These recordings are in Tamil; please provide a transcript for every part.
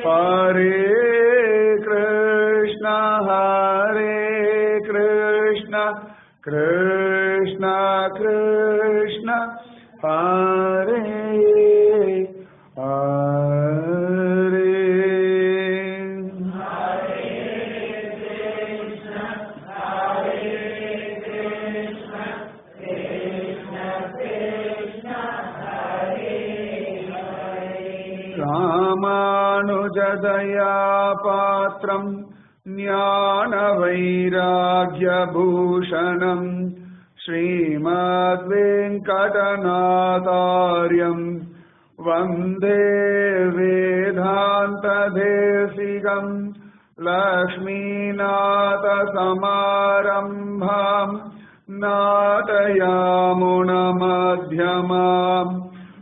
Hare Krishna, Krishna Krishna, Hare Hare. Ramanujadaya Patram Jnana-vairagya-bhushanam Srimad-Venkatanathāryam Vande Vedanta-desikam Lakshminatha-samarambham Natayamuna-madhyamam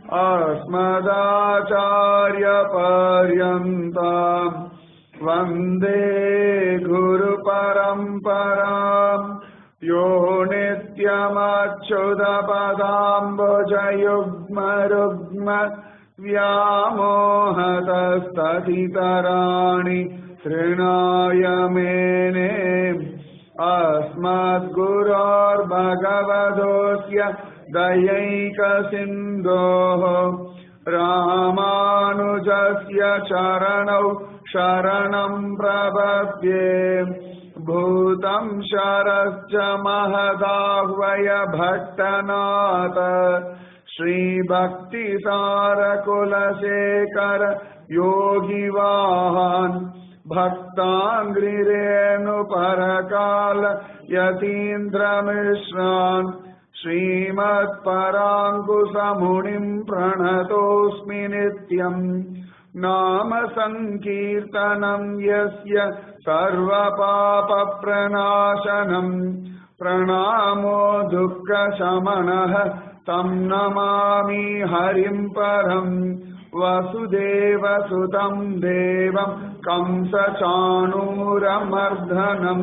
Asmadacharya-paryantam Vande Guru Paramparam Yo Nityamachyudapadambujayugma Vyamohatastathitarani Trinayamene Asmadguror Bhagavadosya Dayaika Sindhoho Ramanujasya Charanau Sharanam Prabhapye Bhutam Sharascha Mahadahvaya Bhattanata Shri Bhakti Sarakula Sekara Yogi Vahan Bhaktangri Renu Parakala Yatindra Mishran Srimad Parankusamunim Pranatosmi Nityam Nama Sankirtanam Yasya Sarva Papa Pranashanam Pranamo Dukkha Shamanaha Tam Namami Harim Param Vasudeva Sutam Devam Kamsa Chanuramardanam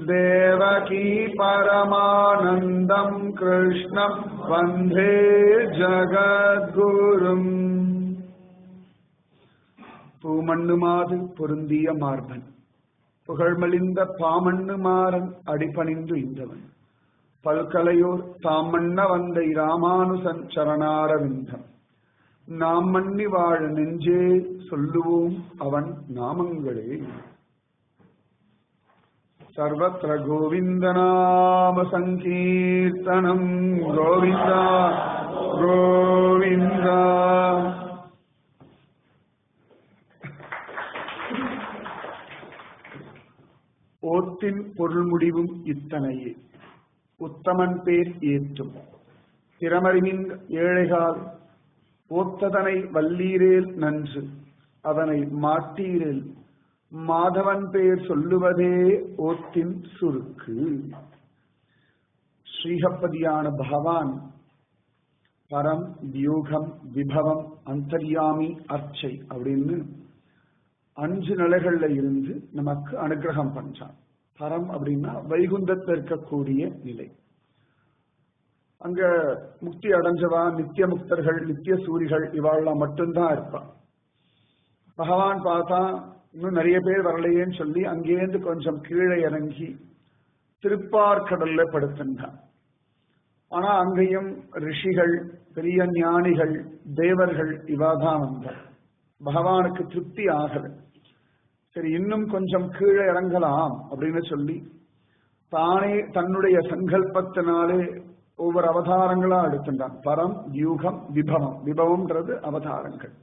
Devaki Paramanandam Krishnam Vande Jagadgurum. பூமண்ணுமாது பொருந்திய மார்பன் புகழ்மலிந்த பாமண்ணுமாறன் அடிபணிந்து இந்தவன் பல்கலையோர் தாமண்ண வந்தை ராமானுசன் சரணாரவிந்தம் நாம் மண்ணி வாழ நெஞ்சே சொல்லுவோம் அவன் நாமங்களே. சர்வத்ர கோவிந்த நாம சங்கீர்த்தனம் கோவிந்தா கோவிந்தா. ஓத்தின் பொருள் முடிவும் இத்தனையே உத்தமன் பேர் ஏற்றும் திறமறிவின் ஏழைகால் ஓத்ததனை வல்லீரேல் நன்று அதனை மாட்டீரேல் மாதவன் பேர் சொல்லுவதே ஓத்தின் சுருக்கு. ஸ்ரீஹப்பதியான பகவான் பரம் வியூகம் விபவம் அந்தர்யாமி அர்ச்சை அப்படின்னு 5 நிலைகள்ல இருந்து நமக்கு அனுகிரகம் பண்றான். பரம் அப்படின்னா வைகுந்தத்தில் இருக்கக்கூடிய நிலை. அங்க முக்தி அடைஞ்சவா நித்திய முக்தர்கள் நித்திய சூரிகள் இவாள்லாம் மட்டும்தான் இருப்பான். பகவான் பார்த்தா இன்னும் நிறைய பேர் வரலையேன்னு சொல்லி அங்கேருந்து கொஞ்சம் கீழே இறங்கி திருப்பார்கடல்ல படுத்துட்டான். ஆனா அங்கேயும் ரிஷிகள் பெரிய ஞானிகள் தேவர்கள் இவாதான் வந்தார். பகவானுக்கு திருப்தி ஆகல. சரி இன்னும் கொஞ்சம் கீழே இறங்கலாம் அப்படின்னு சொல்லி தானே தன்னுடைய சங்கல்பத்தினாலே ஒவ்வொரு அவதாரங்களா எடுத்துட்டான். பரம் வியூகம் விபவம். விபவம்ன்றது அவதாரங்கள்,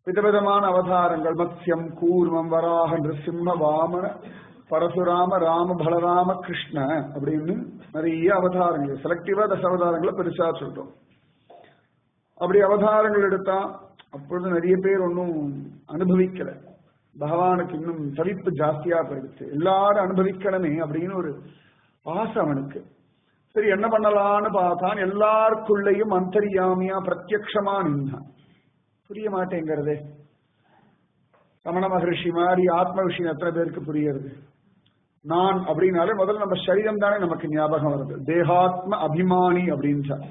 விதவிதமான அவதாரங்கள். மத்ஸ்யம் கூர்மம் வராக நிருசிம்ம வாமன பரசுராம ராம பலராம கிருஷ்ண அப்படின்னு நிறைய அவதாரங்கள். செலக்டிவா தசாவதாரங்களை பெருசா சொல்றோம். அப்படி அவதாரங்கள் எடுத்தா அப்பொழுது நிறைய பேர் ஒன்னும் அனுபவிக்கல. பகவானுக்கு இன்னும் தவிப்பு ஜாஸ்தியா போயிடுச்சு. எல்லாரும் அனுபவிக்கணுமே அப்படின்னு ஒரு ஆசை அவனுக்கு. சரி என்ன பண்ணலான்னு பார்த்தான். எல்லாருக்குள்ளேயும் அந்தர்யாமியா பிரத்யக்ஷமா நின்றான். புரிய மாட்டேங்கிறதே. ரமண மகர்ஷி மாதிரி ஆத்ம விஷயம் எத்தனை பேருக்கு புரியுறது? நான் அப்படின்னாலே முதல்ல நம்ம சரீரம் தானே நமக்கு ஞாபகம் வருது. தேகாத்ம அபிமானி அப்படின்றார்.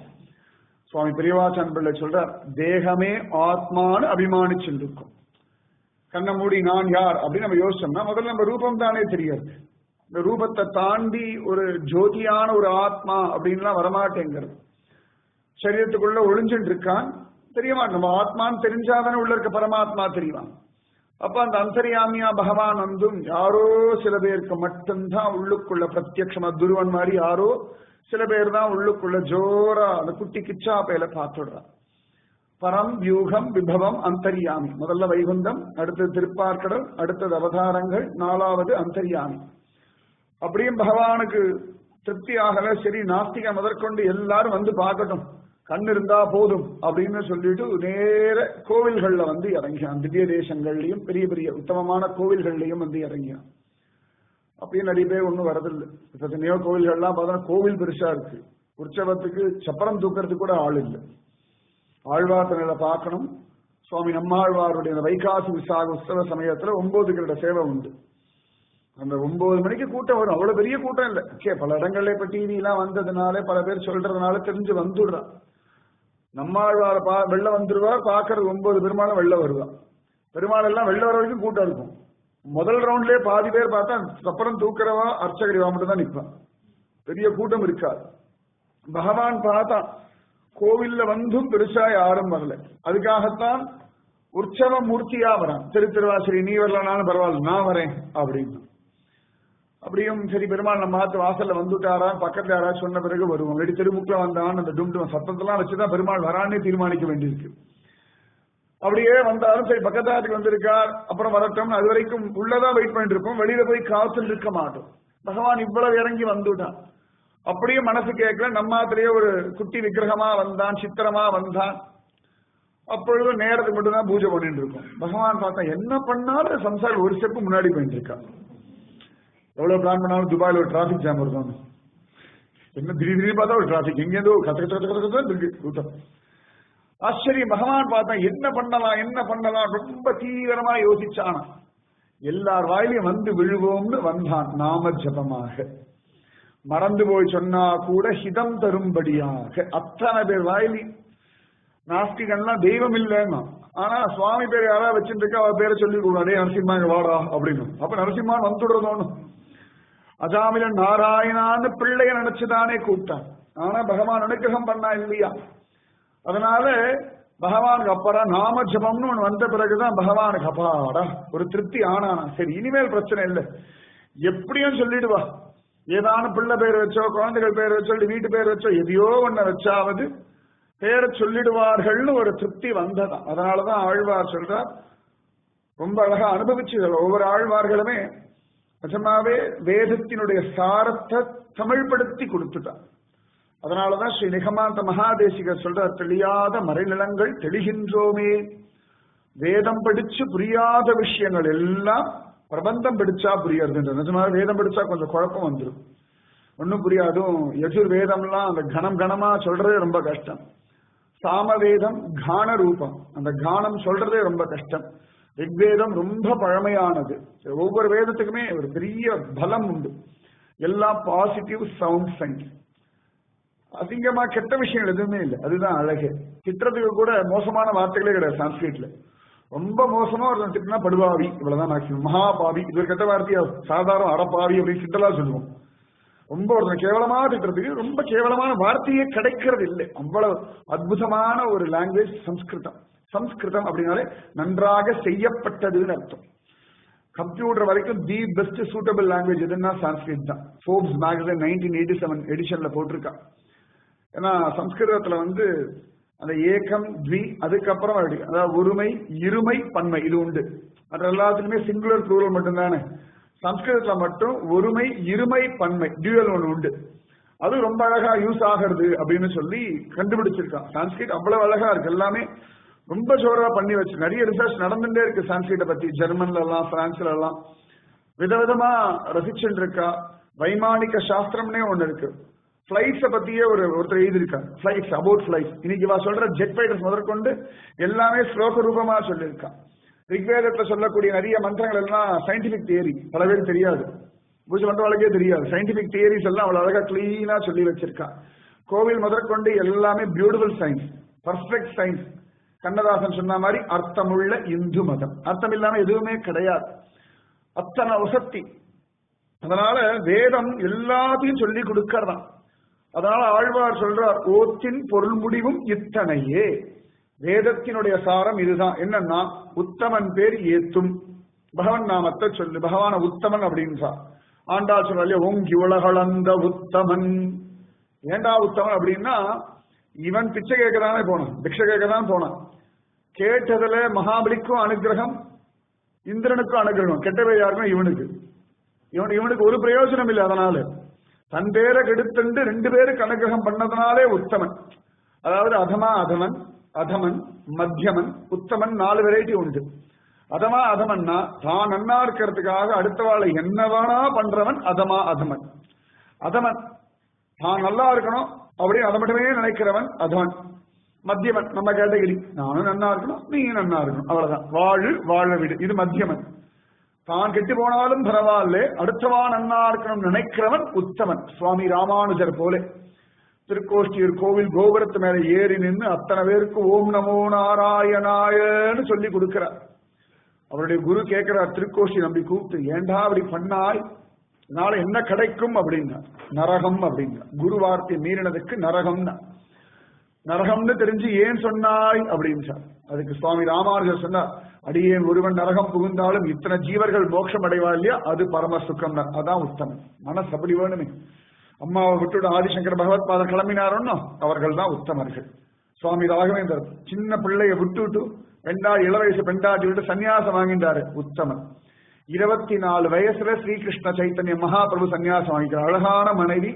சுவாமி பெரியவாச்சான் பிள்ளை சொல்றார், தேகமே ஆத்மான்னு அபிமானிச்சுட்டு இருக்கும். கண்ணை மூடி நான் யார் அப்படின்னு நம்ம யோசிச்சோம்னா முதல்ல நம்ம ரூபம் தானே தெரியாது. இந்த ரூபத்தை தாண்டி ஒரு ஜோதியான ஒரு ஆத்மா அப்படின்லாம் வரமாட்டேங்கிறது. சரீரத்துக்குள்ள ஒளிஞ்சுட்டு இருக்கான் தெரியமாட்டேன். நம்ம ஆத்மான்னு தெரிஞ்சாதானே உள்ள இருக்க பரமாத்மா தெரியும். அப்ப அந்த அந்தரியாமியா பகவான் வந்தும் யாரோ சில பேருக்கு மட்டும்தான் உள்ளுக்குள்ள பிரத்யட்சமா துருவன் மாதிரி யாரோ சில பேர் தான் உள்ளுக்குள்ள ஜோரா அந்த குட்டி கிச்சா பேல பார்த்துடுறான். பரம் வியூகம் விபவம் அந்தரியாமி. முதல்ல வைகுந்தம், அடுத்தது திருப்பார்கடல், அடுத்தது அவதாரங்கள், 4வது அந்தரியாமி. அப்படியும் பகவானுக்கு திருப்தி ஆகல. சரி, நாஸ்திக முதற்கொண்டு எல்லாரும் வந்து பார்க்கட்டும், கண் இருந்தா போதும் அப்படின்னு சொல்லிட்டு நேர கோவில்கள்ல வந்து இறங்கியான். திவ்ய தேசங்கள்லயும் பெரிய பெரிய உத்தமமான கோவில்கள்லயும் வந்து இறங்கியான். அப்படியே நிறைய பேர் ஒன்றும் வரதில்லை. எத்தனையோ கோவில்கள்லாம் பார்த்தா கோவில் பெருசா இருக்கு, உற்சவத்துக்கு சப்பரம் தூக்கிறதுக்கு கூட ஆள் இல்லை. ஆழ்வார்த்தனையில பார்க்கணும். சுவாமி நம்மாழ்வாருடைய வைகாசி விசாக உற்சவ சமயத்துல 9 கிரட சேவை உண்டு. அந்த 9 மணிக்கு கூட்டம் வரும். அவ்வளவு பெரிய கூட்டம் இல்லை. பல இடங்கள்ல இப்ப டிவி எல்லாம் வந்ததுனால பல பேர் சொல்றதுனால தெரிஞ்சு வந்துடுறான். நம்மாழ்வார வெள்ள வந்துருவார், பாக்குறது 9 பெருமாளும் வெள்ள வருவான். பெருமாள் எல்லாம் வெள்ள வர வரைக்கும் கூட்டம் இருக்கும். முதல் ரவுண்ட்லயே பாதி பேர் பார்த்தா அப்புறம் தூக்கிறவா அர்ச்சகரிவா மட்டும் தான் நிற்பான். பெரிய கூட்டம் இருக்காது. பகவான் பார்த்தா கோவில்ல வந்தும் பெருசா யாரும் வரல. அதுக்காகத்தான் உற்சவ மூர்த்தியா வரான். திருவாசரி நீ வரலனாலும் பரவாயில்ல, நான் வரேன் அப்படின்னு. அப்படியும் சரி, பெருமாள் நம்ம மாத்து வாசல்ல வந்துட்டாரா, பக்கத்துல யாராவது சொன்ன பிறகு வருவோம். வெடி தெருமுக்குல வந்தான் அந்த டும் சத்தத்தெல்லாம் வச்சுதான் பெருமாள் வரானே தீர்மானிக்க வேண்டியிருக்கு. அப்படியே வந்தாலும் சரி, பக்கத்தாத்துக்கு வந்திருக்கார் அப்புறம் வரட்டும், அது வரைக்கும் உள்ளதான் வெயிட் பண்ணிட்டு இருப்போம். வெளியில போய் காத்துல இருக்க மாட்டோம். பகவான் இவ்வளவு இறங்கி வந்துட்டான். அப்படியே மனசு கேட்கல. நம்மாத்திலேயே ஒரு குட்டி விக்கிரகமா வந்தான், சித்திரமா வந்தான். அப்பொழுது நேரத்துக்கு மட்டும்தான் பூஜை பண்ணிட்டு இருக்கோம். பகவான் பார்த்தா என்ன பண்ணாலும் சம்சாரம் ஒரு ஸ்டெப் முன்னாடி போயிட்டு இருக்கான். எவ்வளவு பிளான் பண்ணாலும் துபாயில ஒரு டிராபிக் ஜாம் இருக்கும். என்ன திடீர்னு பார்த்தா ஒரு டிராபிக், எங்கேயோ இருக்கு கூட்டம். ஆச்சரியம். பகவான் பார்த்தா என்ன பண்ணலாம் ரொம்ப தீவிரமா யோசிச்சானா. எல்லார் வாயிலையும் வந்து விழுவோம்னு வந்தான். நாம ஜபமாக மறந்து போய் சொன்னா கூட ஹிதம் தரும்படியாக அத்தனை பேர் வாயிலி. நாஸ்திகன்லாம் தெய்வம் இல்லைன்னா, ஆனா சுவாமி பேர் யாராவது வச்சுருக்கா அவ பேரை சொல்லி கூடாதே, நரசிம்மா வாடா அப்படின்னு. அப்ப நரசிம்மான் வந்துடுறதோன்னு அஜாமிலன் நாராயணான்னு பிள்ளைய நினைச்சுதானே கூப்பிட்டான். ஆனா பகவான் அனுகிரகம் பண்ணா இல்லையா? அதனால பகவானுக்கு அப்புறம் நாம ஜபம்னு ஒண்ணு வந்த பிறகுதான் பகவானுக்கு அப்பாடா ஒரு திருப்தி ஆனானா. சரி, இனிமேல் பிரச்சனை இல்லை, எப்படியும் சொல்லிடுவா. ஏதான பிள்ளை பேர் வச்சோ, குழந்தைகள் பேர் வச்சோ, வீட்டு பேர் வச்சோ, எதையோ ஒன்ன வச்சாவது பேரை சொல்லிடுவார்கள்னு ஒரு திருப்தி வந்ததான். அதனாலதான் ஆழ்வார் சொல்றார், ரொம்ப அழகா அனுபவிச்சு ஒவ்வொரு ஆழ்வார்களுமே நிஜமாவே வேதத்தினுடைய சாரத்தை தமிழ்படுத்தி கொடுத்துட்டான். அதனாலதான் ஸ்ரீ நிகமாந்த மகாதேசிகர் சொல்ற, தெளியாத மறைநிலங்கள் தெளிகின்றோமே. வேதம் படிச்சு புரியாத விஷயங்கள் எல்லாம் பிரபந்தம் படிச்சா புரியாது. நிஜமாக வேதம் படிச்சா கொஞ்சம் குழப்பம் வந்துடும், ஒன்னும் புரியாதும். யஜுர் வேதம்லாம் அந்த கணமா சொல்றதே ரொம்ப கஷ்டம். சாமவேதம் கான ரூபம், அந்த கானம் சொல்றதே ரொம்ப கஷ்டம். ரிக்வேதம் ரொம்ப பழமையானது. ஒவ்வொரு வேதத்துக்குமே ஒரு பெரிய பலம் உண்டு. எல்லாம் பாசிட்டிவ் சவுண்ட் சயின்ஸ். அதிகமா கெட்ட விஷயங்கள் எதுவுமே இல்லை. அதுதான் அழகு. திட்டத்துக்கு கூட மோசமான வார்த்தைகளே கிடையாது. சான்ஸ்கிரிட்ல ரொம்ப மோசமா ஒரு திட்டினா படுபாவி, இவ்வளவுதான் மேக்சிமம். மகாபாவி இது ஒரு கெட்ட வார்த்தையா, சாதாரண அறப்பாவி அப்படின்னு கிண்டலா சொல்லுவோம். ரொம்ப ஒரு கேவலமா திட்டுறதுக்கு ரொம்ப கேவலமான வார்த்தையே கிடைக்கிறது இல்லை. அவ்வளவு அற்புதமான ஒரு லாங்குவேஜ் சம்ஸ்கிருதம். சம்ஸ்கிருதம் அப்படின்னாலே நன்றாக செய்யப்பட்டதுன்னு அர்த்தம். கம்ப்யூட்டர் வரைக்கும் தி பெஸ்ட் சூட்டபிள் லாங்குவேஜ் எதுன்னா சான்ஸ்கிரிட் தான். ஃபோர்ப்ஸ் மேகசின் 1987 எடிஷன்ல போட்டிருக்கா. ஏன்னா சம்ஸ்கிருதத்துல வந்து அந்த ஏகம் த்வி அதுக்கப்புறம் அதாவது ஒருமை இருமை பன்மை இது உண்டு. அது எல்லாத்துக்குமே சிங்குலர் ப்ளூரல் மட்டும்தானே. சம்ஸ்கிருதத்துல மட்டும் ஒருமை இருமை பன்மை டியூவல் ஒன்று உண்டு. அது ரொம்ப அழகா யூஸ் ஆகிறது அப்படின்னு சொல்லி கண்டுபிடிச்சிருக்கான். சான்ஸ்கிரிட் அவ்வளவு அழகா இருக்கு. எல்லாமே ரொம்ப ஜோரா பண்ணி வச்சு நிறைய ரிசர்ச் நடந்துட்டே இருக்கு சான்ஸ்கிரிட்டை பத்தி. ஜெர்மன்ல எல்லாம் பிரான்ஸ்ல எல்லாம் விதவிதமா ரசிச்சுட்டு இருக்கா. வைமானிக சாஸ்திரம்னே ஒண்ணு இருக்கு. பிளைட்ஸை பத்தியே ஒருத்தர் எழுதியிருக்காங்க. Flights about flights. இன்னைக்கு இவா சொல்ற ஜெட் ஃபைட்டர்ஸ் முதற்கொண்டு எல்லாமே ஸ்லோக ரூபமா சொல்லியிருக்கான். ரிக்வேதத்துல சொல்லக்கூடிய நிறைய மந்திரங்கள் எல்லாம் சயின்டிபிக் தியரி. பல பேருக்கு தெரியாது, பூஜை பண்றவளுக்கே தெரியாது. சயின்டிபிக் தியரிஸ் எல்லாம் அவ்வளவு அழகா கிளீனா சொல்லி வச்சிருக்கான். கோவில் முதற்கொண்டு எல்லாமே beautiful science, perfect science. Kannadasan சொன்ன மாதிரி அர்த்தமுள்ள இந்து மதம், அர்த்தம் இல்லாம எதுவுமே கிடையாது, அத்தனை உசக்தி. அதனால வேதம் எல்லாத்தையும் சொல்லி கொடுக்கறதான். அதனால ஆழ்வார் சொல்றார், ஓத்தின் பொருள் முடிவும் இத்தனையே. வேதத்தினுடைய சாரம் இதுதான். என்னன்னா, உத்தமன் பேர் ஏத்தும், பகவன் நாமத்தை சொல்லு, பகவான உத்தமன் அப்படின்றா. ஆண்டாள் சொல்றாரு, ஓங்கி உலகளந்த உத்தமன். ஏண்டா உத்தமன் அப்படின்னா, இவன் பிச்சை கேட்கதானே போனான், பிக்ஷை கேட்கதான் போனான். கேட்டதுல மகாபலிக்கும் அனுகிரகம், இந்திரனுக்கும் அனுகிரகம், கெட்டவை யாருக்கும் இவனுக்கு. இவனுக்கு ஒரு பிரயோஜனம் இல்லை. அதனால தன் பேரை கெடுத்துண்டு 2 பேருக்கு அனுகிரகம் பண்ணதுனாலே உத்தமன். அதாவது அதமா அதமன், அதமன் மத்தியமன், உத்தமன் 4 வெரைட்டி உண்டு. அதமா அதமன்னா தான் நன்னா இருக்கிறதுக்காக அடுத்தவாளை என்ன வேணா பண்றவன் அதமா அதமன். அதமன் தான் நல்லா இருக்கணும் அப்படின்னு அதை மட்டுமே நினைக்கிறவன் அதமன். மத்தியமன் நம்ம கேட்டகிரி, நானும் நன்னா இருக்கணும் நீயும் நன்னா இருக்கணும், அவ்வளவுதான், வாழ விடு, இது மத்தியமன். தான் கெட்டு போனாலும் பரவாயில்ல, அடுத்தவா நன்னா இருக்கணும் நினைக்கிறவன் உத்தமன். சுவாமி ராமானுஜர் போல திருக்கோஷ்டியூர் கோவில் கோபுரத்து மேல ஏறி நின்று அத்தனை பேருக்கு ஓம் நமோ நாராயணாயன்னு சொல்லி கொடுக்கிறார். அவருடைய குரு கேட்கிறார், திருக்கோஷ்டி நம்பி கூப்பிட்டு, ஏண்டா அப்படி பண்ணாய், நாளை என்ன கிடைக்கும் அப்படின்னா, நரகம் அப்படின்னா. குரு வார்த்தை மீறினதுக்கு நரகம்னா. நரகம்னு தெரிஞ்சு ஏன் சொன்னாய் அப்படின்னு. அதுக்கு சுவாமி ராமானுஜர் சொன்னார், அடியேன் ஒருவன் நரகம் புகுந்தாலும் இத்தனை ஜீவர்கள் மோட்சம் அடைவா இல்லையா, அது பரம சுகம், அதான் உத்தமன். மனசு அப்படி வேணுமே. அம்மாவை விட்டுவிட்டு ஆதிசங்கர பகவத் பாதம் கிளம்பினாரோன்னா அவர்கள் தான் உத்தமர்கள். சுவாமி ராகவேந்தர் சின்ன பிள்ளைய விட்டுவிட்டு இளவயசு பெண்டாட்டி விட்டு சன்னியாசம் வாங்கிட்டாரு, உத்தமன். 24 வயசுல ஸ்ரீகிருஷ்ண சைத்தன்ய மகாபிரபு சன்னியாசம் வாங்கிக்கிறார். அழகான மனைவி,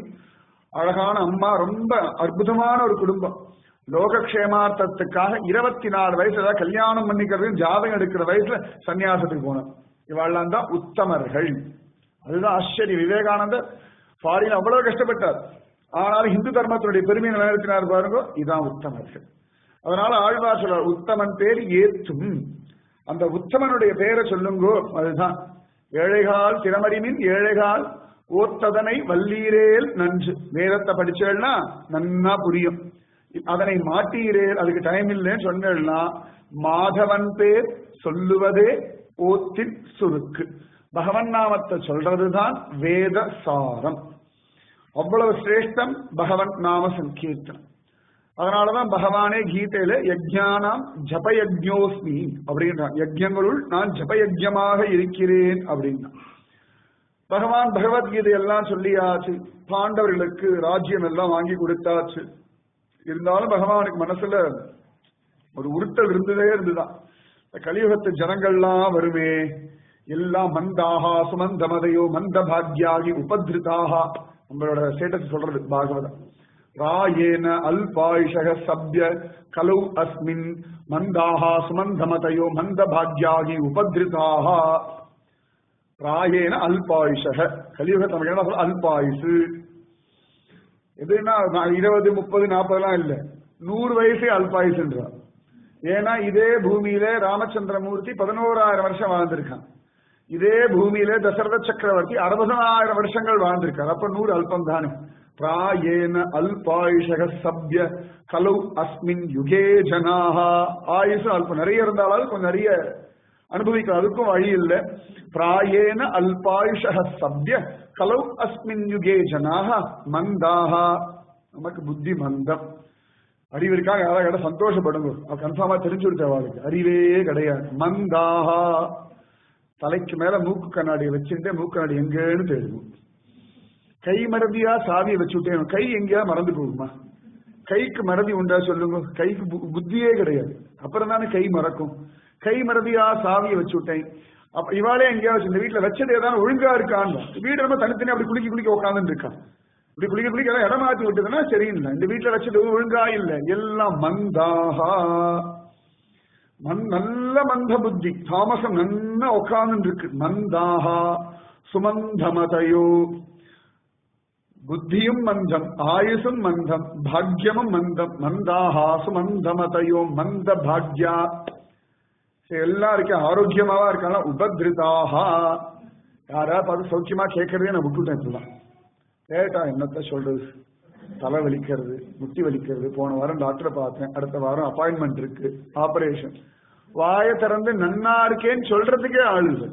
அழகான அம்மா, ரொம்ப அற்புதமான ஒரு குடும்பம். லோகக்ஷேமார்த்தத்துக்காக 24 வயசுல கல்யாணம் பண்ணிக்கிறது, ஜாதகம் எடுக்கிற வயசுல சன்னியாசத்துக்கு போனார். இவாள்லாம் தான் உத்தமர்கள். அதுதான் ஆச்சரியம். விவேகானந்தர் ஃபாரின் அவ்வளவு கஷ்டப்பட்டார், ஆனாலும் இந்து தர்மத்தினுடைய பெருமையை நிலைநிறுத்தினார் பாருங்க, இதான் உத்தமர்கள். அதனால ஆழ்வார் சொல்றார், உத்தமன் பேர் ஏத்தும். அந்த உத்தமனுடைய பெயரை சொல்லுங்கோ, அதுதான். ஏழைகால் திறமறிமின் ஏழைகால் ஓத்ததனை வல்லீரேல் நன்று. வேதத்தை படிச்சேன்னா நன்னா புரியும். அதனை மாட்டீரேல், அதுக்கு டைம் இல்லைன்னு சொன்னா மாதவன் பேர் சொல்லுவதே ஓத்தின் சுருக்கு. பகவன் நாமத்தை சொல்றதுதான் வேத சாரம். அவ்வளவு சிரேஷ்டம் பகவன் நாம சங்கீர்த்தனம். அதனாலதான் பகவானே கீதையில யஜ்ஞானாம் ஜபயஜ்ஞோஸ்மி அப்படின்றான். யஜ்ஞங்களுள் நான் ஜபயஜ்யமாக இருக்கிறேன் அப்படின்னா. பகவான் பகவத்கீதை எல்லாம் சொல்லியாச்சு, பாண்டவர்களுக்கு ராஜ்யம் எல்லாம் வாங்கி கொடுத்தாச்சு. இருந்தாலும் பகவானுக்கு மனசுல ஒரு உறுத்தல் இருந்ததே இருந்துதான். கலியுகத்து ஜனங்கள்லாம் வருமே, எல்லாம் மந்தாகா சுமந்தமதையோ மந்த பாக்யாகி உபதிருதாக. நம்மளோட ஸ்டேட்டஸ் சொல்றது பாகவதம். ராயேன அல்பாயுஷக சப்ய கலௌ அஸ்மின் மந்தாகா சுமந்தமதையோ மந்த பாக்யாகி உபதிருதாக. ராயேன அல்பாயுஷக, கலியுகத்தை நமக்கு என்ன சொல்ல, அல்பாயுசு. எதுனா 20, 30, 40 இல்ல, 100 வயசே அல்பாயுசுன்றார். ஏன்னா இதே பூமியில ராமச்சந்திரமூர்த்தி 11,000 வருஷம் வாழ்ந்திருக்கான். இதே பூமியில தசரத சக்கரவர்த்தி 60,000 வருஷங்கள் வாழ்ந்திருக்கார். அப்ப 100 அல்பம் தானே. பிராயேன அல்பாயுஷக சப்ய கலௌ அஸ்மின் யுகே ஜனாஹ. ஆயுசு அல்பம், நிறைய இருந்தாலும் கொஞ்சம் நிறைய அனுபவிக்கலாம், அதுக்கும் வழி இல்லை. பிராயேன அல்பாயுஷக சப்ய கலௌ அஸ்மின் யுகே ஜனாஹ மந்தாஹ. நமக்கு புத்தி மந்தம். அறிவு இருக்காங்க, யாராவது சந்தோஷப்படுங்க, கன்ஃபார்மா தெரிஞ்சு கொடுத்தவாளுக்கு அறிவே கிடையாது. மந்தாஹா, தலைக்கு மேல மூக்கு கண்ணாடியை வச்சுட்டு மூக்கு கண்ணாடி எங்கன்னு தெரியும். கை மறதியா சாவியை வச்சுட்டேன், கை எங்கேயா மறந்து போகுமா? கைக்கு மறதி உண்டா சொல்லுங்க? கைக்கு புத்தியே கிடையாது, அப்புறம் தானே கை மறக்கும். கை மறதியா சாவியை வச்சுட்டேன். அப்ப இவாளே எங்கேயாவது இந்த வீட்டுல வச்சது ஏதாவது ஒழுங்கா இருக்கான்னு, வீடு நம்ம தனித்தனி அப்படி குளிக்க உட்காந்துட்டு இருக்கான். இப்படி குளிக்க எல்லாம் இடம் மாத்தி விட்டதுன்னா சரியில்லை. இந்த வீட்டுல வச்சது ஒழுங்கா இல்லை, எல்லாம் மந்தாகா. நல்ல மந்த புத்தி, தாமசம் நல்லா உட்கார்ந்து இருக்கு. மந்தாகா சுமந்தமதையோ, புத்தியும் மந்தம், ஆயுசும் மந்தம், பாக்யமும் மந்தம். மந்தாகா சுமந்தமதையோ மந்த பாக்யா. எல்லாம் இருக்க ஆரோக்கியமாவா இருக்காங்க. உபதிருதாகா, யாரா பார்த்து சௌக்கியமா கேட்கறதே நான் விட்டுட்டேன். இப்பெல்லாம் கேட்டா என்னத்த சொல்றது, தலை வலிக்கிறது, முட்டி வலிக்கிறது. போன வாரம் டாக்டரை பார்த்தேன், அடுத்த வாரம் அப்பாயின்மெண்ட் இருக்கு, ஆபரேஷன். வாயை திறந்து நன்னா இருக்கேன்னு சொல்றதுக்கே ஆள் இல்லை.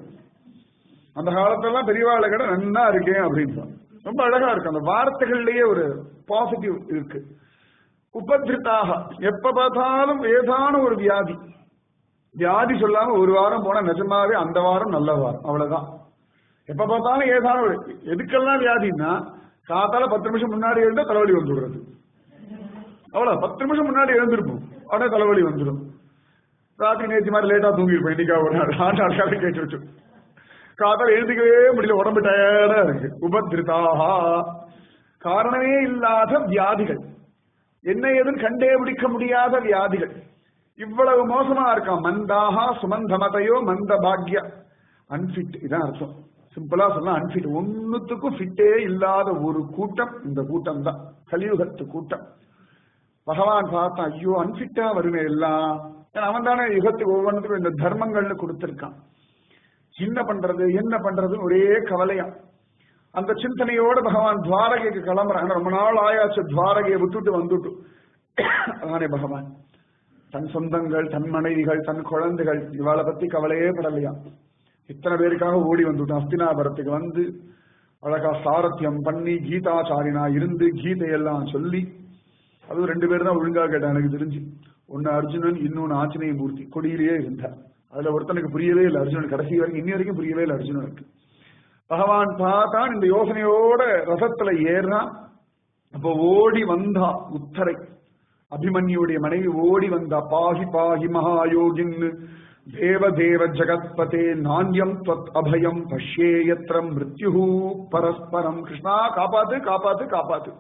அந்த காலத்தெல்லாம் பெரியவாளை கடை நன்னா இருக்கேன் அப்படின்னு ரொம்ப அழகா இருக்கு. அந்த வார்த்தைகள்லயே ஒரு பாசிட்டிவ் இருக்கு. உபதிருத்தாக, எப்ப பார்த்தாலும் ஏதான ஒரு வியாதி. வியாதி சொல்லாம ஒரு வாரம் போனா நிஜமாவே அந்த வாரம் நல்ல வாரம், அவ்வளவுதான். எப்ப பார்த்தாலும் ஏதான ஒரு, எதுக்கெல்லாம் வியாதின்னா காத்தால 10 நிமிஷம் முன்னாடி எழுந்தா தலைவலி வந்துடுறது, அவ்வளவு. 10 நிமிஷம் முன்னாடி எழுந்திருப்போம், உடனே தலைவலி வந்துடும். ராத்திரி நேற்று மாதிரி லேட்டா தூங்கிருப்போம், இன்னைக்கா ஒரு நாள் ஆண்டாளுக்காக கேட்டு வச்சு காத்தால எழுதிக்கவே முடியல, உடம்பு டயர்டா இருக்கு. உபதிருத்தாக, காரணமே இல்லாத வியாதிகள், என்ன ஏதுன்னு கண்டே பிடிக்க முடியாத வியாதிகள், இவ்வளவு மோசமா இருக்கான். மந்தாகா சுமந்தமதையோ மந்த பாக்ய, அன்பிட், இதான் அர்த்தம். சிம்பிளா சொன்னா அன்பிட், ஒன்னுத்துக்கும் ஃபிட்டே இல்லாத ஒரு கூட்டம் இந்த கூட்டம் தான், கலியுகத்து கூட்டம். பகவான் பார்த்தான், ஐயோ அன்பிட்டா வருமே எல்லாம். அவன் தானே யுகத்துக்கு ஒவ்வொன்றுக்கும் இந்த தர்மங்கள்னு கொடுத்திருக்கான். என்ன பண்றதுன்னு ஒரே கவலையா. அந்த சிந்தனையோட பகவான் துவாரகைக்கு கிளம்புறான். ரொம்ப நாள் ஆயாச்சு துவாரகையை விட்டுட்டு வந்துட்டு. அதானே பகவான் தன் சொந்தங்கள், தன் மனைவிகள், தன் குழந்தைகள், இவாளை பத்தி கவலையே படலையா. இத்தனை பேருக்காக ஓடி வந்துட்டான். அஸ்தினாபுரத்துக்கு வந்து அழகா சாரத்தியம் பண்ணி கீதாச்சாரியனா இருந்து கீதையெல்லாம் சொல்லி, அதுவும் 2 பேர் தான் ஒழுங்கா கேட்டான் எனக்கு தெரிஞ்சு. ஒன்னு அர்ஜுனன், இன்னொன்னு ஆஞ்சநேய மூர்த்தி கொடியிலேயே இருந்தார். அதுல ஒருத்தனுக்கு புரியவே இல்லை அர்ஜுனன், கடைசி வரைக்கும் இன்னி வரைக்கும் புரியவே இல்லை அர்ஜுனனுக்கு. பகவான் பார்த்தான், இந்த யோசனையோட ரசத்துல ஏறான். அப்போ ஓடி வந்தா உத்தரை, அபிமன்யுடைய மனைவி ஓடி வந்தா. பாஹி பாஹி மகாயோகின் தேவ தேவ ஜகத்பதே நான்யம் त्वत् அபயம் பஷ்யேயத்ரம் மிருத்யுஹு பரஸ்பரம். கிருஷ்ணா காப்பாத்து காப்பாத்து காப்பாத்து,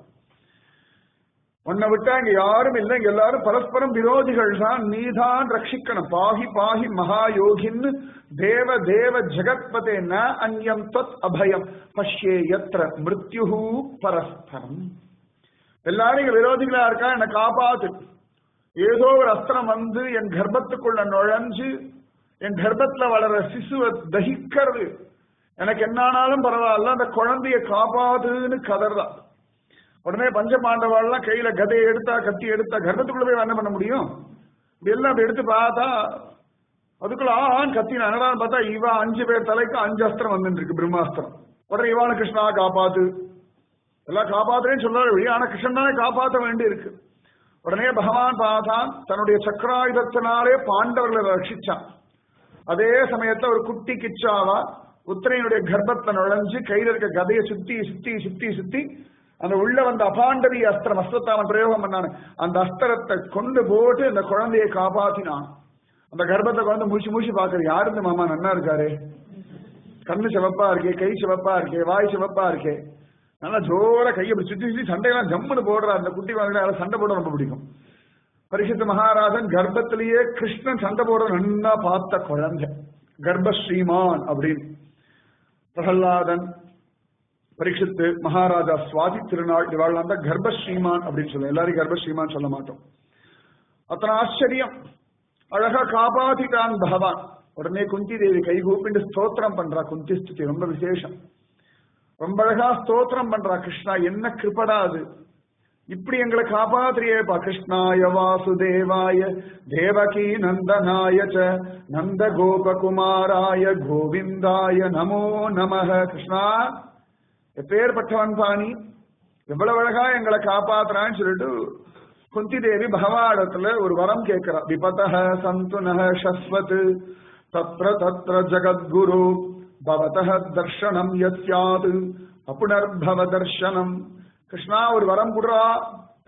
உன்னை விட்டா இங்க யாரும் இல்லை, இங்க எல்லாரும் பரஸ்பரம் விரோதிகள் தான், நீதான் ரட்சிக்கணும். பாஹி பாஹி மகாயோகின் தேவ தேவ ஜகத்பதே ந அன்யம் त्वत् அபயம் பஷ்யேயத்ர மிருத்யுஹு பரஸ்பரம். எல்லாரும் இங்க விரோதிகளா இருக்கா, என்னை காப்பாத்து. ஏதோ ஒரு அஸ்திரம் வந்து என் கர்ப்பத்துக்குள்ள நுழைஞ்சு என் கர்ப்பத்துல வளர சிசுவை தகிக்கிறது, எனக்கு என்னானாலும் பரவாயில்ல, அந்த குழந்தைய காப்பாத்துன்னு கதறா. உடனே பஞ்ச பாண்டவாள்லாம் கையில கதையை எடுத்தா, கத்தி எடுத்தா, கர்ப்பத்துக்குள்ள போய் என்ன பண்ண முடியும்? எல்லாம் அப்படி எடுத்து பார்த்தா அதுக்குள்ள ஆண் கத்தின என்னடான்னு பார்த்தா இவா 5 பேர் தலைக்கு 5 அஸ்திரம் வந்துட்டு இருக்கு, பிரம்மாஸ்திரம். உடனே இவான கிருஷ்ணா காப்பாத்து, எல்லாம் காப்பாத்துறேன்னு சொல்றாரு. ஆனா கிருஷ்ணன் தானே காப்பாற்ற வேண்டி இருக்கு. உடனே பகவான் பார்த்தான், தன்னுடைய சக்கராயுதத்தினாலே பாண்டவர்களை ரட்சிச்சான். அதே சமயத்துல ஒரு குட்டி கிச்சாவா உத்தரையனுடைய கர்ப்பத்தை நுழைஞ்சு கையில இருக்க கதையை சுத்தி சுத்தி சுத்தி சுத்தி அந்த உள்ள வந்த அபாண்டவி அஸ்திரம், அஸ்திரத்தாமன் பிரயோகம் பண்ணான். அந்த அஸ்திரத்தை கொண்டு போட்டு அந்த குழந்தையை காப்பாத்தினான். அந்த கர்ப்பத்தை குழந்தை மூச்சு மூச்சு பாக்குறது, யாரு இந்த மாமா நன்னா இருக்காரு, கண்ணு சிவப்பா இருக்கே, கை சிவப்பா இருக்கே, வாய் சிவப்பா இருக்கே, நல்லா ஜோர கையை சுத்தி சுத்தி சண்டையெல்லாம் ஜம்முன்னு போடுற அந்த குட்டி குழந்தை சண்டை போட ரொம்ப பிடிக்கும். பரீட்சித் மகாராஜன் கர்ப்பத்திலேயே கிருஷ்ணன் சண்டை போடுற நன்னா பார்த்த குழந்தை, கர்ப்பஸ்ரீமான் அப்படின்னு. பிரகலாதன், பரீட்சித்து, மகாராஜா, சுவாதி திருநாள், இவாள் தான் கர்ப்பஸ்ரீமான் அப்படின்னு சொல்லுவோம். எல்லாரும் கர்ப்பஸ்ரீமான் சொல்ல மாட்டோம். அத்தனை ஆச்சரியம், அழகா காப்பாத்திட்டான் பகவான். உடனே குந்தி தேவி கை கூப்பிட்டு ஸ்தோத்திரம் பண்றா. குந்தி ஸ்துதி ரொம்ப விசேஷம், ரொம்ப அழகா ஸ்தோத்திரம் பண்றா. கிருஷ்ணா என்ன கிருபடாது, இப்படி எங்களை காப்பாத்திரியேப்பா. கிருஷ்ணாய வாசுதேவாய தேவகி நந்தனாய ச நந்த கோபகுமாராய கோவிந்தாய நமோ நமஹ. கிருஷ்ணா எப்பேற்பட்டவன் பாணி, எவ்வளவு அழகா எங்களை காப்பாத்துறான்னு சொல்லிட்டு குந்தி தேவி பகவானிடத்துல ஒரு வரம் கேட்கிறா. விபதஹ சந்துனஹ ஷஸ்வத் தத்ர தத்ர ஜகத்குரு பவதஹ தர்ஷனம் யஸ்யாத் அப்புனர்பவ தர்ஷனம். கிருஷ்ணா ஒரு வரம் குடுறா.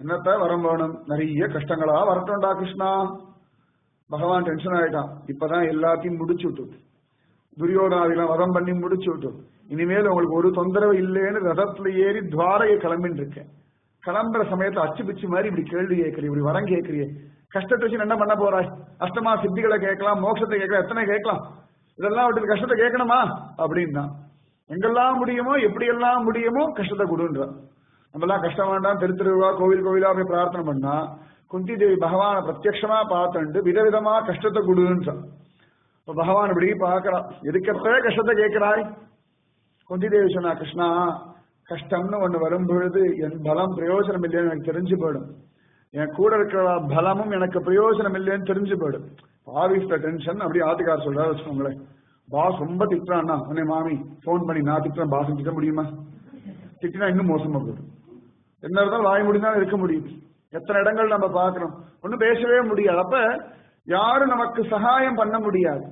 என்னத்த வரம் வேணும்? நிறைய கஷ்டங்களா வரட்டும்டா கிருஷ்ணா. பகவான் டென்ஷன் ஆயிட்டான். இப்பதான் எல்லாத்தையும் முடிச்சு விட்டு, துரியோதனாதிலாம் வதம் பண்ணி முடிச்சு விட்டு, இனிமேல் உங்களுக்கு ஒரு தொந்தரவு இல்லைன்னு ரதத்துல ஏறி துவாரையை கிளம்பின்னு இருக்கேன். கிளம்புற சமயத்துல அச்சு பிச்சு மாதிரி இப்படி கேள்வி கேட்கறிய, இப்படி வரம் கேட்கறிய, கஷ்டத்தை வச்சு என்ன பண்ண போறாய்? அஷ்டமா சித்திகளை கேட்கலாம், மோட்சத்தை கேட்கலாம், எத்தனை கேட்கலாம், இதெல்லாம் விட்டு கஷ்டத்தை கேட்கணுமா அப்படின்னா, எங்கெல்லாம் முடியுமோ எப்படியெல்லாம் முடியுமோ கஷ்டத்தை கொடுன்ற. நம்ம எல்லாம் கஷ்டம் வேண்டாம், திருவா கோவில் கோவிலா போய் பிரார்த்தனை பண்ணா, குந்தி தேவி பகவான பிரத்யட்சமா பார்த்துட்டு விதவிதமா கஷ்டத்தை கொடுன்ற. இப்ப பகவான் இப்படி பாக்குறா, எதுக்கப்பவே கஷ்டத்தை கேட்கிறாய்? குந்தி தேவி சொன்னா, கிருஷ்ணா கஷ்டம்னு ஒண்ணு வரும் பொழுது என் பலம் பிரயோஜனம் இல்லைன்னு எனக்கு தெரிஞ்சு போயிடும். என் கூட இருக்கிற பலமும் எனக்கு பிரயோஜனம் இல்லைன்னு தெரிஞ்சு போயிடும். ஆபீஸ்ல டென்ஷன் அப்படி ஆத்துக்கார சொல்றாரு வச்சுக்கோங்களேன், பாஸ் ரொம்ப திட்டுறான்னா உன்னை மாமி போன் பண்ணி நான் திட்டுறேன் பாஸ் திட்ட முடியுமா? திட்டினா இன்னும் மோசமா போயிடும். என்ன இருந்தாலும் வாய் முடிந்தாலும் இருக்க முடியும். எத்தனை இடங்கள் நம்ம பாக்குறோம், ஒன்னும் பேசவே முடியாது. அப்ப யாரும் நமக்கு சகாயம் பண்ண முடியாது.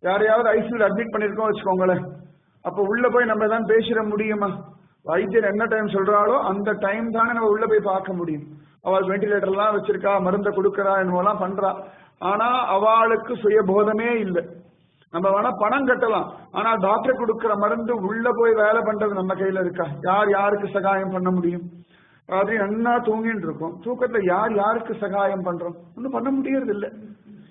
யாரையாவது ஐசியூல அட்மிட் பண்ணிருக்கோம் வச்சுக்கோங்களேன், அப்ப உள்ள போய் நம்ம தான் பேசிட முடியுமா? வைத்தியர் என்ன டைம் சொல்றாளோ அந்த டைம் தானே நம்ம உள்ள போய் பார்க்க முடியும். அவள் வெண்டிலேட்டர் எல்லாம் வச்சிருக்கா, மருந்தை கொடுக்கறா, என்னவெல்லாம் பண்றா. ஆனா அவளுக்கு சுயபோதமே இல்லை. நம்ம வேணா பணம் கட்டலாம், ஆனா டாக்டர் கொடுக்கிற மருந்து உள்ள போய் வேலை பண்றது நம்ம கையில இருக்கா? யார் யாருக்கு சகாயம் பண்ண முடியும்? ராத்திரி நன்னா தூங்கிட்டு இருக்கும், தூக்கத்துல யார் யாருக்கு சகாயம் பண்றோம்? ஒன்னும் பண்ண முடியறது இல்லை.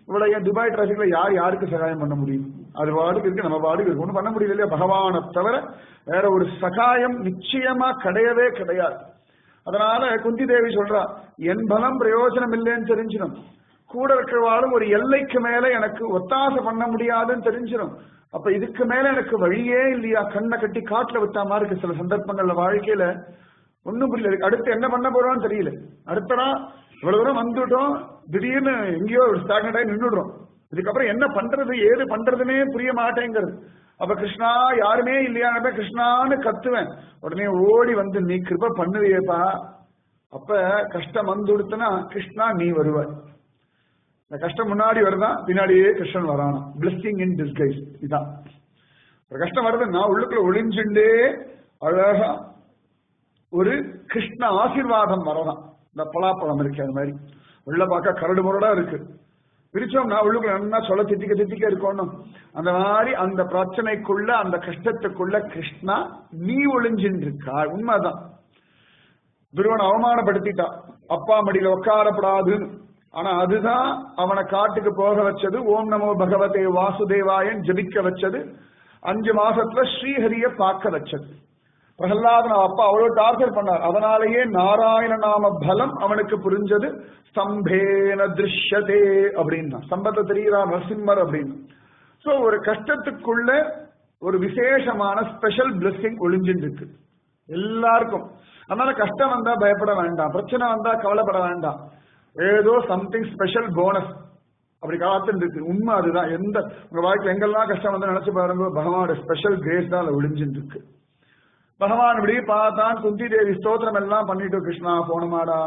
இவ்வளவு துபாய் டிராபிக்ல யார் யாருக்கு சகாயம் பண்ண முடியும்? அது வாடுக்கு இருக்கு, நம்ம வாடுக்கு இருக்கு, ஒன்னும் பண்ண முடியல இல்லையா? பகவானை தவிர வேற ஒரு சகாயம் நிச்சயமா கிடையவே கிடையாது. அதனால குந்தி தேவி சொல்றா, என் பலம் பிரயோஜனம் இல்லைன்னு தெரிஞ்சிடும், கூட இருக்கிறவாலும் ஒரு எல்லைக்கு மேல எனக்கு ஒத்தாசை பண்ண முடியாதுன்னு தெரிஞ்சிடும். அப்ப இதுக்கு மேல எனக்கு வழியே இல்லையா? கண்ணை கட்டி காட்டுல விட்டா மாதிரி இருக்கு சில சந்தர்ப்பங்கள்ல வாழ்க்கையில. ஒன்னும் புரியல, அடுத்து என்ன பண்ண போறோம்னு தெரியல. அடுத்தடா இவ்வளவு தூரம் வந்துட்டோம், திடீர்னு எங்கேயோ ஸ்டாக்னட் ஆகி நின்றுடுறோம். இதுக்கப்புறம் என்ன பண்றது ஏது பண்றதுன்னே புரிய மாட்டேங்கிறது. அப்ப கிருஷ்ணா யாருமே இல்லையா, கிருஷ்ணான்னு கத்துவேன். உடனே ஓடி வந்து நீ கிருப பண்ணுவியப்பா. அப்ப கஷ்டம் வந்துடுத்துனா கிருஷ்ணா நீ வருவாய். இந்த கஷ்டம் முன்னாடி வருதான், பின்னாடியே கிருஷ்ணன் வரானா. பிளெஸிங் இன் டிஸ்கைஸ். இதான் ஒரு கஷ்டம் வருது, நான் உள்ளுக்குள்ள ஒளிஞ்சுண்டே அழகா ஒரு கிருஷ்ண ஆசீர்வாதம் வரலாம். இந்த பலாப்பழம் இருக்கு, அது மாதிரி உள்ள பார்க்க கரடு முரடா இருக்கு, பிரிச்சோம்னா உள்ளுக்குள்ள என்ன சொல்ல திட்டிக்க திட்டிக்க இருக்கணும். அந்த மாதிரி அந்த பிரச்சனைக்குள்ள அந்த கஷ்டத்துக்குள்ள கிருஷ்ணா நீ ஒளிஞ்சின்னு இருக்கா. உண்மைதான். துருவனை அவமானப்படுத்திட்டா, அப்பா மடியில உட்காரப்படாதுன்னு. ஆனா அதுதான் அவனை காட்டுக்கு போக வச்சது, ஓம் நமோ பகவதே வாசுதேவாயன் ஜபிக்க வச்சது, 5 மாசத்துல ஸ்ரீஹரிய பார்க்க வச்சது. பிரகலாதன் அப்பா அவ்வளவு டார்ச்சர் பண்ணார், அதனாலேயே நாராயண நாம பலம் அவனுக்கு புரிஞ்சது. ஸ்தம்பேன திருஷ்யதே அப்படின்னா, ஸ்தம்பத்தை தெரிகிறா நரசிம்மர் அப்படின்னு. சோ ஒரு கஷ்டத்துக்குள்ள ஒரு விசேஷமான ஸ்பெஷல் பிளெஸிங் ஒளிஞ்சிட்டு இருக்கு எல்லாருக்கும். அதனால கஷ்டம் வந்தா பயப்பட வேண்டாம், பிரச்சனை வந்தா கவலைப்பட வேண்டாம். ஏதோ சம்திங் ஸ்பெஷல் போனஸ் அப்படி காத்துட்டு இருக்கு. உண்மை அதுதான். எந்த உங்க வாழ்க்கை எங்கெல்லாம் கஷ்டம் வந்து நினைச்சு பாருங்க, பகவானோட ஸ்பெஷல் கிரேஸ் தான் அதுல ஒளிஞ்சிட்டு இருக்கு. பகவான் இப்படி பார்த்தான், குந்தி தேவி ஸ்தோத்திரம் எல்லாம் பண்ணிட்டு, கிருஷ்ணா போனமாடா,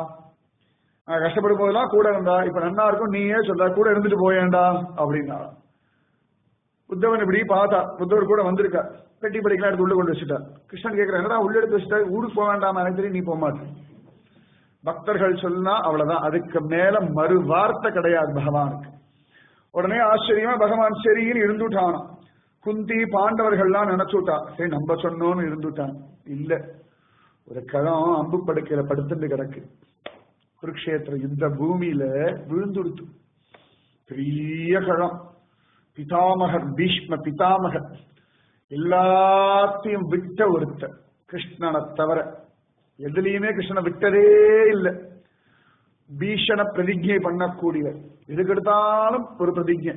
கஷ்டப்படும் போதெல்லாம் கூட இருந்தா, இப்ப நன்னா இருக்கும், நீயே சொல்ற கூட இருந்துட்டு போயேண்டா அப்படின்னா. உத்தவன் இப்படி பார்த்தா, உத்தவர் கூட வந்திருக்கா, பெட்டி படிக்கலாம் எடுத்து உள்ள கொண்டு வச்சுட்டா. கிருஷ்ணன் கேட்கிறேன், என்னடா உள்ள எடுத்து வச்சுட்டா, ஊருக்கு போக வேண்டாம், எனக்கு தெரியும் நீ போக மாட்டேன். பக்தர்கள் சொன்னா அவ்வளவுதான், அதுக்கு மேல மறு வார்த்தை கிடையாது பகவானுக்கு. உடனே ஆச்சரியமா பகவான் சரின்னு இருந்துட்டானா. குந்தி பாண்டவர்கள்லாம் நினைச்சுட்டா, சரி நம்ம சொன்னோன்னு இருந்துட்டான். இல்ல, ஒரு களம் அம்பு படுக்கையில படுத்துட்டு கிடக்கு, குருக்ஷேத்திர யுத்த பூமியில விழுந்துடுத்து. பெரிய களம், பிதாமகர் பீஷ்ம பிதாமகர் எல்லாத்தையும் விட்ட ஒருத்தர், கிருஷ்ணனை தவிர எதுலையுமே கிருஷ்ணனை விட்டதே இல்லை. பீஷண பிரதிஜை பண்ணக்கூடியவர், எதுக்கெடுத்தாலும் ஒரு பிரதிஜை,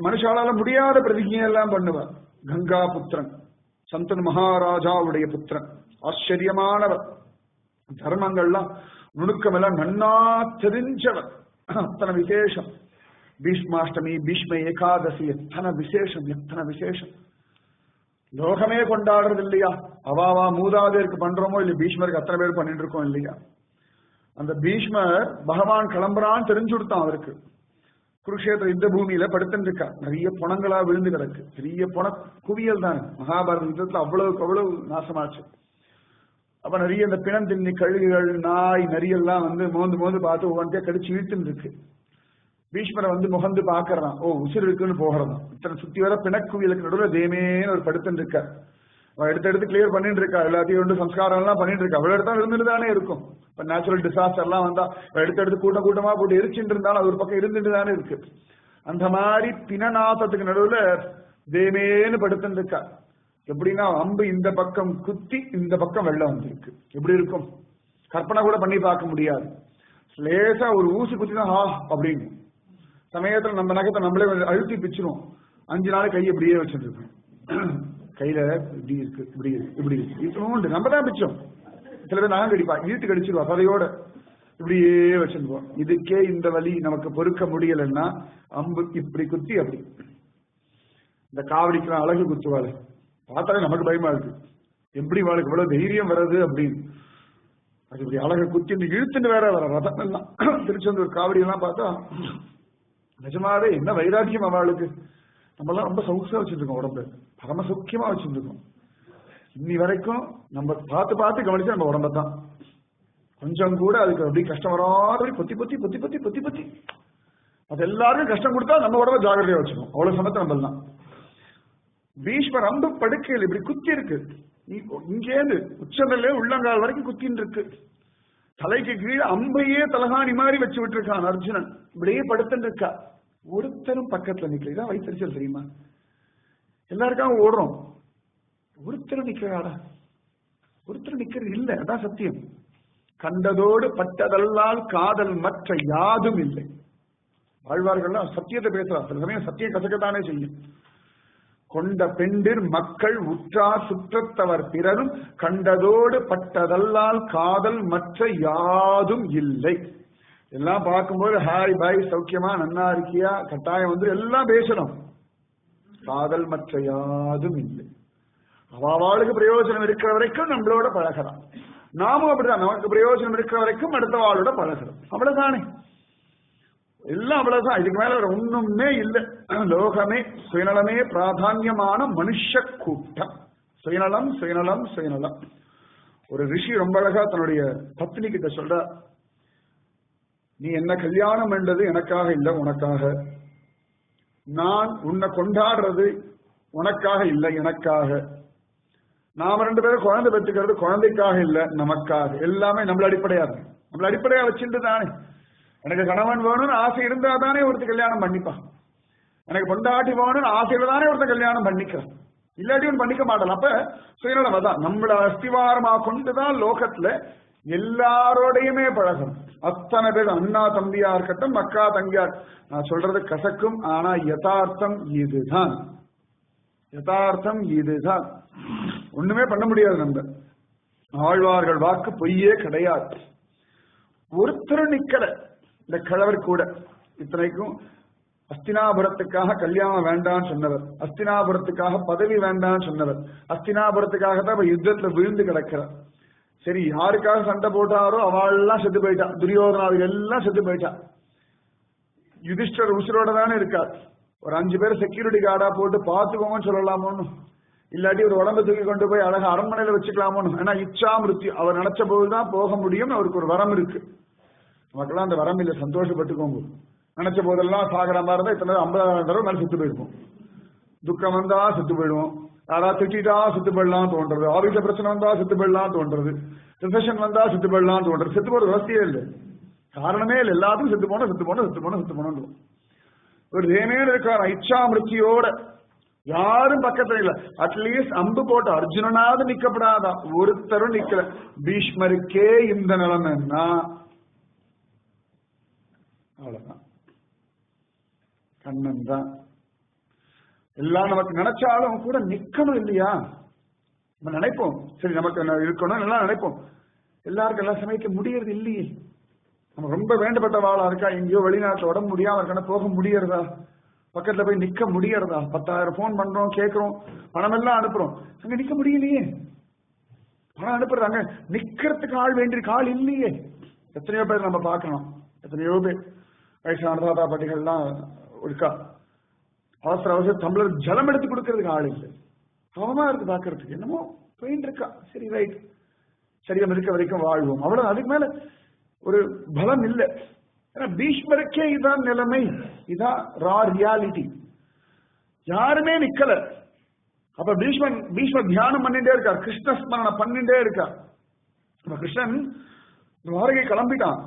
மனுஷாலால முடியாத பிரதிஜை எல்லாம் பண்ணுவார். கங்கா புத்திரன், சந்தன் மகாராஜாவுடைய புத்திரன், ஆச்சரியமானவர், தர்மங்கள்லாம் நுணுக்கம் எல்லாம் நன்னா தெரிஞ்சவர், அத்தனை விசேஷம். பீஷ்மாஷ்டமி, பீஷ்ம ஏகாதசி, எத்தனை விசேஷம், எத்தனை விசேஷம். லோகமே கொண்டாடுறது இல்லையா? அவாவா மூதாதையருக்கு பண்றோமோ இல்லையா, பீஷ்மருக்கு அத்தனை பேர் பண்ணிட்டு இருக்கோம் இல்லையா? அந்த பீஷ்மர் பகவான் கிளம்புறான்னு தெரிஞ்சு கொடுத்தான் அவருக்கு. குருக்ஷேத்திர யுத்த பூமியில படுத்துட்டு இருக்கா, நிறைய புணங்களா விழுந்து கிடக்கு, பெரிய புண குவியல் தானே. மகாபாரத யுத்தத்துல அவ்வளவுக்கு அவ்வளவு நாசமாச்சு. அப்ப நிறைய இந்த பிணம் தின்னி கழுகுகள், நாய், நரியெல்லாம் வந்து மோந்து மோந்து பார்த்து ஒவ்வொன்றையா கடிச்சு இழுத்துன்னு இருக்கு. பீஷ்மரை வந்து முகந்து பாக்குறான், ஓ உசிர் இருக்குன்னு போகிறதான். இத்தனை சுத்தி வர பிணக்குவியலுக்கு நடுவில் தேமேன்னு ஒரு படுத்துன்னு இருக்கா. எடுத்து கிளியர் பண்ணிட்டு இருக்கா, எல்லாத்தையும் வந்து சம்ஸ்காரம் எல்லாம் பண்ணிட்டு இருக்கா. அவ்வளவு இடத்தான் இருந்துட்டு தானே இருக்கும். இப்ப நேச்சுரல் டிசாஸ்டர் எல்லாம் வந்தா எடுத்து கூட்டம் கூட்டமா போட்டு எரிச்சுட்டு இருந்தாலும் அது ஒரு பக்கம் இருந்துட்டு தானே இருக்கு. அந்த மாதிரி பிணநாசத்துக்கு நடுவுல தேமேன்னு படுத்துட்டு இருக்கா. எப்படின்னா அம்பு இந்த பக்கம் குத்தி இந்த பக்கம் வெள்ளம் வந்திருக்கு. எப்படி இருக்கும் கற்பனை கூட பண்ணி பார்க்க முடியாது. லேசா ஒரு ஊசி குத்தினா ஹா அப்படின்னு சமயத்துல நம்ம நகத்தை நம்மளே அழுத்தி பிச்சிரும். 5 நாள் கையை இப்படியே வச்சுட்டு இருக்கோம். கையில இப்படி இருக்கு இப்படி இருக்கு இப்படி இருக்கு இத்தனோண்டு நம்ம தான் மிச்சம். சில பேர் நாங்க கடிப்பா இழுத்து கடிச்சிருவா பதையோட இப்படியே வச்சிருப்போம். இதுக்கே இந்த வலி நமக்கு பொறுக்க முடியலன்னா அம்பு இப்படி குத்தி அப்படி இந்த காவடிக்கெல்லாம் அழகு குத்துவாள் பார்த்தாலே நமக்கு பயமா இருக்கு. எப்படி வாளுக்கு இவ்வளவு தைரியம் வர்றது அப்படின்னு. அது இப்படி அழகு குத்தி இந்த இழுத்துன்னு வேற வர ரதம் எல்லாம் திருச்செந்தூர் காவடி எல்லாம் பார்த்தா நிஜமாவே என்ன வைராக்கியம் அவளுக்கு. நம்ம எல்லாம் ரொம்ப சௌக்கியமா வச்சிருக்கோம், உடம்பு பரம சௌக்கியமா வச்சிருக்கோம். இன்னி வரைக்கும் நம்ம பார்த்து பார்த்து கவனிச்சு நம்ம உடம்பத்தான் கொஞ்சம் கூட அதுக்கு அப்படி கஷ்டம் வராதபடி பொத்தி பொத்தி பொத்தி பொத்தி பொத்தி பொத்தி அது எல்லாருக்கும் கஷ்டம் கொடுத்தா நம்ம உடம்ப ஜாகிரதையா வச்சுக்கணும். அவ்வளவு சமத்தை நம்ம எல்லாம். பீஷ்மர் அம்பு படுக்கையில் இப்படி குத்தி இருக்கு. இங்கேருந்து உச்சந்தல்ல உள்ளங்கால் வரைக்கும் குத்தின்னு இருக்கு. தலைக்கு கீழே அம்பையே தலகாணி மாதிரி வச்சு விட்டு இருக்கான் அர்ஜுனன். இப்படியே படுத்துட்டு இருக்கா. ஒருத்தரும் பக்கத்துல நிக்கல. இதான் வைத்தறிச்சல் தெரியுமா? எல்லாருக்காக ஓடுறோம், ஒருத்தரும் நிக்கிறாடா, ஒருத்தர் நிக்கிறது இல்லை. அதான் சத்தியம். கண்டதோடு பட்டதல்லால் காதல் மற்ற யாதும் இல்லை. வாழ்வார்கள்லாம் சத்தியத்தை பேசலாம். சில சமயம் சத்தியம் கசக்கத்தானே செய்யும். கொண்ட பெண்டிர் மக்கள் உற்றார் சுற்றத்தவர் பிறரும் கண்டதோடு பட்டதல்லால் காதல் மற்ற யாதும் இல்லை. எல்லாம் பார்க்கும்போது ஹாய் பாய் சௌக்கியமா நன்னா இருக்கியா கட்டாயம் வந்து எல்லாம் பேசணும். காதல் மற்ற யாதும் இல்லை. அவளுக்கு பிரயோஜனம் இருக்கிற வரைக்கும் நம்மளோட பழகிறான். நாமும் அப்படிதான். நமக்கு பிரயோஜனம் இருக்கிற வரைக்கும் அடுத்த வாளோட பழகிறோம். அவ்வளவுதானே, எல்லாம் அவ்வளவுதான். இதுக்கு மேல ஒண்ணுமே இல்லை. லோகமே சுயநலமே பிராதான்யமான மனுஷ கூட்டம். சுயநலம் சுயநலம் சுயநலம். ஒரு ரிஷி ரொம்ப அழகா தன்னுடைய பத்னி கிட்ட சொல்ற, நீ என்ன கல்யாணம் என்றது எனக்காக இல்லை உனக்காக. நான் உன்னை கொண்டாடுறது உனக்காக இல்லை எனக்காக. நாம ரெண்டு பேரும் குழந்தை பெற்றுக்கிறது குழந்தைக்காக இல்லை நமக்காக. எல்லாமே நம்மள அடிப்படையா இருக்கு. நம்மள அடிப்படையா வச்சுட்டு தானே. எனக்கு கணவன் வேணும்னு ஆசை இருந்தா தானே ஒருத்தர் கல்யாணம் பண்ணிப்பான். எனக்கு பொண்டாட்டி வேணும்னு ஆசையில தானே ஒருத்தர் கல்யாணம் பண்ணிக்கிறான். இல்லாட்டி ஒன்று பண்ணிக்க மாட்டான். அப்ப சுயநலம் தான் நம்மள அஸ்திவாரமா கொண்டுதான் லோகத்துல எல்லாரோடையுமே பழகும். அத்தனை பேர் அண்ணா தம்பியா இருக்கட்டும் அக்கா தங்கியா. நான் சொல்றது கசக்கும், ஆனா யதார்த்தம் இதுதான். யதார்த்தம் இதுதான். ஒண்ணுமே பண்ண முடியாது. நம்ம ஆழ்வார்கள் வாக்கு பொய்யே கிடையாது. ஒருத்தர் நிக்கல. இந்த கிழவர் கூட இத்தனைக்கும் அஸ்தினாபுரத்துக்காக கல்யாணம் வேண்டான்னு சொன்னவர், அஸ்தினாபுரத்துக்காக பதவி வேண்டான்னு சொன்னவர், அஸ்தினாபுரத்துக்காக தான் யுத்தத்துல விழுந்து கிடக்கிறார். சரி, யாருக்காக சண்டை போட்டாரோ அவள்லாம் செத்து போயிட்டா. துரியோதனாவில் எல்லாம் செத்து போயிட்டா. யுதிஷ்டர் உசுரோட தானே இருக்கார். ஒரு 5 பேர் செக்யூரிட்டி கார்டா போட்டு பாத்துக்கோங்கன்னு சொல்லலாமோன்னு, இல்லாட்டி ஒரு உடம்பு தூக்கி கொண்டு போய் அழகா அரண்மனையில வச்சுக்கலாமோன்னு. ஏன்னா இச்சா மிருத்யு, அவர் நினைச்ச போதுதான் போக முடியும். அவருக்கு ஒரு வரம் இருக்கு. நமக்கெல்லாம் அந்த வரம் இல்லை, சந்தோஷப்பட்டுக்கோங்க. நினைச்ச போதெல்லாம் சாகர மாதிரி தான். இத்தனை 50,000 தடவை மேலே செத்து போயிருப்போம். துக்கம் வந்தா செத்து போயிடுவோம். யாராவது திட்டா செத்து போயிடலாம் தோன்றது. ஆபீஸ்ல பிரச்சனை வந்தா செத்து போயிடலாம் தோன்றது. ரிசெஷன் வந்தா செத்து போயிடலாம் தோன்றது. செத்து போற விவசாயே இல்லை, காரணமே இல்லை. எல்லாத்துக்கும் செத்து போனோம் செத்து போனோம் செத்து போனோம் செத்து போனோம். ஒரு தேமேன்னு இருக்கார் இச்சா மிருத்தியோட. யாரும் பக்கத்துல இல்ல. அட்லீஸ்ட் அம்பு போட்டு அர்ஜுனனாவது நிக்கப்படாதா? ஒருத்தரும் நிக்கல. பீஷ்மருக்கே இந்த நிலைமைன்னா அவ்வளவுதான். கண்ணன் தான் எல்லாம். நமக்கு நினைச்சாலும் கூட நிக்கணும் இல்லையா? நம்ம நினைப்போம் சரி நமக்கு இருக்கணும் எல்லாம் நினைப்போம். எல்லாருக்கும் எல்லாம் சமைக்க முடியறது இல்லையே. நம்ம ரொம்ப வேண்டப்பட்ட வாழா இருக்கா, எங்கேயோ வெளிநாட்டுல உடம்பு முடியாம இருக்கான போக முடியறதா? பக்கத்துல போய் நிக்க முடியறதா? 10,000 போன் பண்றோம், கேட்கிறோம், பணம் எல்லாம் அனுப்புறோம், அங்க நிக்க முடியலையே. பணம் அனுப்புறாங்க, நிக்கிறதுக்கு ஆள் வேண்டிய ஆள் இல்லையே. எத்தனையோ பேர் நம்ம பார்க்கணும். எத்தனையோ பேர் வயசான தாத்தா பாட்டிகள்லாம் இருக்கா, அவசர அவசர டம்ளர் ஜலம் எடுத்து கொடுக்கறதுக்கு ஆள் இல்லை. அவமா இருக்கு பாக்குறதுக்கு. என்னமோ போயிட்டு இருக்கா. சரி ரைட், சரீரம் இருக்க வரைக்கும் வாழ்வோம், அவ்வளவு. அதுக்கு மேல ஒரு பலம் இல்லை. ஏன்னா பீஷ்மருக்கே இதான் நிலைமை. இதான் ரா ரியாலிட்டி. யாருமே நிக்கல. அப்ப பீஷ்மர் தியானம் பண்ணிட்டே இருக்கார், கிருஷ்ண ஸ்மரணை பண்ணிட்டே இருக்கார். கிருஷ்ணன் துவாரகை கிளம்பிட்டான்.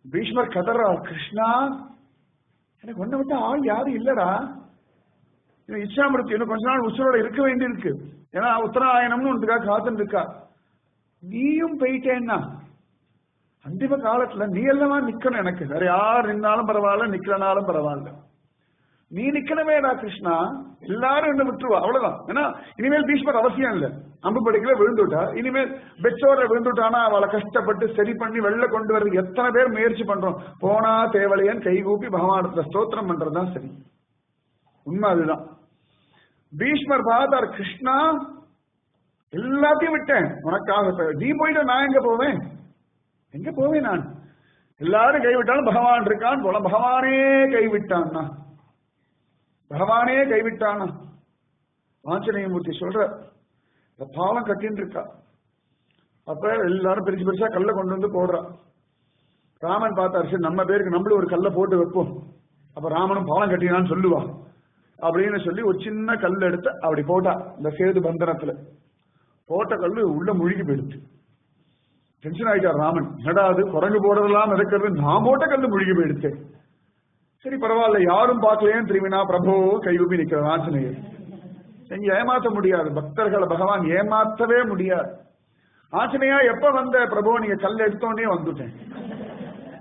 பீஷ்மர் கதறார், கிருஷ்ணா எனக்கு ஒன்ன விட்டு ஆள் யாரும் இல்லடா. இச்சாமிருத்தி இன்னும் கொஞ்ச நாள் உசுரோட இருக்க வேண்டி இருக்கு. ஏன்னா உத்தராயணம்னு ஒன்றுக்காக காத்துன்னு இருக்கா. நீயும் போயிட்டேன்னா அந்திம காலத்துல நீ எல்லாம் நிக்கணும். எனக்கு வேற யார் நின்னாலும் பரவாயில்ல, நிக்கலனாலும் பரவாயில்ல. நீ நிக்கணுமேடா கிருஷ்ணா, எல்லாரும் என்ன விட்டுருவா, அவ்வளவுதான். ஏன்னா இனிமேல் பீஷ்மர் அவசியம் இல்லை. அம்பு படிக்கல விழுந்துட்டா, இனிமேல் பெச்சோர விழுந்துட்டானா அவளை கஷ்டப்பட்டு சரி பண்ணி வெளில கொண்டு வர்றது எத்தனை பேர் முயற்சி பண்றோம். போனா தேவலையன் கைகூப்பி பகவானத்துல ஸ்தோத்திரம் பண்றதுதான் சரி. உண்மை அதுதான். பீஷ்மர் பார்த்தார், கிருஷ்ணா எல்லாத்தையும் விட்டேன் உனக்காக, நீ போயிட்ட நான் எங்க போவேன், எங்க போவேன் நான்? எல்லாரும் கைவிட்டாலும் பகவான் இருக்கான் போல, பகவானே கைவிட்டான்னா, பகவானே கைவிட்டானா. ஆஞ்சநேயமூர்த்தி சொல்ற, இந்த பாலம் கட்டின்னு இருக்கா. அப்ப எல்லாரும் பெருசு பெருசா கல்லை கொண்டு வந்து போடுறா. ராமன் பார்த்தாரு, சரி நம்ம பேருக்கு நம்மளும் ஒரு கல்லை போட்டு வைப்போம், அப்ப ராமனும் பாலம் கட்டினான்னு சொல்லுவா அப்படின்னு சொல்லி ஒரு சின்ன கல் எடுத்து அப்படி போட்டா. இந்த சேது பந்தனத்துல போட்ட கல்லு உள்ள முழுகி போயிடுச்சு. டென்ஷன் ஆயிட்டார் ராமன், என்னடா அது குரங்கு போடுறதெல்லாம் இருக்கிறது, நான் போட்ட கல்லு முழுகி போயிடுச்சு. சரி பரவாயில்ல, யாரும் பார்க்கலையே திரும்பினா பிரபு கைகூப்பி நிக்கிற ஆஞ்சநேயர். எங்க ஏமாத்த முடியாது, பக்தர்களை பகவான் ஏமாத்தவே முடியாது. ஆஞ்சநேயா எப்ப வந்த பிரபு, நீங்க கல் எடுத்தோடனே வந்துட்டேன்,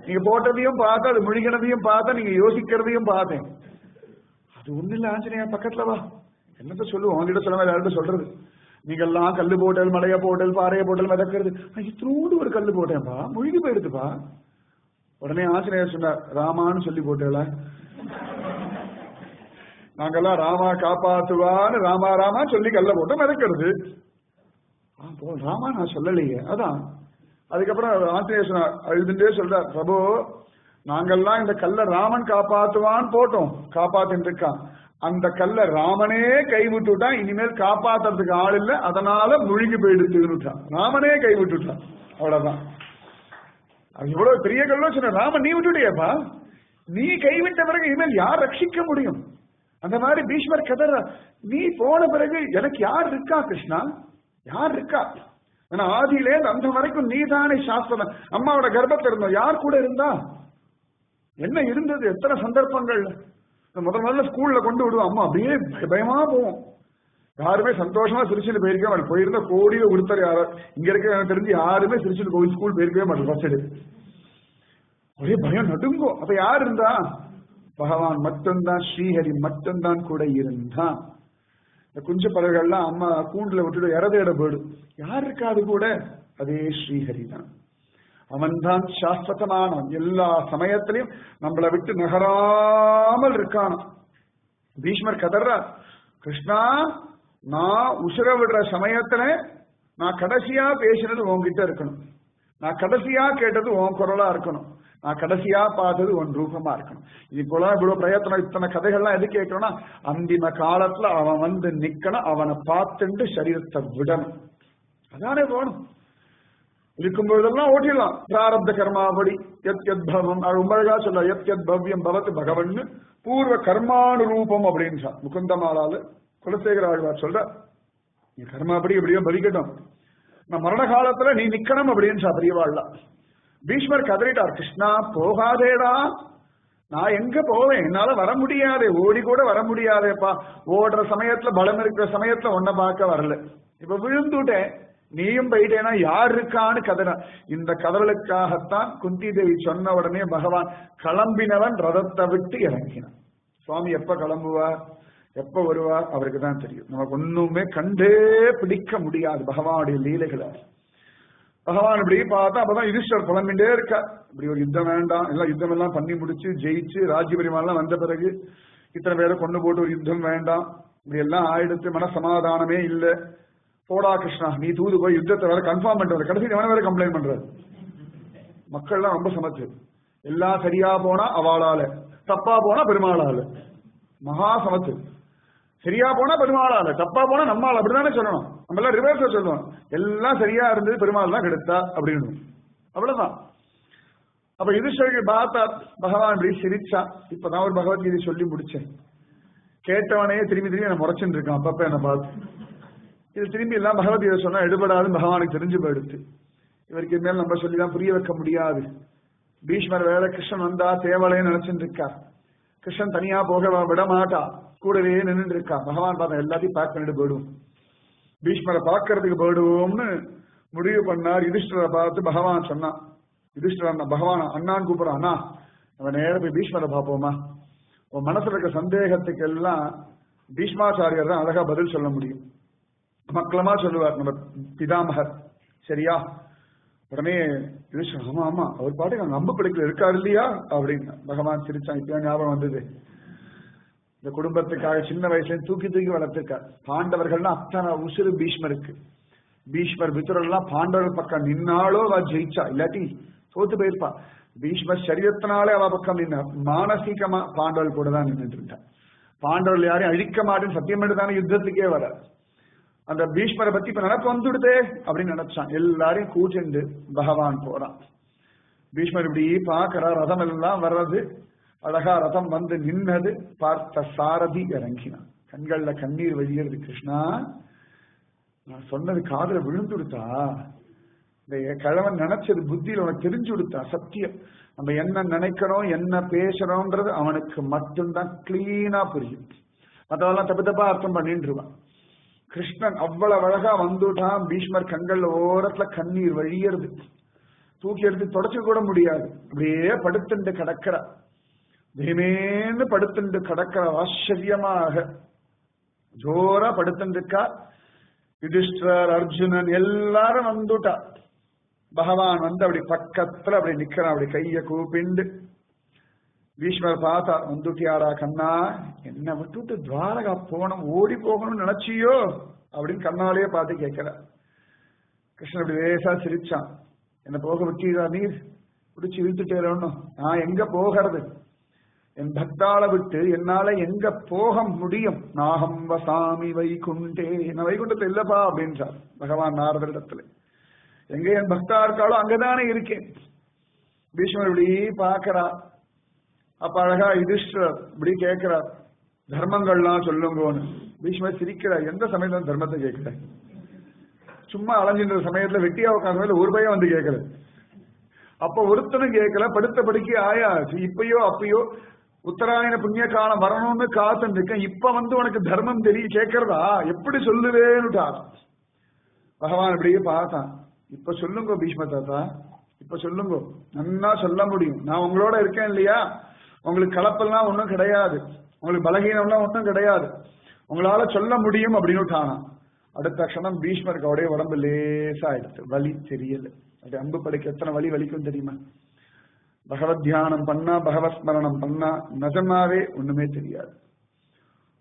நீங்க போட்டதையும் பார்த்தா, அது முழுகினதையும் பார்த்தா, நீங்க யோசிக்கிறதையும் பார்த்தேன். அது ஒண்ணு இல்ல ஆஞ்சநேயா, பக்கத்துல வா, என்னத்த சொல்லுவோம், உங்ககிட்ட சொல்ல யார்கிட்ட சொல்றது, நீங்க எல்லாம் கல்லு போட்டல், மலைய போட்டல், பாறைய போட்டல், மிதக்கிறது, இத்தோடு ஒரு கல்லு போட்டேன்ப்பா, முழுகி போயிடுதுப்பா. உடனே ஆஞ்சநேயர் சொன்னார், ராமான்னு சொல்லி போட்டேல, நாங்கெல்லாம் ராமா காப்பாத்துவான்னு ராமா ராமா சொல்லி கல்ல போட்டோம் மிதக்கிறது. ராமா நான் சொல்லலையே. அதான் அதுக்கப்புறம் ஆஞ்சநேயர் சொன்னார், அழுதுண்டே சொல்றார், பிரபு நாங்கெல்லாம் இந்த கல்ல ராமன் காப்பாத்துவான்னு போட்டோம், காப்பாத்தின்னு இருக்கான், அந்த கல்ல ராமனே கைவிட்டுட்டான், இனிமேல் காப்பாத்துறதுக்கு ஆள் இல்ல, அதனால முழுகி போயிடுச்சுட்டான், ராமனே கைவிட்டுட்டான், அவ்வளவுதான். அது எவ்வளவு பெரிய கல்லோ சொன்ன, ராமன் நீ விட்டுட்டியப்பா, நீ கைவிட்ட பிறகு இனிமேல் யார் ரட்சிக்க முடியும்? அந்த மாதிரி பீஷ்மர் கதற, நீ போன பிறகு எனக்கு யார் இருக்கா கிருஷ்ணா, யார் இருக்கா? ஏன்னா ஆதியிலே அந்த வரைக்கும் நீதானே சாஸ்திரம், அம்மாவோட கர்ப்பத்தில் இருந்தோம், யார் கூட இருந்தா என்ன இருந்தது? எத்தனை சந்தர்ப்பங்கள் முதல்ல ஸ்கூல்ல கொண்டு விடுவோம், அம்மா அப்படியே பயமா போவோம், யாருமே சந்தோஷமா திருச்சியில் போயிருக்கவே மாட்டோம். போயிருந்தா கோடியில ஒருத்தர் யாரோ இங்க இருக்க எனக்கு தெரிஞ்சு யாருமே திருச்சியில் கோவில் ஸ்கூல் போயிருக்கவே மாட்டோம். ஃபர்ஸ்ட் ஒரே பயம் நடுங்கும். அப்ப யார் இருந்தா? பகவான் மட்டும்தான், ஸ்ரீஹரி மட்டும்தான் கூட இருந்தான். இந்த குஞ்சு பறவைகள்லாம் அம்மா கூண்டுல விட்டுட்டு இறதையிட போயிடும், யார் இருக்காது கூட? அதே ஸ்ரீஹரி தான். அவன் தான் சாஸ்வதமானவன், எல்லா சமயத்திலையும் நம்மளை விட்டு நகராமல் இருக்கான். பீஷ்மர் கதர்றா, கிருஷ்ணா நான் உசுர விடுற சமயத்துல நான் கடைசியா பேசினது உன்கிட்ட இருக்கணும், நான் கடைசியா கேட்டது உன் குரலா இருக்கணும், நான் கடைசியா பார்த்தது உன் ரூபமா இருக்கணும். இப்போலாம் இவ்வளவு பிரயத்தனம், இத்தனை கதைகள்லாம் எது கேட்கணும்னா, அந்திம காலத்துல அவன் வந்து நிக்கணும், அவனை பார்த்துட்டு சரீரத்தை விடணும், அதானே போகணும். இருக்கும்போதெல்லாம் ஓட்டிடலாம், பிராரப்த கர்மாபடி எத் எத் பவம், ரொம்ப அழகா சொல்ல, எத் எத் பவ்யம் பவத்து பகவன் பூர்வ கர்மானுரூபம் அப்படின்னு முகுந்தமாலால குலசேகர ஆழ்வார் சொல்ற, நீ கர்மாபடி எப்படியோ பலிக்கட்டும், நான் மரண காலத்துல நீ நிக்கணும் அப்படின்னு பெரியவாழ்ல. பீஷ்மர் கதறிட்டார், கிருஷ்ணா போகாதேடா, நான் எங்க போவேன், என்னால வர முடியாது, ஓடி கூட வர முடியாதேப்பா, ஓடுற சமயத்துல பலம் இருக்கிற சமயத்துல ஒன்ன பார்க்க வரல, இப்ப விழுந்துட்டேன், நீயும் போயிட்டேனா யார் இருக்கான்னு கதற. இந்த கதறலுக்காகத்தான் குந்தி தேவி சொன்ன உடனே பகவான் கிளம்பினவன் ரதத்தை விட்டு இறங்கினான். சுவாமி எப்ப கிளம்புவார், எப்ப வருவார் அவருக்கு தான் தெரியும். நமக்கு ஒண்ணுமே கண்டே பிடிக்க முடியாது பகவானுடைய லீலைகளை. பகவான் இப்படி பார்த்தா அப்பதான் யுதிஷ்டர் புலம்பிண்டே இருக்கா, இப்படி ஒரு யுத்தம் வேண்டாம், எல்லாம் யுத்தம் எல்லாம் பண்ணி முடிச்சு ஜெயிச்சு ராஜ்யபரிமாலாம் வந்த பிறகு இத்தனை பேரை கொண்டு போட்டு ஒரு யுத்தம் வேண்டாம், இப்படி எல்லாம் ஆயிடுச்சு, மன சமாதானமே இல்லை, போடா கிருஷ்ணா நீ தூது போய் யுத்தத்தை வேற கன்ஃபார்ம் பண்ற, கடைசி எவன வேற கம்ப்ளைண்ட் பண்றது. மக்கள்லாம் ரொம்ப சமத்து, எல்லாம் சரியா போனா அவளால, தப்பா போனா பெருமாளால, மகா சமத்து. சரியா போனா பெருமாளால, தப்பா போனா நம்மால், அப்படிதானே சொல்லணும். நம்ம எல்லாம் ரிவர்ஸ்ல சொல்லுவோம், எல்லாம் சரியா இருந்தது பெருமாள் தான் கெடுத்தா அப்படின்னு, அவ்வளவுதான். அப்ப யுதிஷ்டருக்கு பார்த்தா பகவான் இப்படி சிரிச்சா. இப்பதான் ஒரு பகவத்கீதை சொல்லி முடிச்சேன், கேட்டவனே திரும்பி திரும்பி என்ன முறைச்சுட்டு இருக்கான் அப்பப்ப என்ன பார்த்து. இது திரும்பி எல்லாம் பகவத்கீதை சொன்னா எடுபடாதுன்னு பகவானுக்கு தெரிஞ்சு போயிடுச்சு. இவருக்கு மேல் நம்ம சொல்லிதான் புரிய வைக்க முடியாது. பீஷ்மர் வேற கிருஷ்ணன் வந்தா தேவலைன்னு நினைச்சுட்டு இருக்கா, கிருஷ்ணன் தனியா போக விட மாட்டா, கூடவே நின்று இருக்கா. பகவான் பார்த்தா எல்லாத்தையும் பேக் பண்ணிட்டு போயிடுவோம், பீஷ்மரை பார்க்கறதுக்கு போயிடுவோம்னு முடிவு பண்ணார். யுதிஷ்டரை பார்த்து பகவான் சொன்னான், யுதிஷ்டர் பகவான் அண்ணான்னு கூப்பிடுறான், அண்ணா நம்ம நேரம் போய் பீஷ்மரை பார்ப்போமா, உன் மனசுல இருக்க சந்தேகத்துக்கு எல்லாம் பீஷ்மாச்சாரியர் தான் அழகா பதில் சொல்ல முடியும். மக்களமா சொல்லுவார் நம்ம பிதாமகர். சரியா? உடனே ஆமா ஆமா அவர் பாட்டுக்கு அங்க அம்பு பிடிக்கல இருக்காரு இல்லையா அப்படின்னு பகவான் சிரிச்சான். இப்ப ஞாபகம் வந்தது. இந்த குடும்பத்துக்காக சின்ன வயசுல தூக்கி தூக்கி வளர்த்திருக்கார். பாண்டவர்கள்னா அத்தனை உசுறு பீஷ்மருக்கு. பீஷ்மர் வித்துரெல்லாம் பாண்டவர் பக்கம் நின்னாலோ அவ ஜெயிச்சா, இல்லாட்டி தோத்து போயிருப்பா. பீஷ்மர் சரீரத்தினாலே அவ பக்கம் நின்ன, மானசீகமா பாண்டவர் கூட தான் நின்றுட்டு இருந்தா. பாண்டவர்கள் யாரையும் அழிக்க மாட்டேன்னு சத்தியம் தானே யுத்தத்துக்கே வர. அந்த பீஷ்மரை பத்தி இப்ப நினைப்பு வந்துடுதே அப்படின்னு நினைச்சான். எல்லாரையும் கூட்டிண்டு பகவான் போறான். பீஷ்மர் இப்படி பாக்குறா, ரதம் எல்லாம் வர்றது, அழகா ரதம் வந்து நின்னது. பார்த்த சாரதி இறங்கினான். கண்கள்ல கண்ணீர் வழிகிறது. கிருஷ்ணா, நான் சொன்னது காதுல விழுந்து கொடுத்தா, இந்த கிழவன் நினைச்சது புத்தியில உனக்கு தெரிஞ்சு கொடுத்தா. சத்தியம், நம்ம என்ன நினைக்கிறோம் என்ன பேசுறோம்ன்றது அவனுக்கு மட்டும்தான் கிளீனா புரியும். மற்றவெல்லாம் தப்பு தப்பா அர்த்தம் பண்ணிட்டுருவான். கிருஷ்ணன் அவ்வளவு அழகா வந்துட்டான். பீஷ்மர் கண்கள்ல ஓரத்துல கண்ணீர் வழியறது. தூக்கி எடுத்து தொடச்சு கூட முடியாது. அப்படியே படுத்துண்டு கிடக்கிற, தீமேன்னு படுத்துண்டு கிடக்கிற. ஆச்சரியமாக ஜோரா படுத்துருக்கா. யுதிஷ்டர், அர்ஜுனன் எல்லாரும் வந்துட்டா. பகவான் வந்து அப்படி பக்கத்துல அப்படி நிக்கிறான். அப்படி கைய கூப்பிண்டு பீஷ்மர் பார்த்தா, வந்துட்டியாரா கண்ணா, என்ன விட்டுட்டு துவாரகா போகணும், ஓடி போகணும்னு நினைச்சியோ அப்படின்னு கண்ணாலேயே பார்த்து கேட்கிற. கிருஷ்ணன் அப்படி லேசா சிரிச்சான். என்ன போக விட்டீரா நீர்? பிடிச்சி இழுத்துட்டேரணும். நான் எங்க போகிறது? என் பக்தாளை விட்டு என்னால எங்க போக முடியும்? நாகம் வசாமி வைகுண்டே, என்ன வைகுண்டத்துல இல்லப்பா அப்படின்றார் பகவான் நாரதரிடத்துல. எங்க என் பக்தா இருக்காளோ அங்கதானே இருக்கேன். பீஷ்மர் இப்படி பாக்கிறா. அப்ப அழகா யுதிஷ்டர் இப்படி கேட்கிறார், தர்மங்கள்லாம் சொல்லுங்கன்னு. பீஷ்மர் சிரிக்கிறார். எந்த சமயத்துல தர்மத்தை கேட்கிற? சும்மா அலைஞ்சின்ற சமயத்துல வெட்டியா உட்காந்த சமயத்துல ஒரு பையன் வந்து கேட்கல. அப்ப ஒருத்தனும் கேட்கல. படுத்த படுக்கி ஆயாச்சு. இப்பயோ அப்பயோ உத்தராயண புண்ணிய காலம் வரணும்னு காத்துட்டு இருக்கேன். இப்ப வந்து உனக்கு தர்மம் தெரிய கேட்கறதா? எப்படி சொல்லுவேன்னுட்டா. பகவான் இப்படியே பார்த்தான். இப்ப சொல்லுங்க பீஷ்ம தாத்தா, இப்ப சொல்லுங்க, நன்னா சொல்ல முடியும். நான் உங்களோட இருக்கேன் இல்லையா? உங்களுக்கு கலப்பெல்லாம் ஒன்றும் கிடையாது, உங்களுக்கு பலகீனம்லாம் ஒன்றும் கிடையாது, உங்களால சொல்ல முடியும் அப்படின்னு. அடுத்த க்ஷணம் பீஷ்மருக்கு அவருடைய உடம்பு லேசா ஆயிடுச்சு. வலி தெரியல. அப்படி அம்பு படைக்க எத்தனை வலி வலிக்கும் தெரியுமா? பகவத் தியானம் பண்ணா, பகவத் ஸ்மரணம் பண்ணா நிஜமாவே ஒண்ணுமே தெரியாது.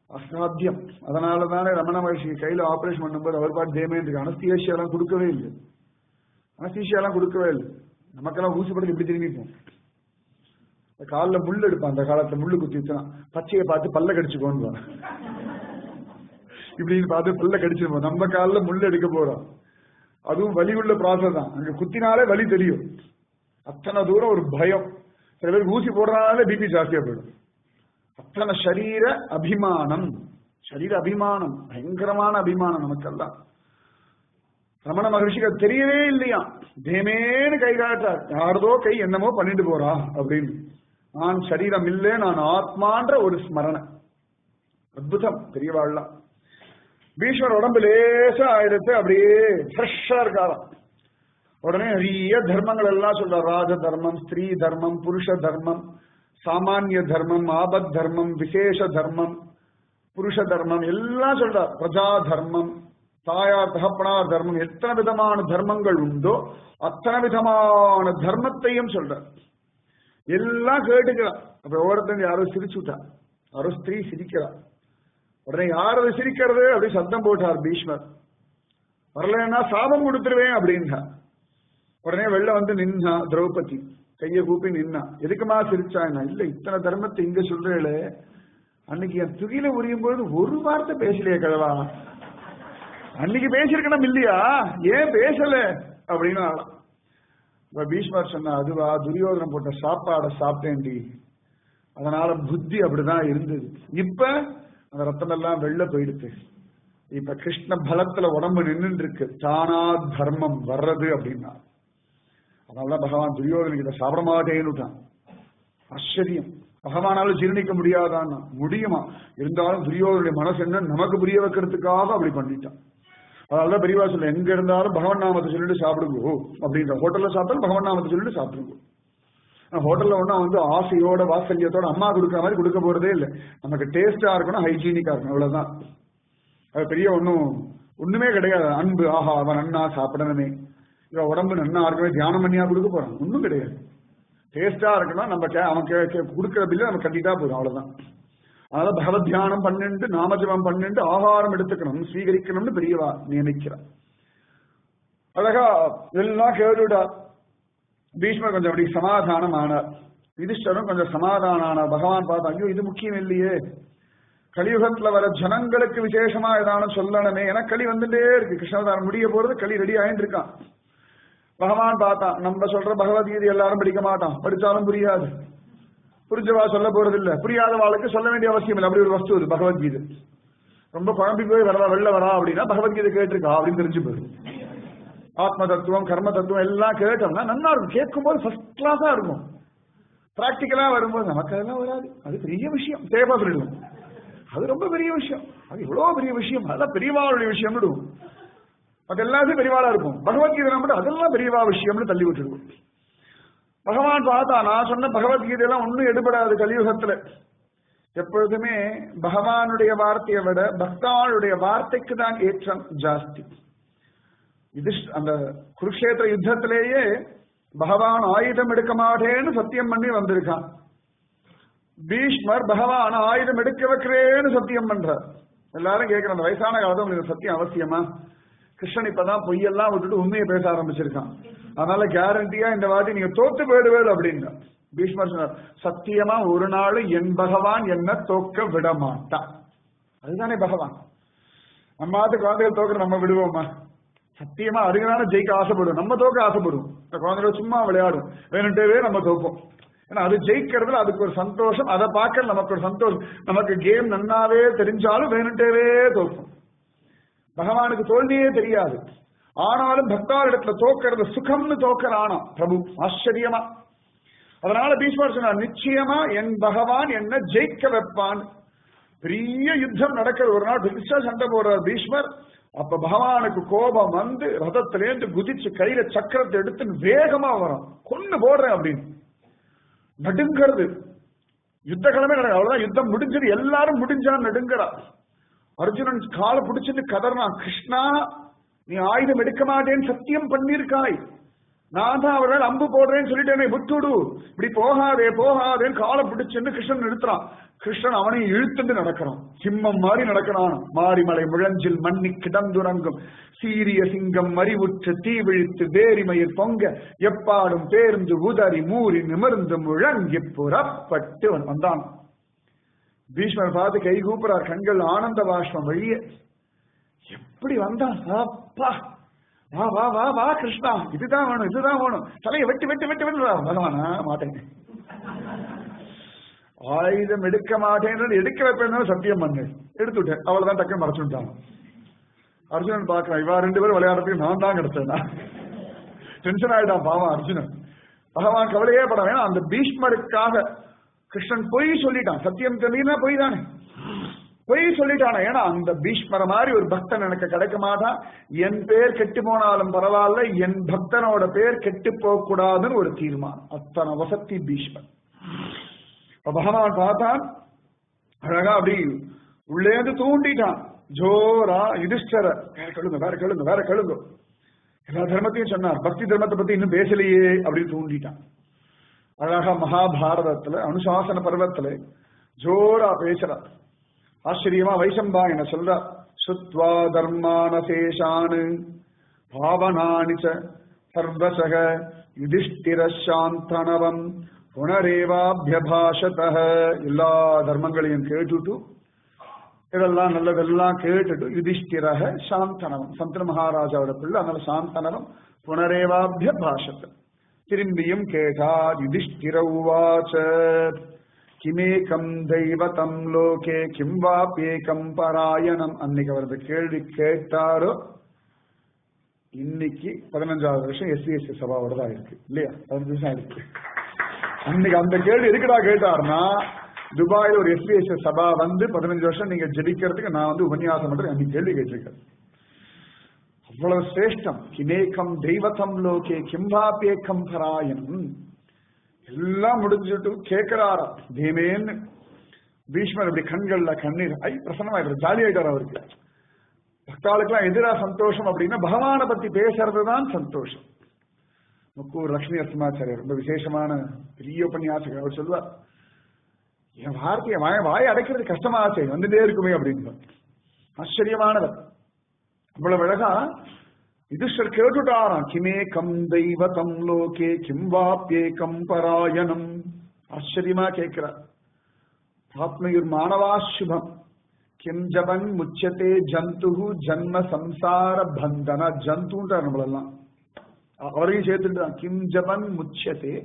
அசாத்தியம். அதனாலதானே ரமண மகர்ஷி கையில ஆபரேஷன் பண்ணும்போது அவர் பாட்டு தேமே இருக்கு. அனஸ்தீசியாலாம் கொடுக்கவே இல்லை. அனஸ்தீசியாலாம் கொடுக்கவே இல்லை. நமக்கெல்லாம் ஊசி படுத்து இப்படி திரும்பிப்போம். காலில் முள் எடுப்பான். அந்த காலத்துல முள்ளு குத்தி வச்சுனா பச்சையை பார்த்து பல்ல கடிச்சுக்கோன்னு இப்படின்னு பார்த்து பல்ல கடிச்சிருப்போம். நம்ம காலில் முள் எடுக்க போறோம். அதுவும் வலி உள்ள ப்ராசஸ் தான். அங்க குத்தினாலே வலி தெரியும். அத்தனை தூரம் ஒரு பயம். சில பேருக்கு ஊசி போடுறதுனால பிபி ஜாஸ்தியா போயிடும். அத்தனை சரீர அபிமானம். சரீர அபிமானம் பயங்கரமான அபிமானம் நமக்கெல்லாம். ரமண மகர்ஷிக்கு அது தெரியவே இல்லையா. தேமேன்னு கை காட்டார். யாரதோ கை என்னமோ பண்ணிட்டு போறா அப்படின்னு. நான் சரீரம் இல்லை, நான் ஆத்மான்ற ஒரு ஸ்மரணை. அற்புதம் பெரியவாழ்லாம். பீஷ்மர் உடம்பு லேசா ஆயிடுத்து. அப்படியே ஃப்ரெஷ்ஷா இருக்காராம். உடனே நிறைய தர்மங்கள் எல்லாம் சொல்ற. ராஜ தர்மம், ஸ்திரீ தர்மம், புருஷ தர்மம், சாமானிய தர்மம், ஆபத் தர்மம், விசேஷ தர்மம், புருஷ தர்மம் எல்லாம் சொல்றார். பிரஜா தர்மம், தாயார் தகப்பனார் தர்மம், எத்தனை விதமான தர்மங்கள் உண்டோ அத்தனை விதமான தர்மத்தையும் சொல்றார். எல்லாம் கேட்டுக்கிறார். அப்ப ஒவ்வொருத்தங்க யாரோ சிரிச்சுட்டா. யாரோ ஸ்திரீ சிரிக்கிறா. உடனே யாரது சிரிக்கிறது அப்படி சத்தம் போட்டார் பீஷ்மர். வரலன்னா சாபம் கொடுத்துருவேன் அப்படின்னா. உடனே வெளில வந்து நின்னா திரௌபதி. கைய கூப்பி நின்னா. எதுக்குமா சிரிச்சா? இல்ல, இத்தனை தர்மத்தை இங்க சொல்றேளே, அன்னைக்கு என் துகில உரியும் போது ஒரு வார்த்தை பேசலையே கழவா. அன்னைக்கு பேசிருக்கணும் இல்லையா? ஏன் பேசல அப்படின்னு. பீஷ்மர் சொன்னா, அதுவா துரியோதனம் போட்ட சாப்பாடை சாப்பிட்டேன்டி, அதனால புத்தி அப்படிதான் இருந்தது. இப்ப அந்த ரத்தம் எல்லாம் வெளில போயிடுச்சு. இப்ப கிருஷ்ண பலத்துல உடம்பு நின்று இருக்கு. தானா தர்மம் வர்றது அப்படின்னா. அதனாலதான் பகவான் துரியோதனுக்கு இதை சாப்பிட மாட்டேன்னுட்டான். ஆச்சரியம். பகவானாலும் ஜீர்ணிக்க முடியாதான். முடியுமா? இருந்தாலும் துரியோதனுடைய மனசு என்ன நமக்கு புரிய வைக்கிறதுக்காக அப்படி பண்ணிட்டான். அதனாலதான் பெரியவா சொல்ல, எங்க இருந்தாலும் பகவான் நாமத்தை சொல்லிட்டு சாப்பிடுங்கோ அப்படின்ற. ஹோட்டல்ல சாப்பிட்டாலும் பகவான் நாமத்தை சொல்லிட்டு சாப்பிடுங்க. ஹோட்டல்ல ஒண்ணா வந்து ஆசையோட வாத்சல்யத்தோட அம்மா கொடுக்குற மாதிரி கொடுக்க போறதே இல்லை. நமக்கு டேஸ்டா இருக்கணும், ஹைஜீனிக்கா இருக்கணும், அவ்வளவுதான். அது பெரிய ஒண்ணுமே கிடையாது. அன்பு, ஆஹா அவன் நன்னா சாப்பிடணுமே, இவன் உடம்பு நன்னா இருக்கவே தியானம் பண்ணியா கொடுக்க போறான், ஒண்ணும் கிடையாது. டேஸ்டா இருக்கணும், நம்ம அவன் கொடுக்குற பில்ல நம்ம கட்டிட்டா போதும், அவ்வளவுதான். அதனால பகவத் தியானம் பண்ணிட்டு நாமஜபம் பண்ணிட்டு ஆகாரம் எடுத்துக்கணும், ஸ்வீகரிக்கணும்னு பெரியவா நியமிக்கிறார். அழகா எல்லாம் கேட்டுட்டா. பீஷ்மர் கொஞ்சம் அப்படி சமாதானம் ஆனார், யுதிஷ்டரும் கொஞ்சம் சமாதானம் ஆனார். பகவான் பார்த்தா, ஐயோ இது முக்கியம் இல்லையே, கலியுகத்துல வர ஜனங்களுக்கு விசேஷமா ஏதானும் சொல்லணுமே, ஏன்னா களி வந்துட்டே இருக்கு, கிருஷ்ணாவதாரம் முடிய போறது, களி ரெடி ஆயிட்டு இருக்கான். பகவான் பார்த்தான், நம்ம சொல்ற பகவத்கீதை எல்லாரும் படிக்க மாட்டான், படிச்சாலும் புரியாது, புரிஞ்சவா சொல்ல போறது இல்ல, புரியாத வாழ்க்கை சொல்ல வேண்டிய அவசியம் இல்லை. அப்படி ஒரு வஸ்து இது பகவத்கீதை. ரொம்ப குழம்பி போய் வெளில வரா அப்படின்னா பகவத்கீதை கேட்டிருக்கா அப்படின்னு தெரிஞ்சு போயிடும். ஆத்ம தத்துவம் கர்ம தத்துவம் எல்லாம் கேட்டோம்னா நல்லா இருக்கும், கேட்கும் போது ஃபர்ஸ்ட் கிளாஸா இருக்கும். பிராக்டிக்கலா வரும்போது நமக்கு அதெல்லாம் வராது, அது பெரிய விஷயம், தேவை சொல்லிடுவோம், அது ரொம்ப பெரிய விஷயம், அது இவ்வளவு பெரிய விஷயம், அதெல்லாம் பெரியவாளுடைய விஷயம் விடுவோம். அது எல்லாத்தையும் பெரியவாளா இருக்கும். பகவத்கீதை மட்டும் அதெல்லாம் பெரியவா விஷயம்னு தள்ளி விட்டுருவோம். பகவான் பார்த்தா, நான் சொன்ன பகவத்கீதையெல்லாம் ஒன்னும் எடுபடாது கலியுகத்துல. எப்பொழுதுமே பகவானுடைய வார்த்தையை விட பக்தாளுடைய வார்த்தைக்கு தான் ஏற்றம் ஜாஸ்தி. இது அந்த குருக்ஷேத்திர யுத்தத்திலேயே பகவான் ஆயுதம் எடுக்க மாட்டேன்னு சத்தியம் பண்ணி வந்திருக்கான். பீஷ்மர் பகவான் ஆயுதம் எடுக்க வைக்கிறேன்னு சத்தியம் பண்றார். எல்லாரும் கேட்கிற, அந்த வயசான காலத்துல உங்களுக்கு சத்தியம் அவசியமா? கிருஷ்ணன் இப்பதான் பொய்யெல்லாம் விட்டுட்டு உண்மையை பேச ஆரம்பிச்சிருக்கான், அதனால கேரண்டியா இந்த வாட்டி நீங்க தோத்து போயிடுவேல் அப்படின்னு பீஷ்மர் சொன்னார். சத்தியமா ஒரு நாள் என் பகவான் என்ன தோக்க விட மாட்டான். அதுதானே பகவான். நம்ம குழந்தைகள் தோக்க நம்ம விடுவோமா? சத்தியமா அதுக்குதான ஜெயிக்க ஆசைப்படுவோம், நம்ம தோக்க ஆசைப்படுவோம். இந்த குழந்தைகள் சும்மா விளையாடும், வேணுட்டவே நம்ம தோப்போம். ஏன்னா அது ஜெயிக்கிறதுல அதுக்கு ஒரு சந்தோஷம், அதை பார்க்க நமக்கு ஒரு சந்தோஷம். நமக்கு கேம் நன்னாவே தெரிஞ்சாலும் வேணுட்டவே தோப்போம். பகவானுக்கு தோல்வியே தெரியாது, ஆனாலும் பக்தாரிடத்துல தோக்கிறது சுகம்னு தோக்கறானா பிரபு, ஆச்சரியமா. அதனால பீஷ்மர் சொன்னார், நிச்சயமா என் பகவான் என்ன ஜெயிக்க வைப்பான். பெரிய யுத்தம் நடக்கிறது, ஒரு நாள் பெருசா சண்டை போடுறார் பீஷ்மர். அப்ப பகவானுக்கு கோபம் வந்து ரதத்திலேருந்து குதிச்சு கையில சக்கரத்தை எடுத்து வேகமா வரும், கொண்டு போடுறேன் அப்படின்னு நடுங்கிறது. யுத்த கிழமை நடக்கும், அவ்வளவுதான், யுத்தம் முடிஞ்சது, எல்லாரும் முடிஞ்சான் நடுங்கிறார். அர்ஜுனன் காலை பிடிச்சிட்டு கதறான், கிருஷ்ணா நீ ஆயுதம் எடுக்க மாட்டேன்னு சத்தியம் பண்ணிருக்காய், நான் தான் அவர்கள் அம்பு போடுறேன்னு சொல்லிட்டேனே, விட்டுடு, இப்படி போகாதே போகாதேன்னு காலை பிடிச்சுன்னு கிருஷ்ணன் நிறுத்துறான். கிருஷ்ணன் அவனை இழுத்துட்டு நடக்கிறான், சிம்மம் மாதிரி நடக்கிறான். மாரிமலை முழஞ்சில் மண்ணி கிடந்துறங்கும் சீரிய சிங்கம் மறிவுற்று தீவிழித்து வேரிமயிர் பொங்க எப்பாடும் பேர்ந்து உதறி மூறி நிமிர்ந்து முழங்கி புறப்பட்டு வந்தான். பீஷ்மர் பார்த்து கை கூப்புறார், கண்கள் ஆனந்த பாஷ்பம் வழிய. எப்படி வந்தான், அப்பா வா வா வா வா கிருஷ்ணா, இதுதான் வேணும் இதுதான் வேணும், தலையை வெட்டி வெட்டி வெட்டி வெட்டுறா. பகவானா மாட்டேன், ஆயுதம் எடுக்க மாட்டேன், எடுக்க வைப்பேன் சத்தியம் பண்ணு, எடுத்துட்டேன், அவ்வளவுதான், டக்குன்னு மறைச்சுட்டான். அர்ஜுனன் பாக்குறான், இவா ரெண்டு பேரும் விளையாடுறதுக்கு நான் தான் கிடைச்சேன், டென்ஷன் ஆயிட்டான் பாவம் அர்ஜுனன். பகவான் கவலையே பட வேணாம், அந்த பீஷ்மருக்காக கிருஷ்ணன் பொய் சொல்லிட்டான், சத்தியம் தெரியுனா பொய் தானே, பொய் சொல்லிட்டானே. ஏன்னா அந்த பீஷ்மர மாதிரி ஒரு பக்தன் எனக்கு கிடைக்க மாட்டான், என் பேர் கெட்டு போனாலும் பரவாயில்ல, என் பக்தனோட பேர் கெட்டு போக கூடாதுன்னு ஒரு தீர்மானம். அத்தனை வசத்தி பீஷ்மர். பகவான் பார்த்தான், அழகா அப்படி உள்ளேந்து தூண்டிட்டான் ஜோரா. யுதிஷ்டர வேற கழுங்க வேற கழுங்க வேற கழுங்க, எல்லா தர்மத்தையும் சொன்னார், பக்தி தர்மத்தை பத்தி இன்னும் பேசலையே அப்படின்னு தூண்டிட்டான். அழகா மகாபாரதத்துல அனுசாசன பர்வத்துல ஜோரா பேசுறார். ஆச்சரியமா வைசம்பாயன சொல்ற, சுத்வா தர்மான சேஷானு பாவனானிச்ச சர்வசக யுதிஷ்டிர சாந்தனவம் புனரேவாபியபாஷத. எல்லா தர்மங்களையும் கேட்டுட்டு, இதெல்லாம் நல்லதெல்லாம் கேட்டுட்டு யுதிஷ்டிரக சாந்தனவம், சந்தன மகாராஜாவோட பிள்ளை, அதனால சாந்தனவம் புனரேவாபியபாஷத. திரும்பியும் கேட்டார். யுதிஷ்டிர உவாச்ச கிமேகம் தெய்வதம் லோகே கிம் வாப்யேகம் பராயணம். அன்னைக்கு அவரது கேள்வி கேட்டாரோ, இன்னைக்கு 15வது வருஷம் எஸ்சிஎஸ்சி சபாவோட தான் இருக்கு இல்லையா, 15 வருஷம் இருக்கு. அன்னைக்கு அந்த கேள்வி இருக்குடா கேட்டாருன்னா, துபாயில ஒரு எஸ்பிஎஸ்சி சபா வந்து 15 வருஷம் நீங்க ஜெபிக்கிறதுக்கு நான் வந்து உபன்யாசம் பண்றேன், அன்னைக்கு கேள்வி கேட்டிருக்கேன். அவ்வளவு சிரேஷ்டம். கிமேகம் தெய்வதம் லோகே கிம் வாப்யேகம் பராயணம். எல்லாம் முடிஞ்சுட்டு கேட்கிறாராம் தீமேன்னு. பீஷ்மர் இப்படி கண்கள்ல கண்ணீர் பிரசன்னமாயிட்டார், ஜாலி ஆயிட்டார். அவருக்கு பக்தாளுக்கெல்லாம் எதிரா சந்தோஷம் அப்படின்னா பகவானை பத்தி பேசுறதுதான் சந்தோஷம். முக்கூர் லட்சுமி நரசிம்மாச்சாரியர் ரொம்ப விசேஷமான பெரிய உபன்யாசகர். அவர் சொல்லுவார், என் வார்த்தையை வாயை அடைக்கிறது கஷ்டமாச்சே, வந்துட்டே இருக்குமே அப்படின்னு. ஆச்சரியமானவர். இவ்வளவு அழகா யுதிஷ்டர் கேட்டுட்டாராம், கிமே கம் தெய்வதம் லோகே கிம் வாப்யேகம் பராயணம். ஆச்சரியமா கேட்கிறார். ஆத்மயுர் மானவா சுபம் கிம் ஜபன் முச்சதே ஜந்து ஜன்ம சம்சார பந்தன. ஜந்துன்றார் நம்மளெல்லாம், அவரையும் சேர்த்துட்டான். கிம் ஜபன் முச்சதே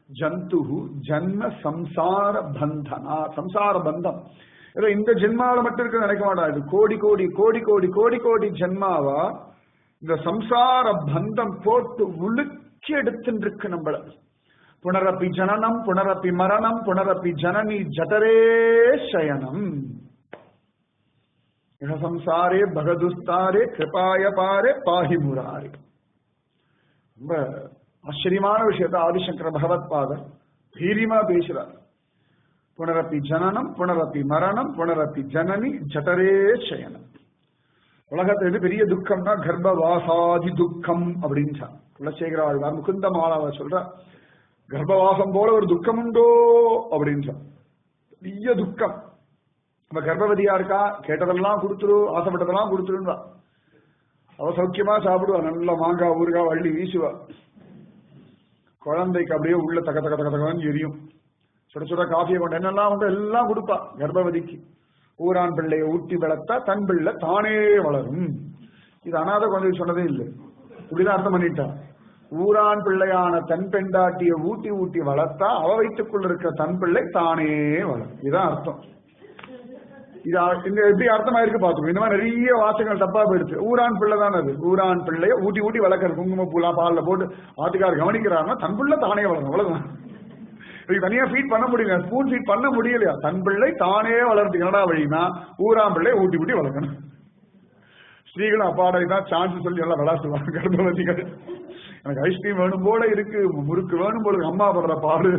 ஜந்து ஜன்ம சம்சார பந்தனா. சம்சார பந்தம் ஏதோ இந்த ஜென்மாவில மட்டும் இருக்கு நினைக்க மாட்டா. இது கோடி கோடி கோடி கோடி கோடி கோடி ஜென்மாவா இந்த சம்சார பந்தம் போட்டு உலுக்கி எடுத்துட்டு இருக்கு நம்மள. புனரப்பி ஜனனம் புனரப்பி மரணம் புனரப்பி ஜனனி ஜடரே சயனம். சம்சாரே பகதுஸ்தாரே கிருபாய பாரே பாஹி முராரே. ரொம்ப ஆச்சரியமான விஷயத்த ஆதிசங்கர பகவத் பாதர் தீரியமா பேசுறார். புனரப்பி ஜனனம் புனரப்பி மரணம் புனரப்பி ஜனனி ஜடரே சயனம். உலகத்துல எது பெரிய துக்கம்னா கர்ப்பவாசாதி துக்கம் அப்படின்னு குலசேகர ஆழ்வார் முகுந்த மாலாவை சொல்ற. கர்ப்பவாசம் போல ஒரு துக்கம் உண்டோ அப்படின்னு பெரிய துக்கம். நம்ம கர்ப்பவதியா இருக்கா, கேட்டதெல்லாம் கொடுத்துரு, ஆசைப்பட்டதெல்லாம் கொடுத்துருவா. அவ சௌக்கியமா சாப்பிடுவா, நல்ல மாங்காய் ஊறுகாய் வள்ளி வீசுவா. குழந்தைக்கு அப்படியே உள்ள தக்க தக்க தக்க தக்கன்னு எரியும். சுட சுட காஃபியை கொண்டு என்னெல்லாம் உண்டு எல்லாம் கொடுப்பா கர்ப்பவதிக்கு. ஊரான் பிள்ளையை ஊட்டி வளர்த்தா தன் பிள்ளை தானே வளரும். இது அநாத குழந்தை சொன்னதே இல்லை, இப்படிதான் அர்த்தம் பண்ணிட்டா. ஊரான் பிள்ளையான தன் பெண்டாட்டியை ஊட்டி ஊட்டி வளர்த்தா அவ வயிற்றுக்குள்ள இருக்க தன் பிள்ளை தானே வளரும். இதுதான் அர்த்தம். இது எப்படி அர்த்தமாயிருக்கு பாத்துக்கோ. இந்த மாதிரி நிறைய வாசகங்கள் தப்பா போயிடுச்சு. ஊரான் பிள்ளை தான் அது. ஊரான் பிள்ளைய ஊட்டி ஊட்டி வளர்க்கறது, குங்கும பூலா பால்ல போட்டு ஆத்துக்காரர் கவனிக்கிறாருன்னா தன் பிள்ளை தானே வளரும். அவ்வளவுதான். தனியா ஃபீட் பண்ண முடியல, ஸ்பூன் ஃபீட் பண்ண முடியலையா? தன் பிள்ளை தானே வளர்த்து என்னடா வழினா ஊரான் பிள்ளை ஊட்டி ஊட்டி வளர்க்கணும். ஸ்ரீகளும் அப்பாடை தான் சான்ஸ் சொல்லி எல்லாம் விளாசுவாங்க கர்ப்பவதிகள். எனக்கு ஐஸ்கிரீம் வேணும் போல இருக்கு, முறுக்கு வேணும் போல, அம்மா படுற பாடு.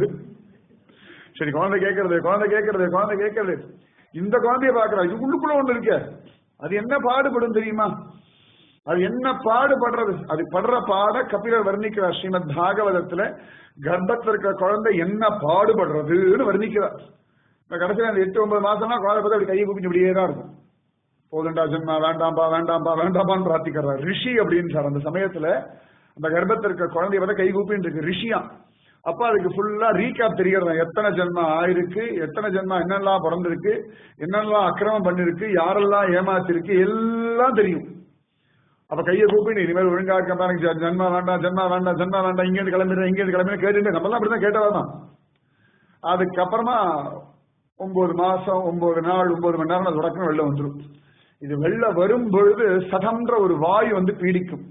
சரி குழந்தை கேட்கறது குழந்தை கேட்கறது குழந்தை கேட்கறது. இந்த குழந்தைய பாக்குறா, இது உள்ளுக்குள்ள ஒண்ணு இருக்க, அது என்ன பாடுபடும் தெரியுமா? அது என்ன பாடுபடுறது, அது படுற பாட கபிலர் வர்ணிக்கிறார் ஸ்ரீமத் பாகவதத்துல. கர்ப்பத்தில் இருக்கிற குழந்தை என்ன பாடுபடுறதுன்னு வர்ணிக்கிறார். கடைசியில் அந்த 8-9 மாசம்னா குழந்தை பார்த்து அப்படி கையை கூப்பிட்டு இப்படியே தான் இருக்கும். போதுண்டா ஜென்மா, வேண்டாம்பா வேண்டாம்பா வேண்டாம்பான்னு பிரார்த்திக்கிறார் ரிஷி அப்படின்னு சார். அந்த சமயத்துல அந்த கர்ப்பத்தில் இருக்கிற குழந்தைய பார்த்து கை கூப்பின்னு இருக்கு ரிஷியா. அப்ப அதுக்கு ஃபுல்லா ரீகேப் தெரியறதா, எத்தனை ஜென்மா ஆயிருக்கு, எத்தனை ஜென்மா என்னெல்லாம் பிறந்திருக்கு, என்னெல்லாம் அக்கிரமம் பண்ணிருக்கு, யாரெல்லாம் ஏமாத்திருக்கு, எல்லாம் தெரியும். அப்ப கையை கூப்பிட்டு இனிமேல் ஒழுங்கா இருக்க பாருங்க, ஜென்மா வேண்டாம் ஜென்மா வேண்டாம் ஜென்மா வேண்டாம், இங்கேருந்து கிளம்பிடுறேன் இங்கேருந்து கிளம்பிடுறேன் கேட்டுட்டு நம்மளாம் அப்படிதான் கேட்டதான். அதுக்கப்புறமா 9 மாசம் 9 நாள் 9 மணி நேரம் அது உடக்கணும் வெளில வந்துடும். இது வெளில வரும் பொழுது சதம்ன்ற ஒரு வாயு வந்து பீடிக்கும்.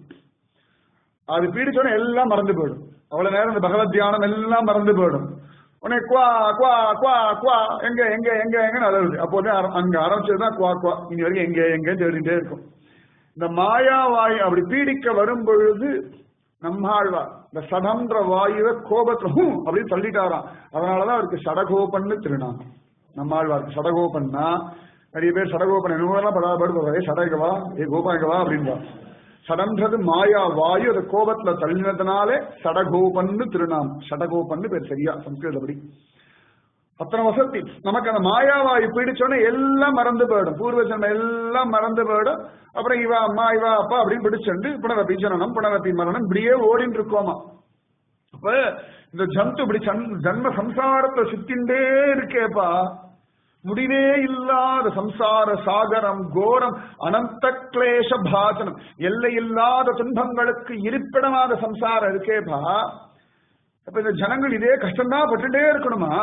அது பீடிச்சோட எல்லாம் மறந்து போயிடும். அவ்வளவு நேரம் இந்த பகவத் தியானம் எல்லாம் மறந்து போயிடும். உடனே குவா குவா குவா குவா எங்க எங்க எங்க எங்கன்னு அழுது. அப்போதே அங்க ஆரம்பிச்சதுதான் குவா குவா, இங்க வரைக்கும் எங்க எங்க தேடிட்டே இருக்கும். இந்த மாயா வாயு அப்படி பீடிக்க வரும் பொழுது நம்மாழ்வார் இந்த சடம்ன்ற வாயுவை கோபத்துல அப்படின்னு தள்ளிட்டாராம். அதனாலதான் அவருக்கு சடகோபன்னு திருநாமம். நம்மாழ்வாருக்கு சடகோபன்னா நிறைய பேர் சடகோபன் என்னெல்லாம் படாபடுவாங்க, சடகவா ஏ கோபாங்கவா அப்படின்பா. சடன்றது மாயா வாயு, அதை கோபத்துல தள்ளினதுனாலே சடகோபன்னு திருநாமம். சடகோபன்னு பேர் சரியா சம்ஸ்கிருதப்படி. அத்தனை வசதி நமக்கு. அந்த மாயாவாயு பிடிச்சோன்னே எல்லாம் மறந்து போயிடும், பூர்வ ஜன்மம் எல்லாம் மறந்து போயிடும். அப்புறம் இவா அம்மா இவா அப்பா அப்படின்னு பிடிச்சுண்டு புனரப்பி ஜனனம் புனரப்பி மரணம் இப்படியே ஓடின்னு இருக்கோமா. அப்ப இந்த ஜந்து இப்படி ஜன்ம சம்சாரத்தை சுத்தின்றே இருக்கேப்பா. முடிவே இல்லாத சம்சார சாகரம், கோரம், அனந்த கிளேஷ பாசனம், எல்லை இல்லாத துன்பங்களுக்கு இருப்பிடமாத சம்சாரம் இருக்கேப்பா. அப்ப இந்த ஜனங்கள் இதே கஷ்டம்தான் பட்டுட்டே இருக்கணுமா?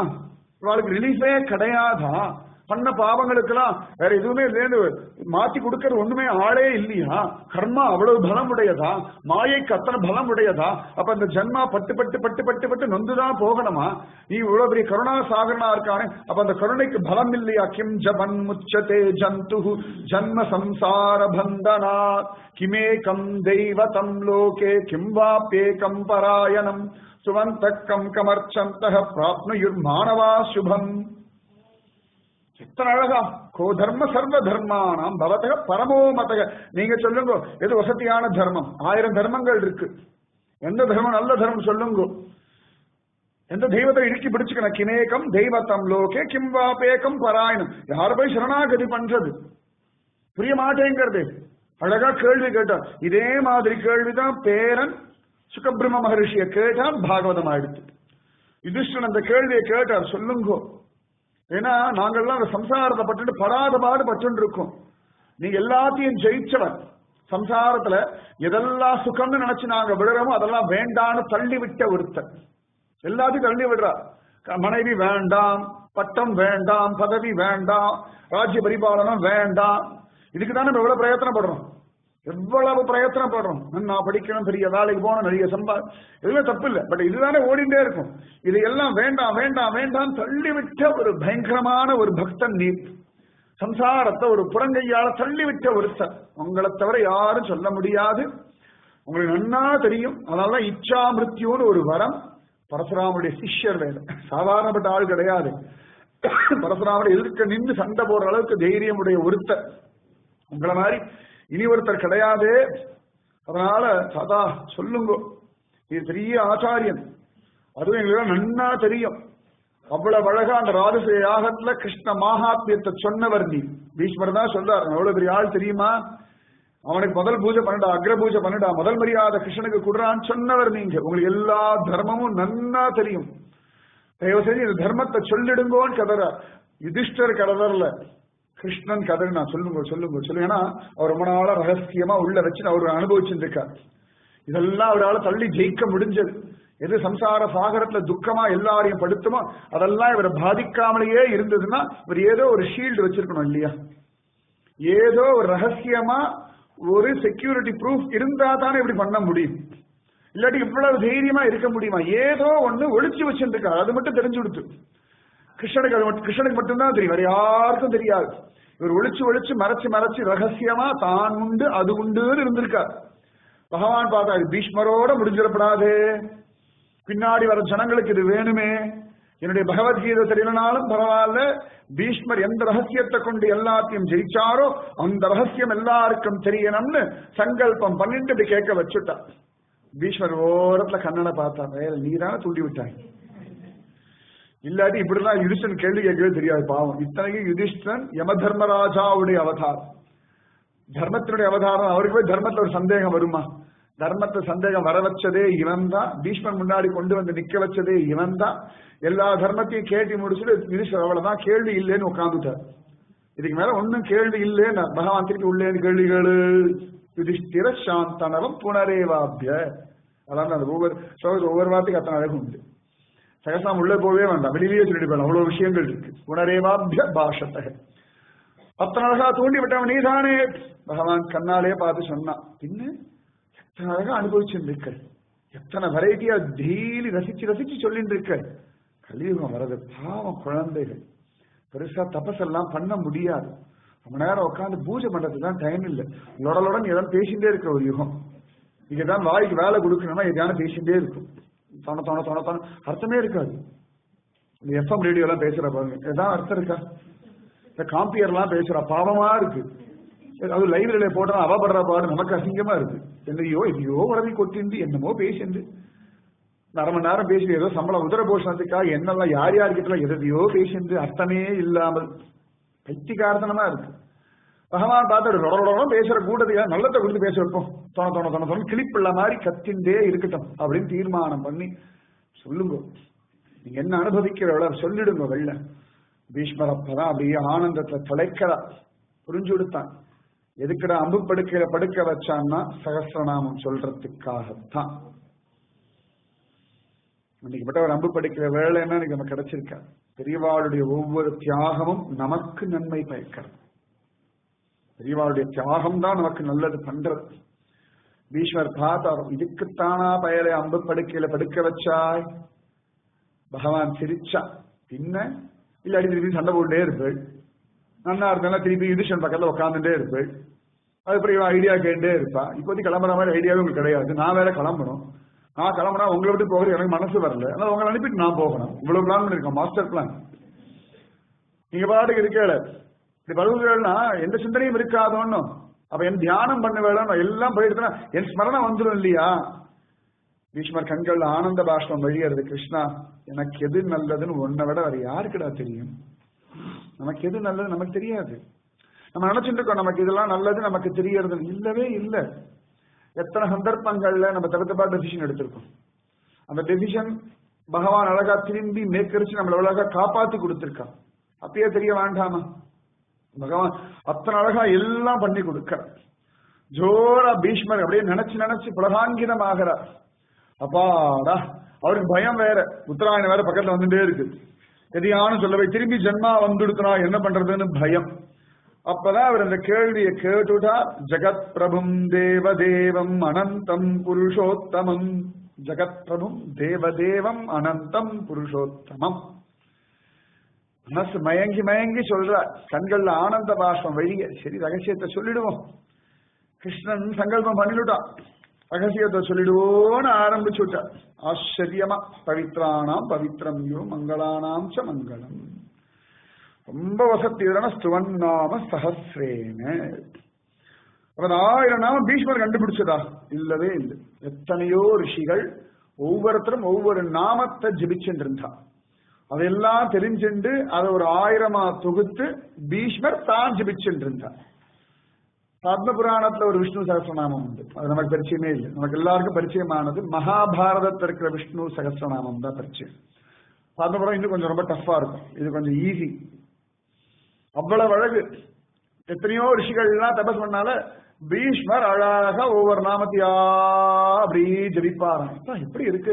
இவாளுக்கு ரிலீஃபே கிடையாதா? பண்ண பாவங்களுக்கெல்லாம் வேற எதுவுமே இல்லைன்னு மாத்தி கொடுக்கறது ஒண்ணுமே ஆளே இல்லையா? கர்மா அவ்வளவு பலம் உடையதா? மாயைக்கு அத்தனை பலம் உடையதா? அப்ப அந்த ஜன்மா பட்டு பட்டு பட்டு பட்டு பட்டு நொந்துதான் போகணுமா? நீ இவ்வளவு பெரிய கருணா சாகரனா இருக்கானே, அப்ப அந்த கருணைக்கு பலம் இல்லையா? கிம் ஜபன் முச்சதே ஜந்து ஜன்ம சம்சார பந்தனா கிமேகம் தெய்வதம் லோகே கிம் வாப்யேகம் பராயணம் சுவந்தக்கம் கமர்ச்சந்தः பிராப்னுயுர் மானவா சுபம். எத்தனை அழகா! கோ தர்ம சர்வ தர்மானாம் பவதக பரமோமதக. நீங்க சொல்லுங்க எது வசதியான தர்மம்? 1000 தர்மங்கள் இருக்கு. எந்த தர்மம் நல்ல தர்மம் சொல்லுங்க. எந்த தெய்வத்தை இறுக்கி பிடிச்சுக்கணும்? கிமேகம் தெய்வத்தம் லோகே கிம் வாபேகம் பராயணம். யார போய் சரணாகதி பண்றது? புரிய மாட்டேங்கிறது. அழகா கேள்வி கேட்டார். இதே மாதிரி கேள்விதான் பேரன் சுகபிரம்ம மகரிஷியை கேட்டான், பாகவதம் ஆயிடுச்சு. யுதிஷ்டன் அந்த கேள்வியை கேட்டார், சொல்லுங்கோ. ஏன்னா நாங்கள்லாம் அந்த சம்சாரத்தை பட்டு படாத பாடு பட்டு இருக்கோம். நீங்க எல்லாத்தையும் ஜெயிச்சவன். சம்சாரத்துல எதெல்லாம் சுகம்னு நினைச்சு நாங்க விடுறோமோ அதெல்லாம் வேண்டான்னு தள்ளி விட்ட ஒருத்தன். எல்லாத்தையும் தள்ளி விடுறா. மனைவி வேண்டாம், பட்டம் வேண்டாம், பதவி வேண்டாம், ராஜ்ய பரிபாலனம் வேண்டாம். இதுக்குதான் நம்ம எவ்வளவு பிரயத்தனப்படுறோம். எவ்வளவு பிரயத்தனப்படுறோம். நான் படிக்கணும், பெரிய வேலைக்கு போகணும், நிறைய எதுவுமே தப்பு இல்லை. பட் இதுதானே ஓடிண்டே இருக்கும். இது எல்லாம் வேண்டாம் வேண்டாம் வேண்டாம் தள்ளிவிட்ட ஒரு பயங்கரமான ஒரு பக்தன் நீ. சம்சாரத்தை ஒரு புறங்கையால தள்ளிவிட்ட ஒருத்தர். உங்களை தவிர யாரும் சொல்ல முடியாது. உங்களுக்கு நன்னா தெரியும். அதனால இச்சா மிருத்யூன்னு ஒரு வரம் பரசுராமனுடைய சிஷ்யர் வேலை. சாதாரணப்பட்ட ஆள் கிடையாது. பரசுராமனை எதிர்க்க நின்று சண்டை போடுற அளவுக்கு தைரியம் உடைய ஒருத்தர். உங்களை மாதிரி இனி ஒருத்தர் கிடையாது. அதனால சதா சொல்லுங்க. இது பெரிய ஆச்சாரியன். அதுவும் எங்களுக்கு நன்னா தெரியும். அவ்வளவு அழகா அந்த ராஜச யாகத்துல கிருஷ்ண மகாத்மியத்தை சொன்னவர் நீ. பீஷ்மர் தான் சொல்றாரு. எவ்வளவு பெரிய ஆள் தெரியுமா? அவனுக்கு முதல் பூஜை பண்ணிடா, அக்ர பூஜை பண்ணிடா, முதல் மரியாதை கிருஷ்ணனுக்கு கொடுறான்னு சொன்னவர் நீங்க. உங்களுக்கு எல்லா தர்மமும் நன்னா தெரியும். தயவு செஞ்சு இந்த தர்மத்தை சொல்லிடுங்கோன்னு கதற. யுதிஷ்டர் கதறல, கிருஷ்ணன் கதை. நான் சொல்லுங்க சொல்லுங்க சொல்லுங்க. ஏன்னா அவர் ரொம்ப நாளா ரகசியமா உள்ள வச்சு அவர் அனுபவிச்சுருக்கார். இதெல்லாம் அவரால் தள்ளி ஜெயிக்க முடிஞ்சது. எது சம்சார சாகரத்துல துக்கமா எல்லாரையும் படுத்துமோ அதெல்லாம் இவரை பாதிக்காமலேயே இருந்ததுன்னா இவர் ஏதோ ஒரு ஷீல்டு வச்சிருக்கணும் இல்லையா? ஏதோ ஒரு ரகசியமா ஒரு செக்யூரிட்டி ப்ரூஃப் இருந்தா தானே இப்படி பண்ண முடியும். இல்லாட்டி இவ்வளவு தைரியமா இருக்க முடியுமா? ஏதோ ஒண்ணு ஒளிச்சு வச்சிருக்காரு. அது மட்டும் தெரிஞ்சு கொடுத்து கிருஷ்ணனுக்கு மட்டும்தான் தெரியும், வேற யாருக்கும் தெரியாது. இவர் ஒளிச்சு ஒளிச்சு மறைச்சு மறைச்சு ரகசியமா தான் உண்டு அது உண்டுன்னு இருந்திருக்கார். பகவான் பார்த்தா இது பீஷ்மரோட முடிஞ்சிடப்படாது, பின்னாடி வர ஜனங்களுக்கு இது வேணுமே. என்னுடைய பகவத்கீதை தெரியலனாலும் பரவாயில்ல, பீஷ்மர் எந்த ரகசியத்தை கொண்டு எல்லாத்தையும் ஜெயிச்சாரோ அந்த ரகசியம் எல்லாருக்கும் தெரியணும்னு சங்கல்பம் பண்ணிட்டு இப்படி கேட்க வச்சுட்டார். பீஷ்மர் ஓரத்துல கண்ணனை பார்த்தார். வேற நீதான தூண்டி விட்டாங்க. இல்லாட்டி இப்படிலாம் யுதிஷ்டன் கேள்வி கேட்கவே தெரியாது பாவம். இத்தனைக்கும் யுதிஷ்டன் யம தர்மராஜாவுடைய அவதாரம், தர்மத்தினுடைய அவதாரம். அவருக்கு போய் தர்மத்துல ஒரு சந்தேகம் வருமா? தர்மத்தை சந்தேகம் வர வச்சதே இவன் தான். பீஷ்மன் முன்னாடி கொண்டு வந்து நிக்க வச்சதே இவன் தான். எல்லா தர்மத்தையும் கேட்டி முடிச்சுட்டு யுதிஷ்டர் அவ்வளவுதான் கேள்வி இல்லைன்னு உட்காந்துட்டார். இதுக்கு மேல ஒன்னும் கேள்வி இல்லைன்னு பகவான் திருப்பி உள்ளேன்னு கேள்விகள். யுதிஷ்டிர சாந்தனவம் புனரேவாபிய. அதான் அந்த ஒவ்வொரு வார்த்தைக்கு அத்தனை அழகு உண்டு. சகசாம் உள்ள போவே வேண்டாம், வெளியிலேயே சொல்லிட்டு போயிடலாம். அவ்வளவு விஷயங்கள் இருக்கு. புனரேவாபிய பாஷத்தக. அத்தனை அழகா தூண்டி விட்டவன் நீதானே. பகவான் கண்ணாலே பார்த்து சொன்னான். பின்ன எத்தனை அழகா அனுபவிச்சுருக்க, எத்தனை வெரைட்டியா டெய்லி ரசிச்சு ரசிச்சு சொல்லிட்டு இருக்க. கலியுகம் வரது பாவம் குழந்தைகள். பெருசா தபசெல்லாம் பண்ண முடியாது. ரொம்ப நேரம் உட்காந்து பூஜை பண்றதுதான் டைம் இல்லை. லொடலுடன் எதாவது பேசிட்டே இருக்கிற ஒரு யுகம். இங்கதான் வாய்க்கு வேலை கொடுக்கணும்னா எதான பேசிட்டே இருக்கும். தோண தோண தோண தோண அர்த்தமே இருக்காது. இந்த எஃப்எம் ரேடியோ எல்லாம் பேசுற பாருங்க, ஏதாவது அர்த்தம் இருக்கா? இந்த காம்பியர் எல்லாம் பேசுறா, பாவமா இருக்கு. அது லைப்ரரியில போட்டா அவப்படுற பாடு நமக்கு அசிங்கமா இருக்கு. எதையோ உடனே கொட்டிண்டு என்னமோ பேசிண்டு 1/2 மணி நேரம் பேசி ஏதோ சம்பளம் உதர போஷணத்துக்காக என்னெல்லாம் யார் யார்கிட்ட எதையோ பேசிண்டு அர்த்தமே இல்லாமல் பைத்தியகாரத்தனமா இருக்கு. பகவான் பார்த்து பேசுற கூட்டத்தையா நல்லத்தை கொடுத்து பேச வைப்போம். தோண தோண தோண தோண கிளிப்புள்ள மாதிரி கத்தின்றே இருக்கட்டும் அப்படின்னு தீர்மானம் பண்ணி சொல்லுங்க. நீங்க என்ன அனுபவிக்கிறவள சொல்லிடுங்க. வெள்ள பீஷ்மர் அப்பதான் அப்படியே ஆனந்தத்தை தொலைக்கிறா. புரிஞ்சு கொடுத்தான். எதுக்கடா அம்பு படுக்கையில படுக்க வச்சான்னா சகஸ்ரநாமம் சொல்றதுக்காகத்தான். இன்னைக்கு பட்ட ஒரு அம்பு படுக்கிற வேலை என்ன நமக்கு கிடைச்சிருக்கா? பெரியவாளுடைய ஒவ்வொரு தியாகமும் நமக்கு நன்மை பயக்கிறது. பெரியவாளுடைய தியாகம் தான் நமக்கு நல்லது பண்றது. பீஷ்மர் பார்த்தார், இதுக்குத்தானா பயலை அம்பு படுக்கையில படுக்க வச்சாய்? பகவான் சிரிச்சா. பின்ன இல்லாடி திருப்பி சண்டை போட்டே இருப்பேள், நன்னா இருந்தாலும் திருப்பி யுதிஷ்டன் பக்கத்துல உட்காந்துட்டே இருப்பேள், அதுக்கப்புறம் ஐடியா கேட்டே இருப்பா. இப்போதைக்கு கிளம்புற மாதிரி ஐடியாவே உங்களுக்கு கிடையாது. நான் வேற கிளம்பணும். நான் கிளம்புனா உங்களை விட்டு போகிறது எனக்கு மனசு வரல. அதனால உங்களை அனுப்பிட்டு நான் போகணும். இவ்வளவு பிளான் பண்ணிருக்கோம், மாஸ்டர் பிளான். நீங்க பாட்டுக்கு இருக்கல இப்படி பருவங்கள்னா எந்த சிந்தனையும் இருக்காதோன்னு. அப்ப என் தியானம் பண்ண வேணும் எல்லாம் போயிடுச்சுன்னா என் ஸ்மரணம் வந்துடும் இல்லையா? பீஷ்மர் கண்கள் ஆனந்த பாஷ்பம் வழியறது. கிருஷ்ணா, எனக்கு எது நல்லதுன்னு உன்னை விட வேற யாருக்குடா தெரியும்? நமக்கு எது நல்லது நமக்கு தெரியாது. நம்ம நினைச்சுட்டு இருக்கோம் நமக்கு இதெல்லாம் நல்லது நமக்கு தெரியறது. இல்லவே இல்லை. எத்தனை சந்தர்ப்பங்கள்ல நம்ம தடுத்தப்பா டெசிஷன் எடுத்திருக்கோம். அந்த டெசிஷன் பகவான் அழகா திரும்பி மேற்கரிச்சு நம்மள அழகா காப்பாத்தி கொடுத்திருக்கான். அப்பயே தெரிய வேண்டாமா? பகவான் அத்தனை அழகா எல்லாம் பண்ணி கொடுக்க ஜோரா பீஷ்மர் அப்படியே நினைச்சு நினைச்சு புலகாங்கிதம் ஆகிறார். அப்பாடா, அவருக்கு பயம் வேற. உத்தராயணம் வேற பக்கத்துல வந்துட்டே இருக்கு. எதையானு சொல்லவை திரும்பி ஜென்மா வந்துடுத்துனா என்ன பண்றதுன்னு பயம். அப்பதான் அவர் அந்த கேள்வியை கேட்டுட்டா. ஜகத் பிரபும் தேவதேவம் அனந்தம் புருஷோத்தமம். ஜகத் பிரபும் தேவதேவம் அனந்தம் புருஷோத்தமம். மனசு மயங்கி மயங்கி சொல்ற, கண்கள்ல ஆனந்த பாஷ்பம் வெளியே. சரி, ரகசியத்தை சொல்லிடுவோம். கிருஷ்ணன் சங்கல்பம் பண்ணிவிட்டான், ரகசியத்தை சொல்லிடுவோன்னு ஆரம்பிச்சு விட்டார். ஆச்சரியமா, பவித்ரானாம் பவித்ரம் யோ மங்களானாம் ச மங்களம். ரொம்ப வசதி ஸ்துவன் நாம சஹசிரேன. 1000 நாம பீஷ்மர் கண்டுபிடிச்சதா? இல்லவே இல்லை. எத்தனையோ ரிஷிகள் ஒவ்வொருத்தரும் ஒவ்வொரு நாமத்தை ஜபிச்சுட்டு இருந்தா. அதெல்லாம் தெரிஞ்சுண்டு அதை ஒரு 1000 தொகுத்து பீஷ்மர் தான் ஜபிச்சுட்டு இருந்தார். பத்ம புராணத்துல ஒரு விஷ்ணு சகஸ்ரநாமம் உண்டு. அது நமக்கு பரிச்சயமே இல்லை. நமக்கு எல்லாருக்கும் பரிச்சயமானது மகாபாரதத்தில் இருக்கிற விஷ்ணு சகஸ்ரநாமம் தான் பரிச்சயம். பத்ம புராணம் இன்னும் கொஞ்சம் ரொம்ப டஃபா இருக்கும். இது கொஞ்சம் ஈஸி. அவ்வளவு அழகு. எத்தனையோ ரிஷிகள்லாம் தபஸ் பண்ணால பீஷ்மர் அழகா ஒவ்வொரு நாமத்தையா அப்படி ஜபிப்பாராம். எப்படி இருக்கு?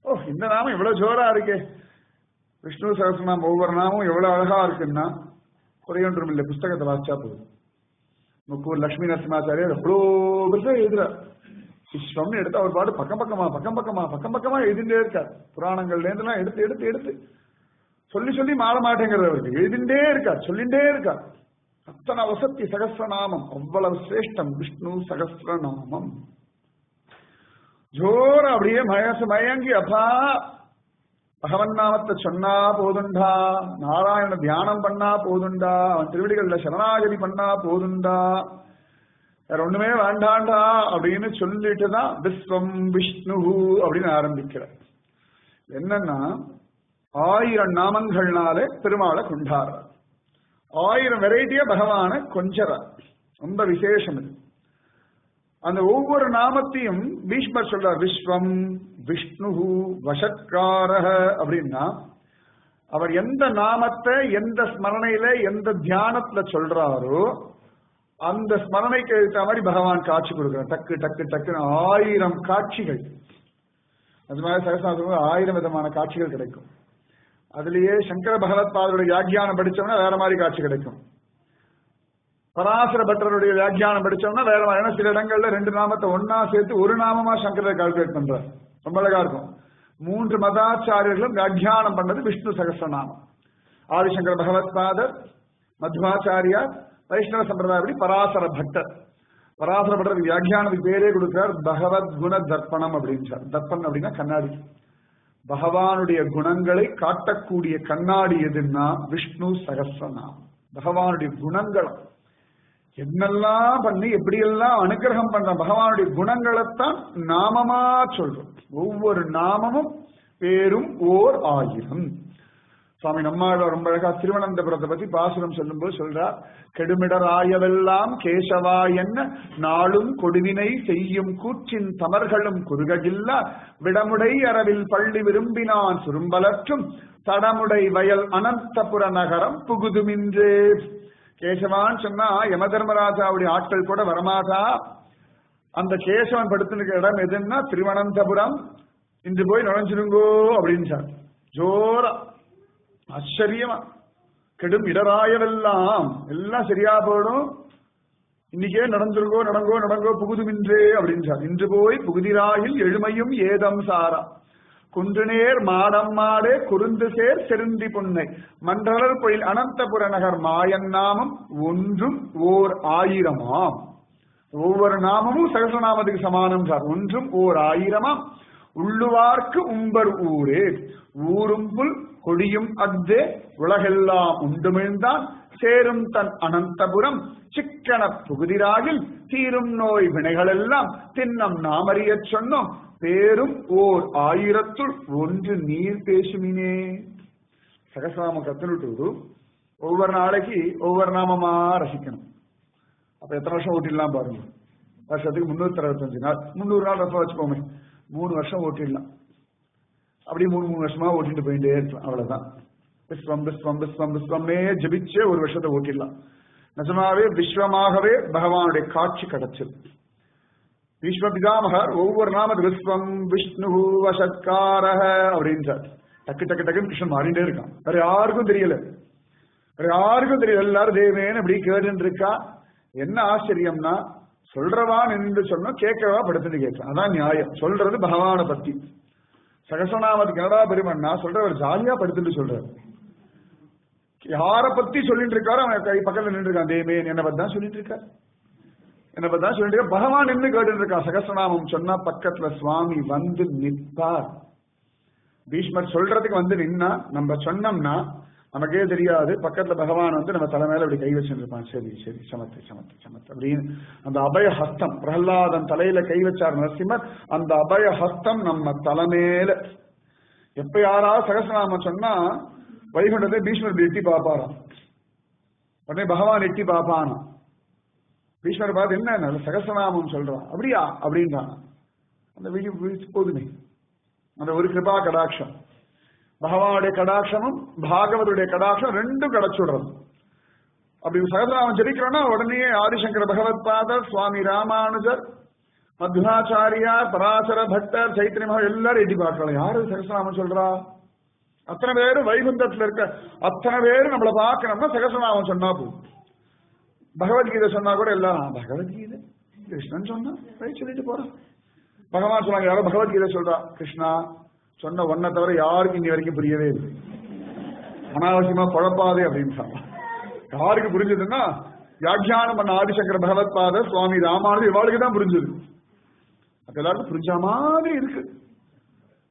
ஓ, இந்த நாமம் இவ்வளவு ஜோரா இருக்கு. விஷ்ணு சகஸ்ரநாமம் ஒவ்வொரு நாமும் எவ்வளவு அழகா இருக்குன்னா குறையொன்றும் இல்லை. புஸ்தகத்தை வாசிச்சா போதும். முக்கூர் லட்சுமி நரசிம்மாச்சாரியர் எவ்வளோ பெருசா எழுதுறார். விஸ்வம்னு எடுத்து அவர் பாட்டு பக்கம் பக்கமா பக்கம் பக்கமா பக்கம் பக்கமா எழுதிட்டே இருக்கார். புராணங்கள்ல இருந்தெல்லாம் எடுத்து எடுத்து எடுத்து சொல்லி சொல்லி மாற மாட்டேங்கிறவருக்கு எழுதிண்டே இருக்கார், சொல்லிண்டே இருக்கார். அத்தனை வசத்தி சகஸ்ரநாமம், அவ்வளவு சிரேஷ்டம் விஷ்ணு சகஸ்ரநாமம். ஜோர அப்படியே மயங்கி அப்பா பகவன் நாமத்தை சொன்னா போதுண்டா, நாராயண தியானம் பண்ணா போதுண்டா, அவன் திருவடிகள்ல சரணாகதி பண்ணா போதுண்டா, வேற ஒண்ணுமே வேண்டாண்டா அப்படின்னு சொல்லிட்டுதான் விஸ்வம் விஷ்ணு அப்படின்னு ஆரம்பிக்கிறார். என்னன்னா 1000 நாமங்கள்னாலே பெருமாளை கொண்டாடுற, 1000 வெரைட்டியா பகவான கொஞ்சற. ரொம்ப விசேஷம் இது. அந்த ஒவ்வொரு நாமத்தையும் பீஷ்மர் சொல்றார். விஸ்வம் விஷ்ணு வஷட்காரஹ அப்படின்னா அவர் எந்த நாமத்தை எந்த ஸ்மரணையில எந்த தியானத்துல சொல்றாரோ அந்த ஸ்மரணைக்கு ஏற்ற மாதிரி பகவான் காட்சி கொடுக்கிறார். டக்கு டக்கு டக்குன்னு 1000 காட்சிகள். அது மாதிரி சகஸ்ரநாமத்துக்கு 1000 விதமான காட்சிகள் கிடைக்கும். அதுலயே சங்கர பகவத் பாதருடைய வியாக்கியானம் படிச்சோம்னா வேற மாதிரி காட்சி கிடைக்கும். பராசர பட்டருடைய வியாக்கியானம் படிச்சோம்னா வேற மாதிரி. ஏன்னா சில இடங்கள்ல 2 நாமத்தை ஒன்னா சேர்த்து ஒரு நாமமா சங்கரரை கால்குலேட் பண்றார். ரொம்ப அழகா இருக்கும். 3 மதாச்சாரியர்களும் வியாக்கியானம் பண்ணது விஷ்ணு சகஸ்ரநாமம். ஆதிசங்கர பகவத் பாதர், மத்வாச்சாரியார், வைஷ்ணவ சம்பிரதாயப்படி பராசர பட்டர். பராசர பட்டர் வியாக்கியானத்துக்கு பேரே கொடுக்கிறார் பகவத் குண தர்ப்பணம் அப்படின்னு. தர்ப்பணம் அப்படின்னா கண்ணாடி. பகவானுடைய குணங்களை காட்டக்கூடிய கண்ணாடி எதுன்னா விஷ்ணு சகஸ்ரநாமம். பகவானுடைய குணங்கள் என்னெல்லாம் பண்ணி எப்படியெல்லாம் அனுகிரகம் பண்ற பகவானுடைய குணங்களைத்தான் நாமமா சொல்றோம். ஒவ்வொரு நாமமும் பேரும் ஓர் 1000. சுவாமி நம்மாழ்வார் ரொம்ப அழகா திருவனந்தபுரத்தை பத்தி பாசுரம் சொல்லும் போது சொல்றார். கெடுமிடராயவெல்லாம் கேசவா என்ன நாளும் கொடுவினை செய்யும் கூற்றின் தமர்களும் குறுககில்ல விடமுடை அரவில் பள்ளி விரும்பினான் சுரும்பலற்றும் தடமுடை வயல் அனந்தபுர நகரம் புகுதுமின்றே. கேசவான்னு சொன்னா யம தர்மராஜாவுடைய ஆட்கள் கூட வரமாட்டா. அந்த கேசவன் படுத்திருக்கிற இடம் எதுன்னா திருவனந்தபுரம். இன்று போய் நுழைஞ்சிருங்கோ அப்படின்னு சார். ஜோரா ஆச்சரியமா கெடும் இடராயவெல்லாம் எல்லாம் சரியா போயிடும். இன்னைக்கே நடந்துருங்கோ நடங்கோ நடங்கோ புகுதுமின்றே அப்படின்றார். இன்று போய் புகுதிராயில் எழுமையும் ஏதம் சாரா குன்றுநேர் மாடம் மாடே குறுந்து சேர் செருந்தி புன்னை மன்றலர் பொயில் அனந்தபுர நகர் மாயன் நாமம் ஒன்றும் ஓர் ஆயிரமாம். ஒவ்வொரு நாமமும் சகசநாமத்துக்கு சமானம் சார். ஒன்றும் ஓர் ஆயிரமாம். உள்ளுவார்க்கு உம்பர் ஊரே ஊரும் புல் கொடியும் அத்தே உலகெல்லாம் உண்டுமிழ்ந்தான் சேரும் தன் அனந்தபுரம் சிக்கன புகுதிராகில் தீரும் நோய் வினைகளெல்லாம் தின்னம் நாமறியச் சொன்னோம் பேரும் ஓர் ஆயிரத்துள் ஒன்று நீர் பேசுமினே. சகசிரநாம கத்துனுட்டு ஒவ்வொரு நாளைக்கு ஒவ்வொரு நாமமா ரசிக்கணும். அப்ப எத்தனை வருஷம் ஓட்டிடலாம் பாருங்க. வருஷத்துக்கு 365 நாள் 300 நாள் ரசம் வச்சுக்கோமே, 3 வருஷம் ஓட்டிடலாம். அப்படி 3 வருஷமா ஓட்டிட்டு போயிட்டே இருக்கலாம். அவ்வளவுதான். விஸ்வம் விஸ்வம் விஸ்வம் விஸ்வமே ஜபிச்சே ஒரு வருஷத்தை ஓட்டிடலாம். நிஜமாவே விஸ்வமாகவே பகவானுடைய காட்சி கிடைச்சது. விஸ்வ பிதாமகர் ஒவ்வொரு நாமது விஸ்வம் விஷ்ணு வசத்காரக அப்படின்றார். டக்கு டக்கு டக்குன்னு கிருஷ்ணன் மாறிண்டே இருக்கான். வேற யாருக்கும் தெரியல, வேற யாருக்கும் தெரியல. எல்லாரும் தேவேன்னு அப்படி கேட்டு இருக்கா. என்ன ஆச்சரியம்னா சொல்றவான் என்று சொன்னோம், கேட்கவா படுத்துட்டு கேட்கலாம். அதான் நியாயம். சொல்றது பகவானை பத்தி. சகசநாமத்துக்கு என்னடா பெருமன்னா சொல்றவர் ஜாலியா படுத்துட்டு சொல்றாரு. யார பத்தி சொல்லிட்டு இருக்காரோ அவன் கை பக்கத்துல நின்று இருக்கான். தேமே என்ன பத்தி தான் சொல்லிட்டு இருக்காரு, என்ன பத்தி தான் சொல்லிட்டு இருக்க. பகவான் நின்று கேட்டு இருக்கான். சகசநாமம் சொன்னா பக்கத்துல சுவாமி வந்து நிற்பார். பீஷ்மர் சொல்றதுக்கு வந்து நின்னா நம்ம சொன்னோம்னா நமக்கே தெரியாது. பக்கத்துல பகவான் வந்து நம்ம தலைமையில அப்படி கை வச்சுருப்பான். சரி சரி சமத்து சமத்து சமத்து அப்படின்னு அந்த அபய ஹஸ்தம் பிரகலாதன் தலையில கை வச்சார் நரசிம்மர். அந்த அபய ஹஸ்தம் நம்ம தலைமையில. எப்ப யாராவது சகசநாமம் சொன்னா வைகுண்டத்தை பீஷ்மர் எட்டி பார்ப்பாராம். உடனே பகவான் எட்டி பார்ப்பானா. பீஷ்மர் பார்த்து என்ன சகசநாமம் சொல்றான் அப்படியா அப்படின்றான். அந்த விழி போதுமே. அந்த ஒரு கிருபா கடாட்சம், பகவானுடைய கடாட்சமும் பாகவதுடைய கடாட்சம் ரெண்டும் கிடைச்சுடுறது. அப்படி சகசநாமம் ஜெபிக்கிறோம்னா உடனே ஆதிசங்கர பகவத் பாதர், சுவாமி ராமானுஜர், மத்வாச்சாரியார், பராசர பட்டர், சைத்திரிய மகா எல்லாரும் எட்டி பார்க்கலாம். யாரு சகசநாமம் சொல்றா? அத்தனை பேரும் வைகுந்தத்துல இருக்க அத்தனை பேரும் நம்மளை பார்க்கணும்னா சகசநாமம் சொன்னா போதும். பகவத்கீதை சொன்னா கூட எல்லாரும் பகவத்கீதை கிருஷ்ணன் சொன்னா சொல்லிட்டு போறோம். பகவான் சொன்னாங்க, யாரோ பகவத்கீதை சொல்றா, கிருஷ்ணா சொன்ன ஒன்ன தவிர யாருக்கு இன்னி வரைக்கும் புரியவே இல்லை, அனாவசியமா குழப்பாதே அப்படின்னு சொன்னா. யாருக்கு புரிஞ்சதுன்னா வியாக்கியானம் பண்ண ஆதிசங்கர பகவத் பாதர், சுவாமி ராமானுஜர் இவாளுக்கு தான் புரிஞ்சது. அது எல்லாருக்கும் புரிஞ்ச மாதிரி இருக்கு.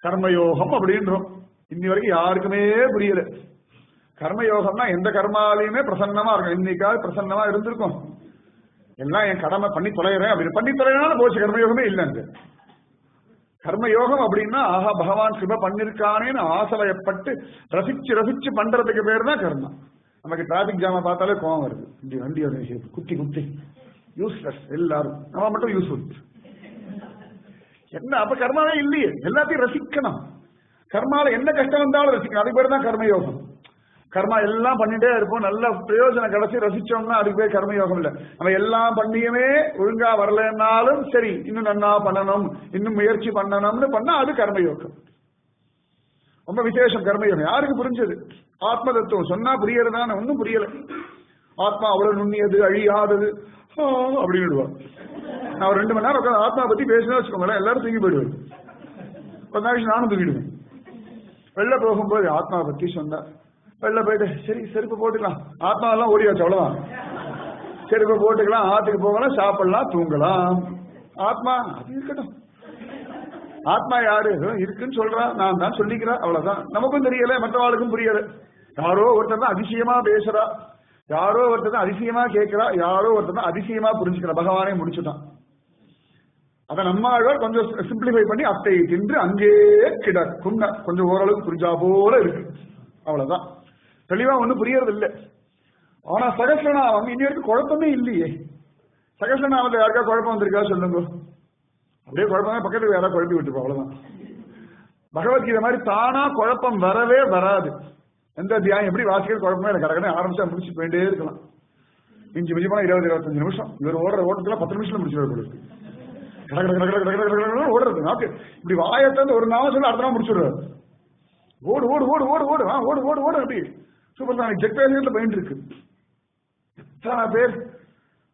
கர்மயோகம் அப்படின்றோம், இன்னி வரைக்கும் யாருக்குமே புரியல. கர்மயோகம்னா எந்த கர்மாலையுமே பிரசன்னமா இருக்கும். இன்னைக்காவது பிரசன்னமா இருந்திருக்கும். எல்லாம் என் கடமை பண்ணி தொலைகிறேன் அப்படின்னு பண்ணி தொலைனாலும் போச்சு, கர்மயோகமே இல்லைங்க. கர்மயோகம் அப்படின்னா ஆஹா பகவான் கிருப பண்ணிருக்கானேன்னு ஆசைப்பட்டு ரசிச்சு ரசிச்சு பண்றதுக்கு பேர் தான் கர்மா. நமக்கு டிராபிக் ஜாம பார்த்தாலே கோவம் வருது. இந்த வண்டியோட குத்தி குத்தி யூஸ்லெஸ் எல்லாரும், நம்ம மட்டும் யூஸ்ஃபுல் என்ன? அப்ப கர்மாவே இல்லையே. எல்லாத்தையும் ரசிக்கணும். கர்மால என்ன கஷ்டம் வந்தாலும் ரசிக்கணும். அதுக்கு பேர் தான் கர்மயோகம். கர்மா எல்லாம் பண்ணிட்டே இருப்போம், நல்ல பிரயோஜனம் கிடைச்சி ரசிச்சோம்னா அதுக்கு பேர் கர்மயோகம் இல்ல. நம்ம எல்லாம் பண்ணியுமே ஒழுங்கா வரலன்னாலும் சரி இன்னும் நன்னா பண்ணணும், இன்னும் முயற்சி பண்ணணும்னு பண்ணா அது கர்மயோகம். ரொம்ப விசேஷம் கர்மயோகம். யாருக்கு புரிஞ்சது? ஆத்ம தத்துவம் சொன்னா புரியறதான? ஒன்னும் புரியல. ஆத்மா அவ்வளவு நுண்ணியது, அழியாதது அப்படின்னு. நான் ஒரு 2 மணி நேரம் உட்காந்து ஆத்மா பத்தி பேசினா வச்சுக்கோங்களேன், எல்லாரும் தூங்கி போயிடுவேன். கொஞ்ச நாள் நானும் தூங்கிடுவேன். வெளில போகும்போது ஆத்மா பத்தி சொன்னா வெளில போயிட்டு சரி செருப்பு போட்டுக்கலாம், ஆத்மா எல்லாம் ஓடியாச்சு அவ்வளவுதான். செருப்பு போட்டுக்கலாம், ஆத்துக்கு போகலாம், சாப்பிடலாம், தூங்கலாம். ஆத்மா அது இருக்கட்டும். ஆத்மா யாரு இருக்குன்னு சொல்றா, நான் தான் சொல்லிக்கிறேன், அவ்வளவுதான். நமக்கும் தெரியல, மற்றவாளுக்கும் புரியல. யாரோ ஒருத்தர் தான் அதிசயமா பேசுறா, யாரோ ஒருத்தர் தான் அதிசயமா கேட்கிறா, யாரோ ஒருத்தர் தான் அதிசயமா புரிஞ்சுக்கிறா. பகவானே முடிச்சுட்டான். அதை நம்மாழ்வார் கொஞ்சம் சிம்பிளிஃபை பண்ணி அத்தை தின்று அங்கே கிடக்கும் கொஞ்சம் ஓரளவுக்கு புரிஞ்சா போல இருக்கு, அவ்வளவுதான். தெளிவா ஒண்ணும் புரியறது இல்லை. ஆனா சகஸ்ரநாமம் இனி வரைக்கும் குழப்பமே இல்லையே. சகஸ்ரநாமத்தை யாருக்கா குழப்பம் வந்திருக்கா சொல்லுங்க? அப்படியே குழப்பமே பக்கத்துக்கு யாராவது குழப்பி விட்டுருப்போம், அவ்வளவுதான். பகவத்கீதை மாதிரி தானா குழப்பம் வரவே வராது. எந்த தியானம் எப்படி வாசிக்கிறது குழப்பமே இல்லை. கடற்கடை ஆரம்பிச்சா முடிச்சு போயிட்டே இருக்கலாம். மிஞ்சி மிஞ்சி போனா 20-25 நிமிஷம். இவர் ஓடுற ஓட்டத்துல 10 நிமிஷத்துல முடிச்சுடுவார். ஓடுறது இப்படி வாயத்தை ஒரு நாள் சொல்ல அடுத்த நாள் முடிச்சுடுறாரு. ஓடு ஓடு ஓடு ஓடு ஓடு ஓடு ஓடு ஓடு அப்படி சூப்பர் சானிக் ஜெட் வேகத்துல போயிட்டு இருக்கு. எத்தனை பேர்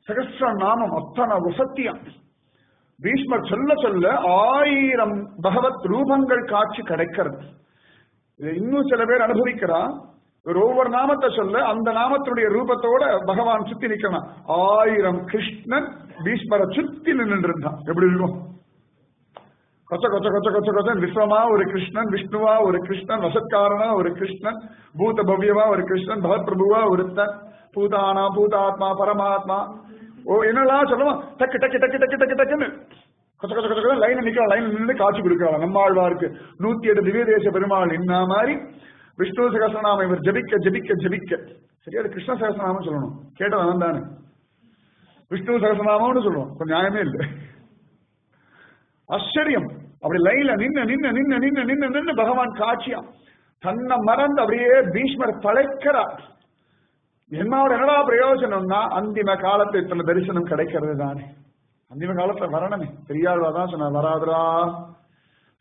சகஸ்ர நாமம், அத்தனை வசத்தியம். பீஷ்மர் சொல்ல சொல்ல 1000 பகவத் ரூபங்கள் காட்சி கிடைக்கிறது. இன்னும் சில பேர் அனுபவிக்கிறான். ஒவ்வொரு நாமத்தை சொல்ல அந்த நாமத்தினுடைய ரூபத்தோட பகவான் சுத்தி நிற்கிறான். 1000 கிருஷ்ணன் பீஷ்மரை சுத்தி நின்று இருந்தான். எப்படி இருக்கும்? கொச்ச கொச்ச கொச்ச கொச்ச கொச்ச விஸ்வமா ஒரு கிருஷ்ணன், விஷ்ணுவா ஒரு கிருஷ்ணன், வசத்காரனா ஒரு கிருஷ்ணன், பூத பவ்யவா ஒரு கிருஷ்ணன், பகவத் பிரபுவா ஒருத்தன், பூதானா பூதாத்மா பரமாத்மா, ஓ என்னெல்லாம் சொல்லுவான். டக்கு டக்கு டக்கு டக்கு டக்கு டக்குன்னு கொச்ச கொச்ச கொச்ச லைன் நிக்கலாம். லைன் நின்று காட்சி கொடுக்கலாம். நம்மாழ்வாருக்கு 108 திவ்ய தேச பெருமாள் இன்ன மாதிரி விஷ்ணு சகஸ்ரநாமம் இவர் ஜபிக்க ஜபிக்க ஜபிக்க. சரியா? கிருஷ்ண சகஸ்ரநாமம் சொல்லணும். கேட்டவன் தானே விஷ்ணு சகஸ்ரநாமம்னு சொல்லுவோம். கொஞ்சம் நியாயமே இல்லை. ஆச்சரியம். அப்படி லைன்ல நின்று நின்று நின்று நின்று நின்று நின்று பகவான் காட்சியா தன்னை மறந்து அப்படியே பீஷ்மர் தலைக்கிறார். என்னோட என்னடா பிரயோஜனம்னா அந்திம காலத்துல இத்தனை தரிசனம் கிடைக்கிறது தானே. அந்திம காலத்துல வரணுமே. பெரியாழ்வாதான் சொன்னார், வராதரா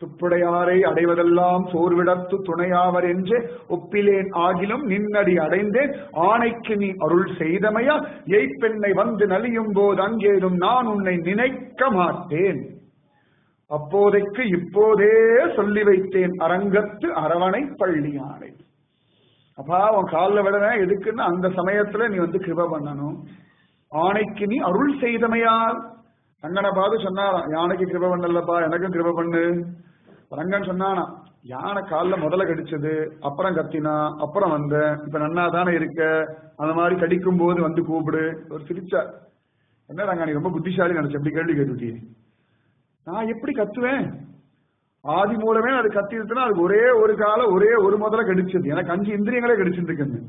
துப்புடையாரை அடைவதெல்லாம் சோர்விடத்து துணையாவர் என்று ஒப்பிலேன் ஆகிலும் நின்னடி அடைந்தேன் ஆணைக்கு நீ அருள் செய்தமையா எய்ப்பெண்ணை வந்து நலியும் போது அங்கேதும் நான் உன்னை நினைக்க மாட்டேன். அப்போதைக்கு இப்போதே சொல்லி வைத்தேன் அரங்கத்து அரவணை பள்ளியானை. அப்பா உன் காலில் விடுறேன் எதுக்குன்னு அந்த சமயத்துல நீ வந்து கிருப பண்ணணும். ஆணைக்கு நீ அருள் செய்தமையால். ரங்கனை பார்த்து சொன்னாராம், யானைக்கு கிருப பண்ணலப்பா எனக்கும் கிருப பண்ணு. ரங்கன் சொன்னானா, யானை காலில் முதல்ல கடிச்சது, அப்புறம் கத்தினா, அப்புறம் வந்த, இப்ப நன்னா தானே இருக்க, அந்த மாதிரி கடிக்கும் போது வந்து கூப்பிடு. ஒரு சிரிச்சா, என்ன ரங்கா நீ ரொம்ப புத்திசாலி நினைச்ச, எப்படி கேள்வி கேட்டுட்டியே. நான் எப்படி கத்துவேன்? ஆதி மூலமே அது கத்திருச்சுன்னா அதுக்கு ஒரே ஒரு கால ஒரே ஒரு முதல்ல கடிச்சது. எனக்கு 5 இந்திரியங்களே கடிச்சிருக்குன்னு.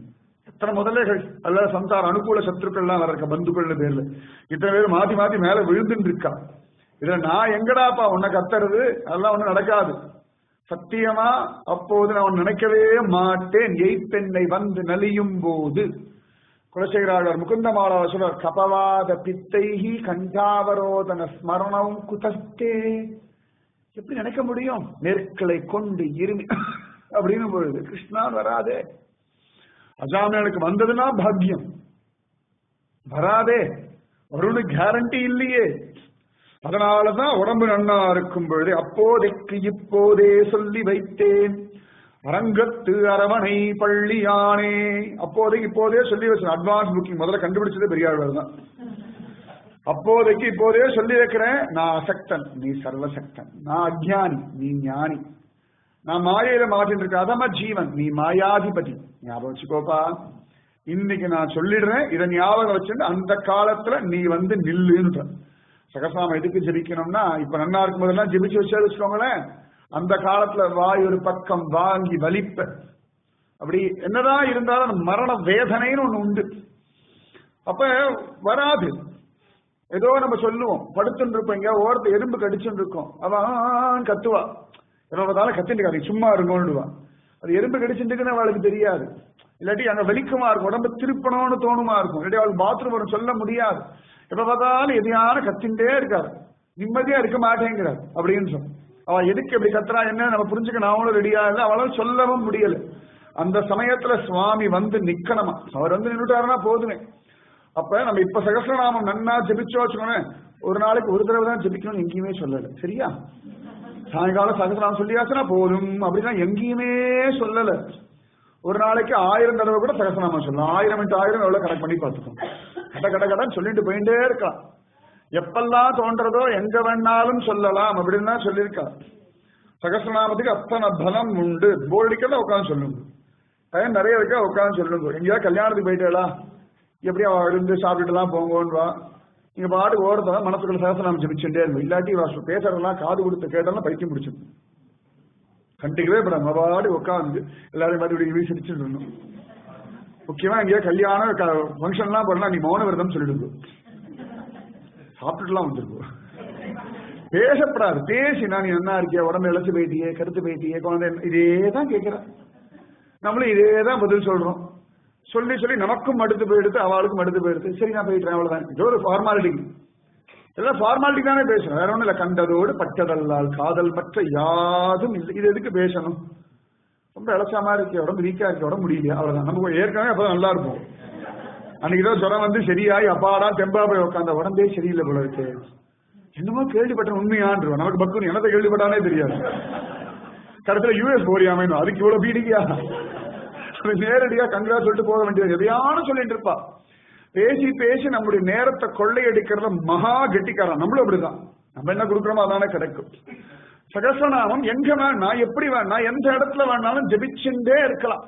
எத்தனை முதல்ல அல்ல சம்சார அனுகூல சத்துருக்கள்லாம் வர இருக்க பந்துக்கள்னு பேர்ல இத்தனை பேர் மாத்தி மாத்தி மேல விழுந்துட்டு இருக்கா. இதுல நான் எங்கடாப்பா உன்னை கத்துறது? அதெல்லாம் ஒண்ணும் நடக்காது சத்தியமா. அப்போது நான் நினைக்கவே மாட்டேன். எய்ப்பெண்ணை வந்து நலியும் போது. குலசேகராளர் முகுந்தமாலா சொல்றார், கபவாத பித்தைஹி கண்டாவரோதன ஸ்மரணம் குதஸ்தே. எப்படி நினைக்க முடியும்? நெருக்களை கொண்டு இருமி அப்படின்னு பொழுது கிருஷ்ணா வராதே. அஜாமியனுக்கு வந்ததுன்னா பாக்கியம், வராதே வருணு கேரண்டி இல்லையே. அதனாலதான் உடம்பு நன்னா இருக்கும் பொழுது அப்போதைக்கு இப்போதே சொல்லி வைத்தேன் அரங்கத்து அரவணை பள்ளியானே. அப்போதைக்கு இப்போதே சொல்லி வச்சேன். அட்வான்ஸ் புக்கிங் முதல்ல கண்டுபிடிச்சதே பெரியாழ்வார் தான். அப்போதைக்கு இப்போதே சொல்லி வைக்கிறேன், நான் அசக்தன் நீ சர்வசக்தன், நான் அஜ்ஞானி நீ ஞானி, நான் மாயையில மாட்டின்னு இருக்க அதம ஜீவன் நீ மாயாதிபதி. ஞாபகம் வச்சுக்கோப்பா. இன்னைக்கு நான் சொல்லிடுறேன், இதை ஞாபகம் வச்சுட்டு அந்த காலத்துல நீ வந்து நில்லுன்ற. சகசாமம் எதுக்கு ஜெபிக்கணும்னா, இப்ப நன்னா இருக்கும் போதெல்லாம் ஜெபிச்சு வச்சுக்கோங்களேன், அந்த காலத்துல வாய் ஒரு பக்கம் வாங்கி வலிப்ப. அப்படி என்னதான் இருந்தாலும் மரண வேதனைன்னு ஒண்ணு உண்டு. அப்ப வராது. ஏதோ நம்ம சொல்லுவோம், படுத்துட்டு இருப்போம், எங்க ஓரத்தை எறும்பு கடிச்சுட்டு இருக்கோம், அவன் கத்துவா, என்னோட கத்திட்டு காதி சும்மா இருங்கோன்னுடுவான். அது எறும்பு கடிச்சுட்டுக்குன்னு அவளுக்கு தெரியாது. இல்லாட்டி அங்க வலிக்குமா இருக்கும், உடம்பு திருப்பணும்னு தோணுமா இருக்கும். இல்லாட்டி அவளுக்கு பாத்ரூம் வரும், சொல்ல முடியாது. எப்ப பார்த்தாலும் எதையான கத்தின்ண்டே இருக்காரு, நிம்மதியா இருக்க மாட்டேங்கிறார் அப்படின்னு சொல்ல. அவ எதுக்கு எப்படி கத்துறா என்ன நம்ம புரிஞ்சுக்க நாமளும் ரெடியா இல்லை, அவளால் சொல்லவும் முடியல. அந்த சமயத்துல சுவாமி வந்து நிக்கணுமா, அவர் வந்து நின்றுட்டாருன்னா போதுமே. அப்ப நம்ம இப்ப சகஸ்ரநாமம் நன்னா ஜெபிச்சோ வச்சுக்கோங்க, ஒரு நாளைக்கு ஒரு தடவை தான் ஜெபிக்கணும்னு எங்கேயுமே சொல்லல. சரியா? சாயங்காலம் சகஸ்ரநாமம் சொல்லியாச்சுன்னா போதும் அப்படின்னா எங்கேயுமே சொல்லல. ஒரு நாளைக்கு 1000 தடவை கூட சகஸ்ரநாமம் சொல்லலாம். 1000 × 1000 எவ்வளவு கணக்கு பண்ணி பார்த்துக்கோம். கட கட கடன் சொல்லிட்டு போயிட்டே இருக்கலாம். எப்பெல்லாம் தோன்றதோ எங்க வேணாலும் சொல்லலாம் அப்படின்னு தான் சொல்லியிருக்கா. சகஸ்ரநாமத்துக்கு அத்தனை பலம் உண்டு. போர்டிக்கெல்லாம் உட்காந்து சொல்லுங்க, டைம் நிறைய இருக்கா உட்காந்து சொல்லுங்க. எங்கேயாவது கல்யாணத்துக்கு போயிட்டேடா எப்படி அவ இருந்து சாப்பிட்டுலாம் போங்கோன்வா, நீங்க பாட்டு ஓரத்தான் மனசுக்குள்ள சகஸ்ரநாமம் ஜெபிச்சுட்டே இருக்கும். இல்லாட்டி பேசுறதெல்லாம் காது கொடுத்து கேட்டாலும் பைத்தியம் பிடிச்சிடும். கண்டிக்கவே படம் பாடு உட்காந்து எல்லாரும் மறுபடியும் சிரிச்சுட்டு இருந்தோம். முக்கியமா எங்கேயா கல்யாணம் ஃபங்க்ஷன்லாம் போறலாம், நீ மௌன விரதம் சொல்லிடுங்க, சாப்பிட்டுலாம் வந்துருக்கோம். பேசப்படாது. பேசினா நீ என்ன இருக்கியா, உடம்பு இழைச்சு போயிட்டியே, கருத்து போயிட்டியே, குழந்தை இதேதான் கேட்கிறேன். நம்மளும் இதேதான் பதில் சொல்றோம். சொல்லி சொல்லி நமக்கும் மடுத்து போயிடுது, அவளுக்கும் மடுத்து போயிடுது. சரி நான் போயிட்டேன் அவ்வளவுதான். இது ஒரு ஃபார்மாலிட்டி, எல்லாம் ஃபார்மாலிட்டி தானே பேசணும், வேற ஒண்ணும் இல்ல. கண்டதோடு பட்டதல்லால் காதல் மற்ற யாதும் இல்லை. இது எதுக்கு பேசணும்? ரொம்ப இலச்சாமா இருக்கு, உடம்பு வீக்கா இருக்கு, உடம்பு முடியலையா, அவ்வளவுதான். நமக்கு ஏற்கனவே அப்பதான் நல்லா இருக்கும். அன்னைக்குதான் ஜுரம் வந்து சரியாயி அப்பாடா தெம்பா போய் உட்காந்த உடம்பே சரியில்லை போல இருக்கு. என்னமோ கேள்விப்பட்ட உண்மையான் நமக்கு பக்குன்னு என்னத்தை கேள்விப்பட்டானே தெரியாது. கடைசியில யூஎஸ் போறியாமேனு அதுக்கு இவ்வளவு பீடிக்கையா, நேரடியா கங்கரா சொல்லிட்டு போக வேண்டியது. எதையானு சொல்லிட்டு இருப்பா. பேசி பேசி நம்முடைய நேரத்தை கொள்ளையடிக்கிறத மகா கெட்டிக்காரன். நம்மளும் அப்படிதான். நம்ம என்ன கொடுக்குறோமோ அதானே கிடைக்கும். சகஸ்ரநாமம் எங்க வேணா எப்படி வேணா எந்த இடத்துல வேணாலும் ஜெபிச்சுட்டே இருக்கலாம்.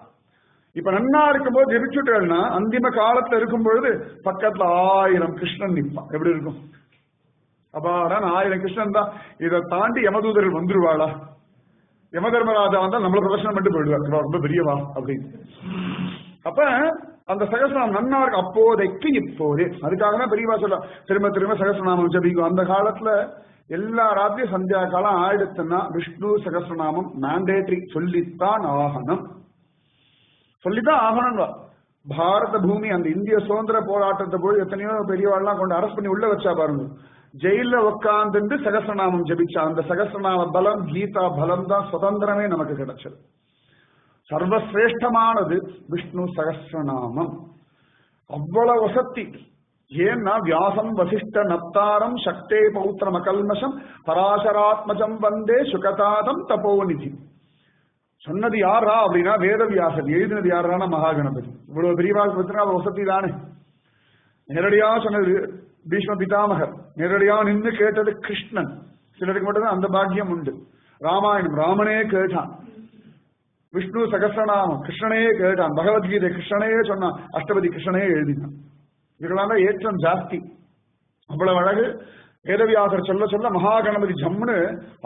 இப்ப நன்னா இருக்கும்போது ஜெபிச்சுட்டேன்னா அந்திம காலத்துல இருக்கும் பொழுது பக்கத்துல 1000 கிருஷ்ணன் நிற்பான். எப்படி இருக்கும்? அப்பாடான் 1000 கிருஷ்ணன் தான். இதை தாண்டி யமதூதர்கள் வந்துருவாளா? யம தர்மராஜா வந்தா நம்மள பிரதர்ஷனம் பண்ணிட்டு போயிடுவார், ரொம்ப பெரியவா அப்படின்னு. அப்ப அந்த சகஸ்ரநாமம் நன்னா இருக்கு அப்போதைக்கு இப்போது. அதுக்காக தான் பெரியவா சொல்ல திரும்ப திரும்ப சகஸ்ரநாமம் ஜபிக்கும். அந்த காலத்துல எல்லா ராத்திரியும் சந்தியா காலம் ஆயிடுத்துன்னா விஷ்ணு சகஸ்ரநாமம் மேண்டேட்டரி, சொல்லித்தான் ஆகணும், சொல்லித்தான் ஆகணும். பாரத பூமி அந்த இந்திய சுதந்திர போராட்டத்தை போய் எத்தனையோ பெரியவாள்லாம் கொண்டு அரெஸ்ட் பண்ணி உள்ள வச்சா பாருங்க. ஜெயில உட்கார்ந்து சகஸ்ரநாமம் ஜபிச்சா அந்த சகஸ்ரநாம பலம், கீதா பலம் தான் சுதந்திரமே நமக்கு கிடைச்சது. சர்வசிரேஷ்டமானது விஷ்ணு சகஸ்ரநாமம். அவ்வளவு வசத்தி. ஏன்னா வியாசம் வசிஷ்ட நப்தாரம் சக்தே பௌத்திரம் அகல்மஷம் பராசராத்மஜம் வந்தே சுகதாதம் தபோநிதி. சொன்னது யாரா அப்படின்னா வேதவியாசர். எழுதினது யாரான மகாகணபதி. இவ்வளவு பெரியவாக வசதி தானே. நேரடியா சொன்னது பீஷ்ம பிதாமகர். நேரடியா நின்று கேட்டது கிருஷ்ணன். சிலருக்கு மட்டும்தான் அந்த பாக்கியம் உண்டு. ராமாயணம் ராமனே கேட்டான். விஷ்ணு சகஸ்ரநாமம் கிருஷ்ணனே கேட்டான். பகவத்கீதை கிருஷ்ணனே சொன்னான். அஷ்டபதி கிருஷ்ணனே எழுதினான். இதெல்லாம் ஏற்றம் ஜாஸ்தி. அவ்வளவு அழகு. வேதவியாசர் சொல்ல சொல்ல மகாகணபதி ஜம்னு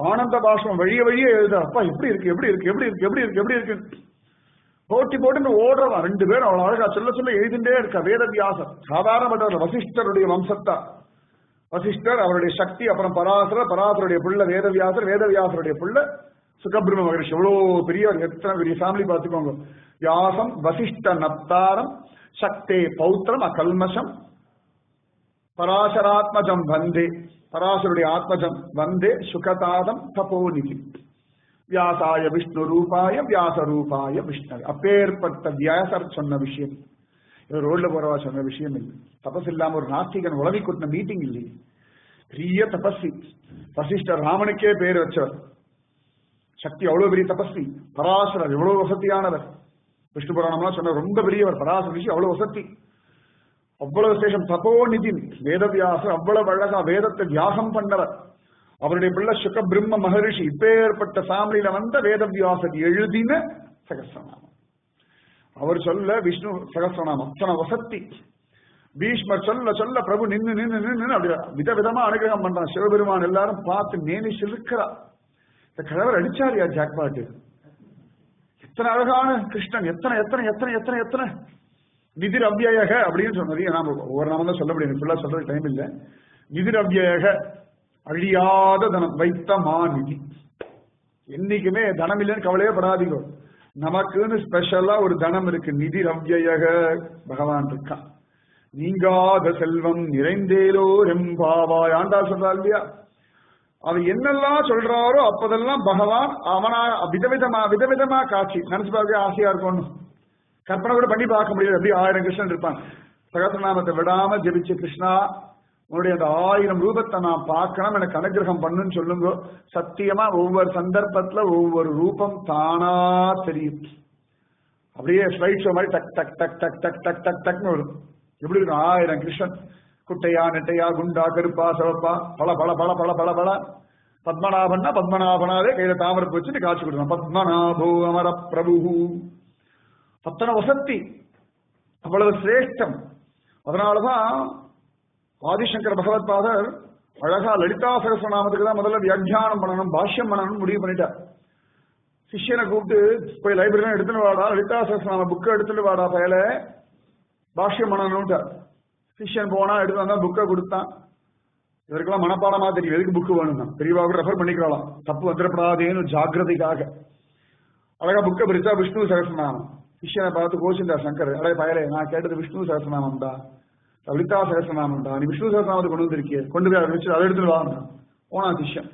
ஆனந்த பாஷ்பம் வழிய வழியே எழுத. அப்பா எப்படி இருக்கு எப்படி இருக்கு எப்படி இருக்கு எப்படி இருக்கு எப்படி இருக்கு போட்டி போட்டு ஓடுறவா. 2 பேரும் அவ்வளவு அழகா சொல்ல சொல்ல எழுதிண்டே இருக்க. வேதவியாசர் சாதாரணப்பட்டவர். வசிஷ்டருடைய வம்சத்தா. வசிஷ்டர் அவருடைய சக்தி. அப்புறம் பராசரர், பராசருடைய புள்ள வேதவியாசர், வேதவியாசருடைய புள்ள சுகபிரம்ம மகரிஷி. எவ்வளவு பெரியவர், எத்தனை பெரிய ஃபேமிலி பார்த்துக்கோங்க. வியாசம் வசிஷ்ட நப்தாரம் சக்தே பௌத்திரம் அகல்மஷம் பராசராத்மஜம் வந்தே. பராசருடைய ஆத்மஜம் வந்தே சுகதாதம் தபோநிதி. வியாசாய விஷ்ணு ரூபாய வியாச ரூபாய விஷ்ணு. அப்பேற்பட்ட வியாசர் சொன்ன விஷயம், ரோட்ல போறவா சொன்ன விஷயம் இல்லை. தபஸ் இல்லாம ஒரு நாஸ்திகன் உலகி கூட்டின மீட்டிங் இல்லையே. பெரிய தபஸ்வி. வசிஷ்டர் ராமனுக்கே பேர் வச்சவர். சக்தி அவ்வளவு பெரிய தபஸ்வி. பராசரர் எவ்வளவு வசதியானவர். விஷ்ணு புராணம்லாம் சொன்ன ரொம்ப பெரியவர். பராசர ரிஷி அவ்வளவு வசதி, அவ்வளவு விசேஷம். தபோநிதி வேதவியாசர் அவ்வளவு அழகா வேதத்தை தியாகம் பண்ணவர். அவருடைய பிள்ளை சுக பிரம்ம மகரிஷி. இப்பேற்பட்ட ஃபேமிலியில வந்த வேதவியாசர் எழுதின சகஸ்ரநாமம். அவர் சொல்ல விஷ்ணு சகஸ்ரநாமம் அத்தனை வசத்தி. பீஷ்மர் சொல்ல சொல்ல பிரபு நின்று நின்று நின்று அப்படி விதவிதமா அனுகிரகம் பண்றான். சிவபெருமான் எல்லாரும் பார்த்து மேனி சிலுக்கிறா. இந்த கிழவர் அடிச்சாரியா ஜாக்பாட்டு. எத்தனை அழகான கிருஷ்ணன். எத்தனை எத்தனை எத்தனை எத்தனை எத்தனை நிதிர் அவ்யயக அப்படின்னு சொன்னது. நாம ஒவ்வொரு நாம தான் சொல்ல முடியும். ஃபுல்லா சொல்றது டைம் இல்லை. நிதிர் அவ்யயக அழியாத தனம் வைத்த மாநிதி. என்னைக்குமே தனம் இல்லைன்னு கவலையே படாதீங்க. நமக்குன்னு ஸ்பெஷலா ஒரு தனம் இருக்கு. நிதிர் அவ்யயக பகவான் இருக்கான். நீங்காத செல்வம் நிறைந்தேலோ ரெம்பாவாய். ஆண்டாள் சொல்றா இல்லையா? அது என்னெல்லாம் சொல்றாரோ அப்பதெல்லாம் பகவான் அவனா விதவிதமா விதவிதமா காட்சி. நினைச்சு பார்க்க ஆசையா இருக்கும். கற்பனை கூட பண்ணி பார்க்க முடியாது. அப்படி 1000 கிருஷ்ணன் இருப்பான். சகஸ்ரநாமத்தை விடாம ஜெபிச்சு கிருஷ்ணா உன்னுடைய அந்த 1000 ரூபத்தை நான் பார்க்கணும், எனக்கு அனுகிரகம் பண்ணுன்னு சொல்லுங்க. சத்தியமா ஒவ்வொரு சந்தர்ப்பத்துல ஒவ்வொரு ரூபம் தானா தெரியும். அப்படியே ஸ்லைட் ஷோ மாதிரி டக் டக் டக் டக் டக் டக் டக் டக்னு வரும். எப்படி இருக்கும்? 1000 கிருஷ்ணன். குட்டையா நெட்டையா குண்டா கருப்பா சிவப்பா பல பல பல பல பல பல. பத்மநாபன்னா பத்மநாபனாவே கையில தாமரப்பு வச்சுட்டு காட்சி கொடுக்கணும். பத்மநாபோ அமர பிரபு. அத்தனை வசத்தி, அவ்வளவு சிரேஷ்டம். அதனாலதான் ஆதிசங்கர பகவத் பாதர் அழகா லலிதா சகஸ்ரநாமத்துக்கு தான் முதல்ல வியாக்கியானம் பண்ணணும், பாஷ்யம் பண்ணணும்னு முடிவு பண்ணிட்டார். சிஷ்யனை கூப்பிட்டு போய் லைப்ரரி எடுத்துட்டு வாடா, லலிதா சகஸ்ரநாம புக்கை எடுத்துட்டு வாடா பயல, பாஷ்யம் பண்ணணும்ட்டார். சிஷ்யன் போனா எடுத்து வந்தா புக்கை கொடுத்தான். இதற்கெல்லாம் மனப்பாடமா தெரியும். எதுக்கு புக்கு வேணும் தான் பெரியவா கூட ரெஃபர் பண்ணிக்கலாம், தப்பு வந்துடப்படாதேன்னு ஜாகிரதைக்காக. அழகா புக்கை பிரிச்சா விஷ்ணு சகஸ்ரநாமம். சிஷ்யனை பார்த்து கோச்சிந்தா சங்கர், அடைய பயலே நான் கேட்டது விஷ்ணு சகஸ்ரநாமம் தான், லலிதா சகஸ்ரநாமம் தான், நீ விஷ்ணு சகஸ்ரநாமத்தை கொண்டு வந்திருக்கிய, கொண்டு போய் வச்சு அதை எடுத்துட்டு வாங்க. போனா சிஷ்யன்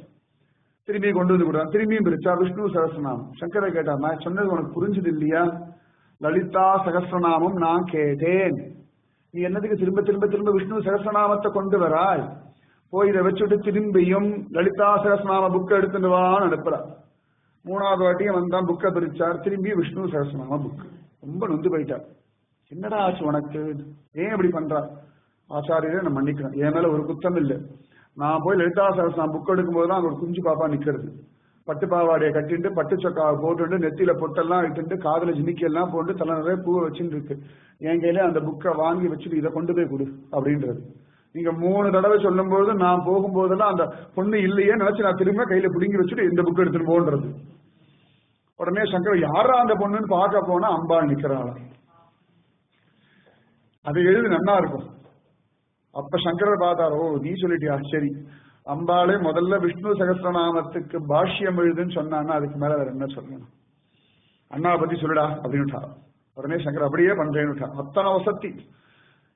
திரும்பி கொண்டு வந்து கொடுத்தான். திரும்பியும் பிரிச்சா விஷ்ணு சகஸ்ரநாமம். சங்கரை கேட்டா, நான் சொன்னது உனக்கு புரிஞ்சது இல்லையா? லலிதா சகஸ்ரநாமம் நான் கேட்டேன், நீ என்னதுக்கு திரும்ப திரும்ப திரும்ப விஷ்ணு சகஸ்ரநாமத்தை கொண்டு வராய்? போய் இதை வச்சுட்டு திரும்பியும் லலிதா சகஸ்ரநாம புக்கை எடுத்துட்டு வான்னு அனுப்புறா. மூணாவது வாட்டியும் வந்தான், புக்கை பிரிச்சார், திரும்பி விஷ்ணு சகஸ்ரநாம புக். ரொம்ப நொந்து போயிட்டார். என்னடா ஆச்சு உனக்கு, ஏன் இப்படி பண்றா? ஆச்சாரியரே நான் மன்னிக்கிறேன், என் மேல ஒரு குத்தம் இல்லை. நான் போய் லலிதா சகஸ்ரநாம புக் எடுக்கும் போதுதான் அங்க ஒரு குஞ்சு பாப்பா நிக்கிறது. பட்டு பாவாடையை கட்டிட்டு பட்டு சொக்காவை போட்டு நெத்தியில பொட்டெல்லாம் இட்டு காதல ஜிமிக்கி எல்லாம் போட்டு தலை நிறைய பூவை வச்சுட்டு இருக்கு. என் கையில அந்த புக்கை வாங்கி வச்சுட்டு இதை கொண்டு போய் கொடு அப்படின்றது. நீங்க 3 தடவை சொல்லும் போது நான் போகும்போதெல்லாம் அந்த பொண்ணு இல்லையே நினைச்சு நான் திரும்ப கையில பிடுங்கி வச்சுட்டு இந்த புக் எடுத்துட்டு போன்றது. உடனே சங்கர் யாரா அந்த பொண்ணுன்னு பார்க்க போனா அம்பாள் நிக்கிறாள். அது எழுது நன்னா இருக்கும். அப்ப சங்கரர் பார்த்தார், ஓ நீ சொல்லிட்டியா, சரி. அம்பாளே முதல்ல விஷ்ணு சகஸ்ரநாமத்துக்கு பாஷ்யம் எழுதுன்னு சொன்னான்னா அதுக்கு மேல வேற என்ன சொல்லணும், அண்ணா பத்தி சொல்லுடா அப்படின்னுட்டா. உடனே சங்கர் அப்படியே பண்றேன்னுட்டா. அத்தனை வசதி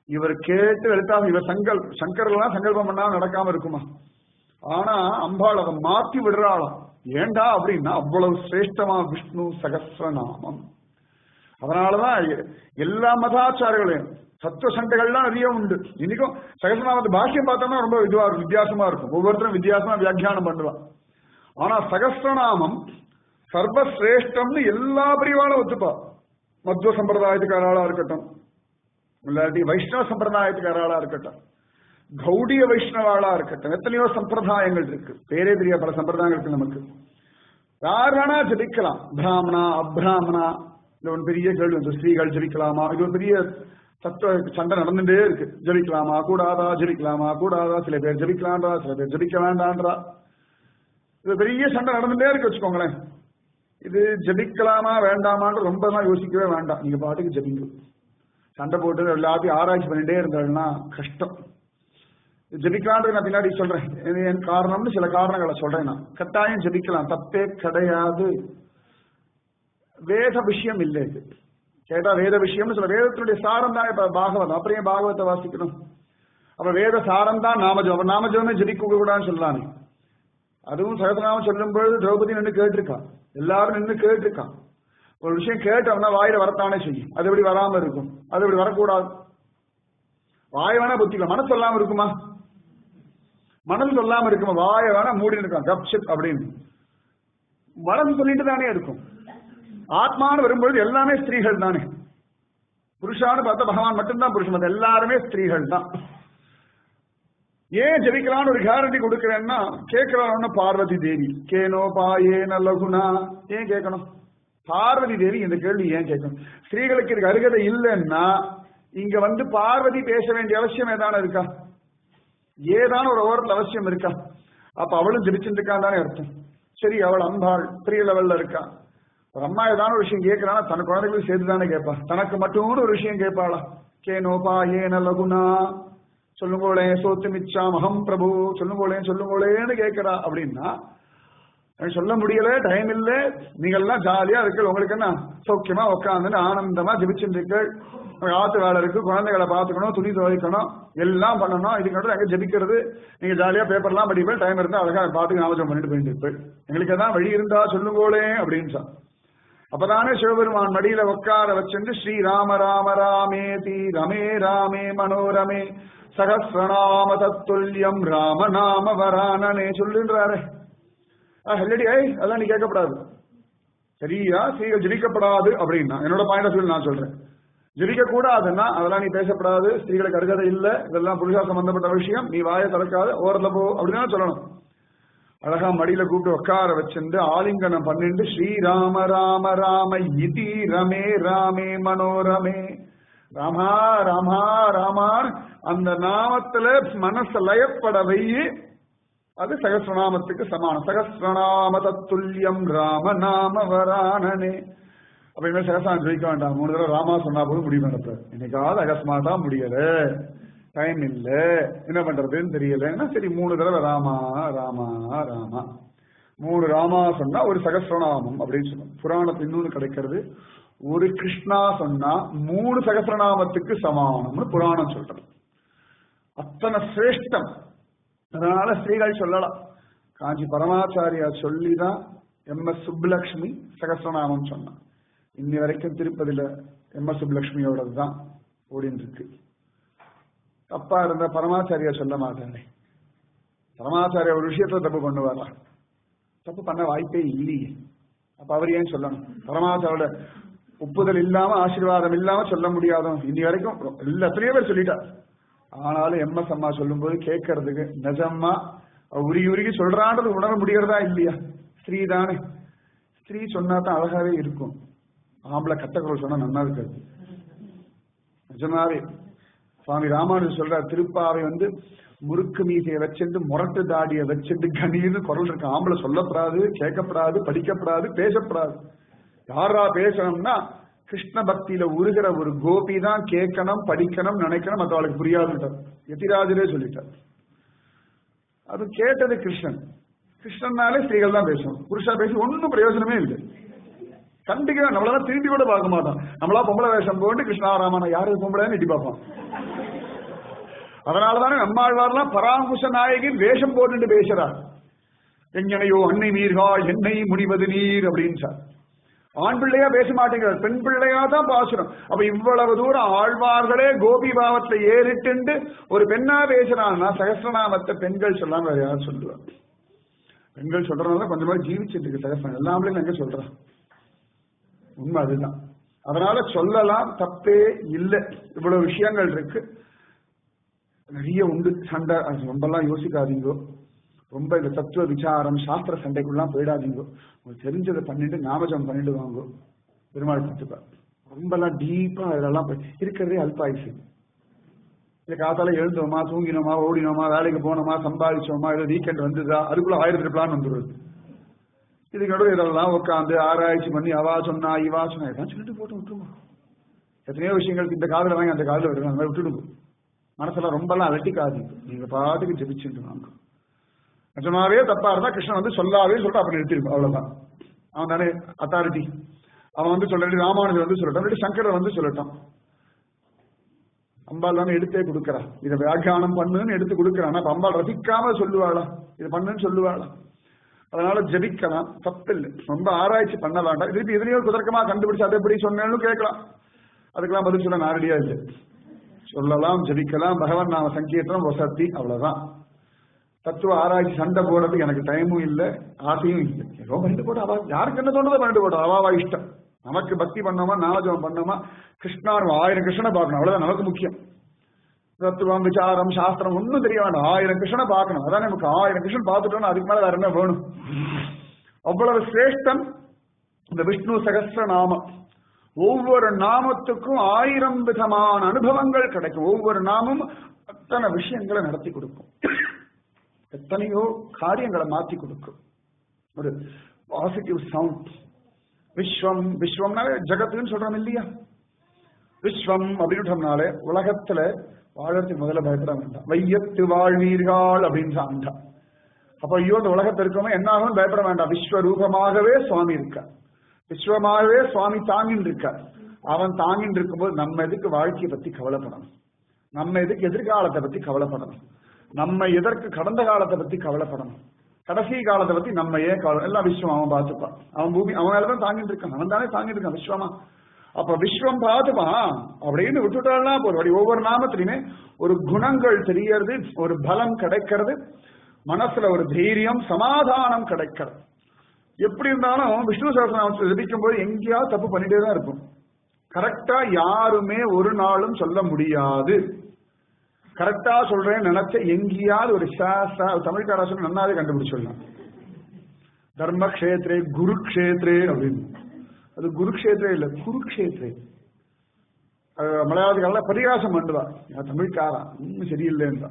இவர் கேட்டு எடுத்தாங்க. இவர் சங்கர்லாம் சங்கல்பம் பண்ணா நடக்காம இருக்குமா? ஆனா அம்பாள் அதை மாத்தி விடுறாளாம். ஏண்டா அப்படின்னா அவ்வளவு சிரேஷ்டமா விஷ்ணு சகஸ்ரநாமம். அதனாலதான் எல்லா மதாச்சாரங்களையும் தத்துவ சண்டைகள்லாம் நிறைய உண்டு. இன்னைக்கும் சகஸ்ரநாமத்து பாஷ்யம் பார்த்தோம்னா ரொம்ப இதுவா இருக்கும், வித்தியாசமா இருக்கும். ஒவ்வொருத்தரும் வித்தியாசமா வியாக்கியானம் பண்ணுவான். ஆனா சகஸ்ரநாமம் சர்வசிரேஷ்டம்னு எல்லா பிரிவாலும் ஒத்துப்பா. மத்வ சம்பிரதாயத்துக்காராளா இருக்கட்டும், இல்லாட்டி வைஷ்ணவ சம்பிரதாயத்துக்காராளா இருக்கட்டும், கௌடிய வைஷ்ணவாளா இருக்கட்டும், எத்தனையோ சம்பிரதாயங்கள் இருக்கு. பேரே தெரிய பல சம்பிரதாயங்கள் இருக்கு நமக்கு. யாரானா ஜபிக்கலாம். பிராமணா அப்ராமணா, இது ஒரு பெரிய கேள்வி வந்து, ஸ்ரீகள் ஜபிக்கலாமா? இது ஒரு பெரிய தத்துவ சண்டை நடந்துட்டே இருக்கு. ஜபிக்கலாமா கூடாதா, ஜபிக்கலாமா கூடாதா, சில பேர் ஜபிக்கலான்றா, சில பேர் ஜபிக்க வேண்டான்றா. இது பெரிய சண்டை நடந்துட்டே இருக்கு வச்சுக்கோங்களேன். இது ஜபிக்கலாமா வேண்டாமான்ற ரொம்ப தான் யோசிக்கவே வேண்டாம். நீங்க பாட்டுக்கு ஜபிங்க. சண்டை போட்டு எல்லாத்தையும் ஆராய்ச்சி பண்ணிட்டே இருந்தாங்கன்னா கஷ்டம். ஜபிக்கலான்றது நான் பின்னாடி சொல்றேன், என் காரணம்னு சில காரணங்களை சொல்றேன். நான் கட்டாயம் ஜபிக்கலாம், தப்பே கிடையாது. வேத விஷயம் இல்லை இது. கேட்டா வேத விஷயம்னு சொல்ல, வேதத்தினுடைய சாரம் தான். இப்ப பாகவதம், அப்புறம் பாகவத்தை வாசிக்கணும். அப்ப வேத சாரம் தான் நாமஜபம். நாமஜபமே ஜபிக்க கூடாதுன்னு சொல்லலாமே. அதுவும் சகஸ்ரநாமம் சொல்லும் பொழுது திரௌபதி நின்று கேட்டிருக்கான், எல்லாரும் நின்று கேட்டிருக்கான். ஒரு விஷயம் கேட்டோம்னா வாயில வரத்தானே செய்யும். அது எப்படி வராம இருக்கும்? அது எப்படி வரக்கூடாது? வாய வேணா புத்திக்கலாம், மனசு சொல்லாம இருக்குமா? மனசு சொல்லாம இருக்குமா? வாய வேணா மூடி இருக்கான் கப்ஷிப் அப்படின்னு. மனசு சொல்லிட்டு தானே இருக்கும். ஆத்மானு வரும்பொழுது எல்லாமே ஸ்திரீகள் தானே. புருஷான்னு பார்த்தா பகவான் மட்டும்தான் புருஷன், மற்ற எல்லாருமே ஸ்திரீகள் தான். ஏன் ஜெபிக்கலான்னு ஒரு கேரண்டி கொடுக்கிறேன்னா, கேட்கிறான்னு பார்வதி தேவி கேனோ பாயேன லகுனா. ஏன் கேட்கணும்? பார்வதி தேவி இந்த கேள்வி ஏன் கேட்கணும்? ஸ்திரீகளுக்கு இதுக்கு அருகதை இல்லைன்னா இங்க வந்து பார்வதி பேச வேண்டிய அவசியம் ஏதான இருக்கா? ஏதான ஒரு ஓரத்தில் அவசியம் இருக்கா? அப்ப அவளும் ஜெபிச்சுட்டு இருக்கான் தானே அர்த்தம். சரி, அவள் அம்பாள் பெரிய லெவல்ல இருக்கா. ஒரு அம்மா ஏதான ஒரு விஷயம் கேட்கிறானா தன் குழந்தைகளும் சேர்த்து தானே கேட்பா. தனக்கு மட்டும் ஒரு விஷயம் கேட்பாளா? கேனோபா ஏன லகுனா, சொல்லுங்கோளே சோத்து மிச்சாம் அகம் பிரபு, சொல்லுங்கோளேன்னு கேட்கிறா. அப்படின்னா சொல்ல முடியல, டைம் இல்ல, நீங்க எல்லாம் ஜாலியா இருக்கு, உங்களுக்கு என்ன சௌக்கியமா உட்காந்து ஆனந்தமா ஜெபிச்சுருக்கள். ஆத்து வேலை இருக்கு, குழந்தைகளை பார்த்துக்கணும், துணி துவைக்கணும், எல்லாம் பண்ணணும். இதுக்கு எங்க ஜெபிக்கிறது? நீங்க ஜாலியா பேப்பர்லாம் படிப்பேன், டைம் இருந்தா அழகா பார்த்து ஞாபகம் பண்ணிட்டு போயிட்டு இருப்பேன். எங்களுக்கு எதாவது வழி இருந்தா சொல்லுங்கோளே அப்படின்னு. அப்பதானே சிவபெருமான் மடியில உட்கார வச்சு ஸ்ரீராம ராம ராமேதி ரமே ராமே மனோரமே சகஸ்ரநாம தத்துல்யம் ராம நாம வரானனே சொல்லுன்றாரு. ஹெல்லடி அதெல்லாம் நீ கேட்கப்படாது. சரியா? ஸ்ரீகள் ஜெபிக்கப்படாது அப்படின்னா என்னோட பாயிண்ட் ஆஃப் வியூ நான் சொல்றேன். ஜெபிக்க கூடாதுன்னா அதெல்லாம் நீ பேசப்படாது, ஸ்திரீகளுக்கு அருகதை இல்லை, இதெல்லாம் புருஷா சம்பந்தப்பட்ட விஷயம், நீ வாயை திறக்காது, ஓரத்துல போ அப்படின்னா சொல்லணும். அழகா மடியில கூப்பிட்டு உட்கார வச்சிருந்து ஆலிங்கனம் பண்ணிட்டு ஸ்ரீராம ராம ராம இதி ரமே ராமே மனோரமே, ராமா ராமா ராமான் அந்த நாமத்துல மனச லயப்பட வையி. அது சகஸ்ரநாமத்துக்கு சமானம். சகஸ்ரநாம தத்துல்யம் ராம நாம வரானனே. அப்ப இனிமேல் சகஸ்ரநாமம் ஜெயிக்க வேண்டாம், 3 தடவை ராமா சொன்னா போது முடிவு நடப்பார். இன்னைக்காவது அகஸ்மாதா முடியல, டைம் இல்ல, என்ன பண்றதுன்னு தெரியல. சரி 3 தடவை ராமா ராமா ராமா, 3 ராமா சொன்னா ஒரு சகஸ்ரநாமம் அப்படின்னு சொன்னோம். புராணத்தில் இன்னொன்னு கிடைக்கிறது, ஒரு கிருஷ்ணா சொன்னா 3 சகஸ்ரநாமத்துக்கு சமானம்னு புராணம் சொல்றது. அத்தனை சிரேஷ்டம். அதனால ஸ்திரீகள் சொல்லலாம், காஞ்சி பரமாச்சாரியா சொல்லிதான் எம்.எஸ். சுப்புலட்சுமி சகஸ்ரநாமம் சொன்னான். இன்னி வரைக்கும் திருப்பதியில எம்.எஸ். சுப்புலட்சுமியோட தான் ஓடின்னு இருக்கு. தப்பா இருந்த பரமாச்சாரியா சொல்ல மாட்டானே. பரமாச்சாரியா ஒரு விஷயத்துல தப்பு பண்ணுவாரா? தப்பு பண்ண வாய்ப்பே இல்லையே. அப்ப அவர் ஏன் சொல்லணும்? பரமாச்சாரோட ஒப்புதல் இல்லாம ஆசீர்வாதம் இல்லாம சொல்ல முடியாதும். இன்னி வரைக்கும் எத்தனையோ பேர் சொல்லிட்டா. ஆனாலும் எம்.எஸ். அம்மா சொல்லும் போது கேட்கறதுக்கு நிஜமா உருகி உருகி சொல்றான்றது உணர முடியறதா இல்லையா? ஸ்திரீ தானே. ஸ்திரீ சொன்னா தான் அழகாவே இருக்கும். ஆம்பளை கட்டக்குரல் சொன்னா நல்லா இருக்காது. நிஜமாவே சுவாமி ராமானுஜர் சொல்றார், திருப்பாவை முறுக்கு மீசையை வச்சுட்டு முரட்டு தாடியை வச்சுட்டு கணீர்னு குரல் இருக்கு. ஆம்பளை சொல்லப்படாது, கேட்கப்படாது, படிக்கப்படாது, பேசப்படாது. யாரா பேசணும்னா கிருஷ்ண பக்தியில உருகிற ஒரு கோபி தான் கேட்கணும், படிக்கணும், நினைக்கணும். மற்ற அவளுக்கு புரியாதுட்டார். எதிராஜரே சொல்லிட்டார். அது கேட்டது கிருஷ்ணன். கிருஷ்ணன்னாலே ஸ்திரீகள் தான் பேசணும். புருஷா பேசி ஒன்னும் பிரயோஜனமே இல்லை. கண்டிப்பா நம்மளால திரும்பி கூட பார்க்க மாட்டான். நம்மளா பொம்பளை வேஷம் போட்டு கிருஷ்ணாராமன் யாரு பொம்பளைன்னு எட்டி பார்ப்பான். அதனாலதானே நம்மாழ்வார்லாம் பராங்குஷ நாயகின் வேஷம் போட்டு பேசுறார். எங்கனையோ அன்னை நீர்காள் என்னை முனிவது நீர் அப்படின்னு சார். ஆண் பிள்ளையா பேச மாட்டேங்கிறார், பெண் பிள்ளையா தான் பாசுறோம். அப்ப இவ்வளவு தூரம் ஆழ்வார்களே கோபி பாவத்தை ஏறிட்டு ஒரு பெண்ணா பேசுறான்னா சகஸ்ரநாமத்தை பெண்கள் சொல்லாம வேற யாரும் சொல்லுவார்? பெண்கள் சொல்றதுனால கொஞ்சமா ஜீவிச்சுட்டு இருக்கு சகஸ்ரம். எல்லாமே எங்க சொல்றான்? உண்மை அதுதான். அதனால சொல்லலாம், தப்பே இல்லை. இவ்வளவு விஷயங்கள் இருக்கு, நிறைய உண்டு. சண்டை ரொம்பலாம் யோசிக்காதீங்கோ. ரொம்ப இந்த தத்துவ விசாரம் சாஸ்திர சண்டைக்குள்ளாம் போயிடாதீங்கோ. உங்களுக்கு தெரிஞ்சதை பண்ணிட்டு நாமஜம் பண்ணிட்டு வாங்கோ. பெருமாள் பார்த்துப்பா. ரொம்பலாம் டீப்பா இதெல்லாம் இருக்கிறதே அல்பாயுசு. இந்த காத்தால எழுந்தோமா, தூங்கினோமா, ஓடினோமா, வேலைக்கு போனோமா, சம்பாதிச்சோமா, ஏதோ வீக்கெண்ட் வந்துதா, அதுக்குள்ள 1000 பிளான் வந்துடுது. இதுக்கோட இதெல்லாம் உட்காந்து ஆராய்ச்சி பண்ணி அவா சொன்னா இவா சொன்னா எல்லாம் சொல்லிட்டு போட்டு விட்டுருமா. எத்தனையோ விஷயங்களுக்கு இந்த காதல வாங்கி அந்த காதல வருது, அந்த மாதிரி விட்டுடுங்க. மனசெல்லாம் ரொம்பலாம் அலட்டிக்காதீங்க. நீங்க பாட்டுக்கு ஜெபிச்சுட்டு வாங்க. நிஜமாவே தப்பா இருந்தா கிருஷ்ணன் சொல்லாவே சொல்லிட்டு அப்படி நிறுத்திருக்கும். அவ்வளவுதான். அவன் தானே அத்தாரிட்டி. அவன் சொல்லிட்டு ராமானுஜர் சொல்லட்டான், சங்கரர் சொல்லட்டான். அம்பாள் தானே எடுத்தே கொடுக்கறா. இதை வியாக்கியானம் பண்ணுன்னு எடுத்து கொடுக்கறான். அப்ப அம்பாள் ரசிக்காம சொல்லுவாளா? இதை பண்ணுன்னு சொல்லுவாளா? அதனால ஜபிக்கலாம், தப்பில்லை. ரொம்ப ஆராய்ச்சி பண்ண வேண்டாம். திருப்பி எதிரையோ குதர்க்கமா கண்டுபிடிச்சு அதை எப்படி சொன்னேன்னு கேட்கலாம். அதுக்கெல்லாம் பதில் சொல்ல நாரடியா இல்லை. சொல்லலாம், ஜபிக்கலாம். பகவான் நாம சங்கீர்த்தனம் வசதி, அவ்வளவுதான். தத்துவ ஆராய்ச்சி சண்டை போடுறதுக்கு எனக்கு டைமும் இல்லை, ஆசையும் இல்லை. ஏதோ பண்ணிட்டு போட்டோம். அவ யாருக்கு என்ன தோன்றதோ பண்ணிட்டு போட்டோம். அவாவா இஷ்டம். நமக்கு பக்தி பண்ணோமா, நாமஜபம் பண்ணோமா, கிருஷ்ணார் 1000 கிருஷ்ணனை பார்க்கணும். அவ்வளவுதான் நமக்கு முக்கியம். தத்துவம் விசாரம் சாஸ்திரம் ஒன்னும் தெரிய வேண்டாம். 1000 கிருஷ்ணனை பார்க்கணும். அதான் நமக்கு. 1000 கிருஷ்ணன் பார்த்துட்டோம்னா அதுக்கு மேல வேற என்ன வேணும்? அவ்வளவு சிரேஷ்டம் இந்த விஷ்ணு சகஸ்ர நாமம். ஒவ்வொரு நாமத்துக்கும் 1000 விதமான அனுபவங்கள் கிடைக்கும். ஒவ்வொரு நாமும் அத்தனை விஷயங்களை நடத்தி கொடுக்கும். எத்தனையோ காரியங்களை மாற்றி கொடுக்கும். ஒரு பாசிட்டிவ் சவுண்ட். விஸ்வம், விஸ்வம்னாலே ஜகத்துன்னு சொல்றோம் இல்லையா? விஸ்வம் அப்படின்றாலே உலகத்துல வாழறதுக்கு முதல்ல பயப்பட வேண்டாம். வையத்து வாழ்வீர்கள் அப்படின்னு சாண்டா. அப்ப ஐயோ இந்த உலகத்தை இருக்கவங்க என்ன ஆகும் பயப்பட வேண்டாம். விஸ்வரூபமாகவே சுவாமி இருக்கார். விஸ்வமாகவே சுவாமி தாங்கின்னு இருக்கார். அவன் தாங்கின்னு இருக்கும்போது நம்ம எதுக்கு வாழ்க்கையை பத்தி கவலைப்படணும்? நம்ம எதுக்கு எதிர்காலத்தை பத்தி கவலைப்படணும்? நம்ம எதற்கு கடந்த காலத்தை பத்தி கவலைப்படணும்? கடைசி காலத்தை பத்தி நம்ம ஏன் கவலை? எல்லாம் விஸ்வம் அவன் பார்த்துப்பான். அவன் பூமி அவன் மேலதான் தாங்கிட்டு இருக்கான். அவன் தானே தாங்கிட்டு இருக்கான் விஸ்வமா. அப்ப விஸ்வம் பார்த்துப்பான் அப்படின்னு விட்டுட்டாள்னா போதும். ஒவ்வொரு நாமத்திலுமே ஒரு குணங்கள் தெரியறது, ஒரு பலம் கிடைக்கிறது, மனசுல ஒரு தைரியம் சமாதானம் கிடைக்கிறது. எப்படி இருந்தாலும் விஷ்ணு சகஸ்ரநாமத்தை ஜபிக்கும் போது எங்கேயாவது தப்பு பண்ணிட்டே தான் இருக்கும். கரெக்டா யாருமே ஒரு நாளும் சொல்ல முடியாது. கரெக்டா சொல்றேன்னு நினைச்ச எங்கேயாவது ஒரு தமிழ்காரா சொல்லி நன்னாவே கண்டுபிடிச்சிடலாம். தர்மக்ஷேத்ரே குருக்ஷேத்ரே அப்படின்னு. அது குருக்ஷேத்ரே இல்ல குருக்ஷேத்ரே. மலையாளத்துக்கால பரிகாசம் பண்ணுவா தமிழ்காரா இன்னும் சரியில்லைன்றா.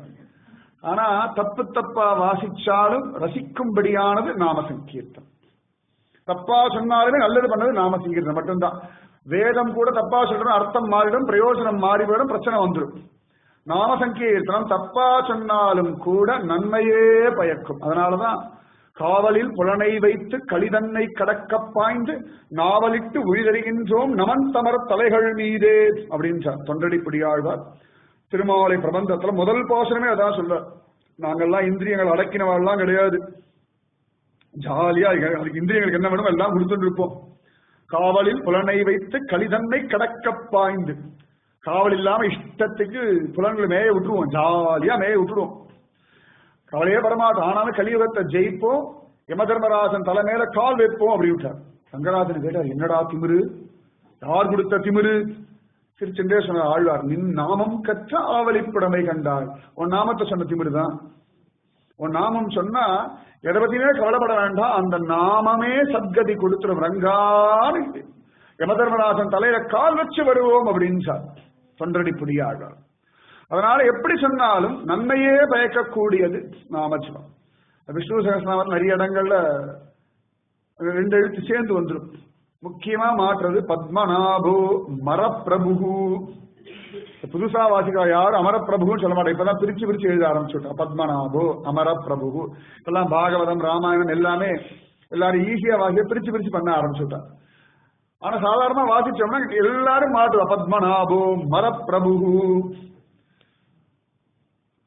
ஆனா தப்பு தப்பா வாசிச்சாலும் ரசிக்கும்படியானது நாம சங்கீர்த்தம். தப்பா சொன்னாலுமே நல்லது பண்ணது நாம சங்கீர்த்தம் மட்டும்தான். வேதம் கூட தப்பா சொல்றோம், அர்த்தம் மாறிடும், பிரயோஜனம் மாறிவிடும், பிரச்சனை வந்துடும். நாம சங்கீர்த்தனம் தப்பா சொன்னாலும் கூட நன்மையே பயக்கும். அதனாலதான் காவலில் புலனை வைத்து களிதன்னை கடக்க பாய்ந்து நாவலிட்டு உயிரிகின்றோம் நமன் தமர் தலைகள் மீதே அப்படின்னு தொண்டடிப்படியாழ்வார் திருமாலை பிரபந்தத்துல முதல் பாசனமே அதான் சொல்ற. நாங்கெல்லாம் இந்திரியங்கள் அடக்கினவாள்லாம் கிடையாது. ஜாலியா அதுக்கு இந்திரியங்களுக்கு என்ன வேணும் எல்லாம் கொடுத்துட்டு இருப்போம். காவலில் புலனை வைத்து கலிதன்னை கடக்க பாய்ந்து, காவல் இல்லாம இஷ்டத்துக்கு புலன்களை மேய விட்டுருவோம், ஜாலியா மேய விட்டுருவோம், கவலையே பரமாட்டோம். ஆனாலும் கலியுகத்தை ஜெயிப்போம், யம தர்மராஜன் தலை மேல கால் வைப்போம் அப்படி விட்டார். ரங்கராஜன் கேட்டார், என்னடா திமிரு, யார் கொடுத்த திமிரு? திருச்சென்றே சொன்ன ஆழ்வார், நின் நாமம் கற்ற ஆவலிப்புடமை கண்டாள். உன் நாமத்தை சொன்ன திமிருதான். உன் நாமம் சொன்னா எதை பத்தியுமே கவலைப்பட வேண்டாம், அந்த நாமமே சத்கதி கொடுத்துடும் ரங்கான்னு யம தர்மராஜன் தலையில கால் வச்சு வருவோம் அப்படின்னு சார் தொண்டரடி புரியாழ்வார். அதனால எப்படி சொன்னாலும் நன்மையே பயக்கக்கூடியது நாமஜபம். விஷ்ணு சகஸ்ரநாமத்தில் நிறைய இடங்கள்ல 2 எழுத்து சேர்ந்து வந்துடும். முக்கியமா மாற்றுறது பத்மநாபோ மரப்பிரபு. புதுசா வாசிக்கா யாரும் அமரப்பிரபுன்னு சொல்ல மாட்டேன், இப்பதான் பிரிச்சு பிரிச்சு எழுத ஆரம்பிச்சுட்டா. பத்மநாபோ அமரப்பிரபு, இப்பெல்லாம் பாகவதம் ராமாயணம் எல்லாமே எல்லாரும் ஈஸியா வாசிக்க பிரிச்சு பிரிச்சு பண்ண ஆரம்பிச்சுட்டா. ஆனா சாதாரணமா வாசிச்சோம்னா எல்லாரும் மாற்றுவா பத்மநாபோ மரப்பிரபு.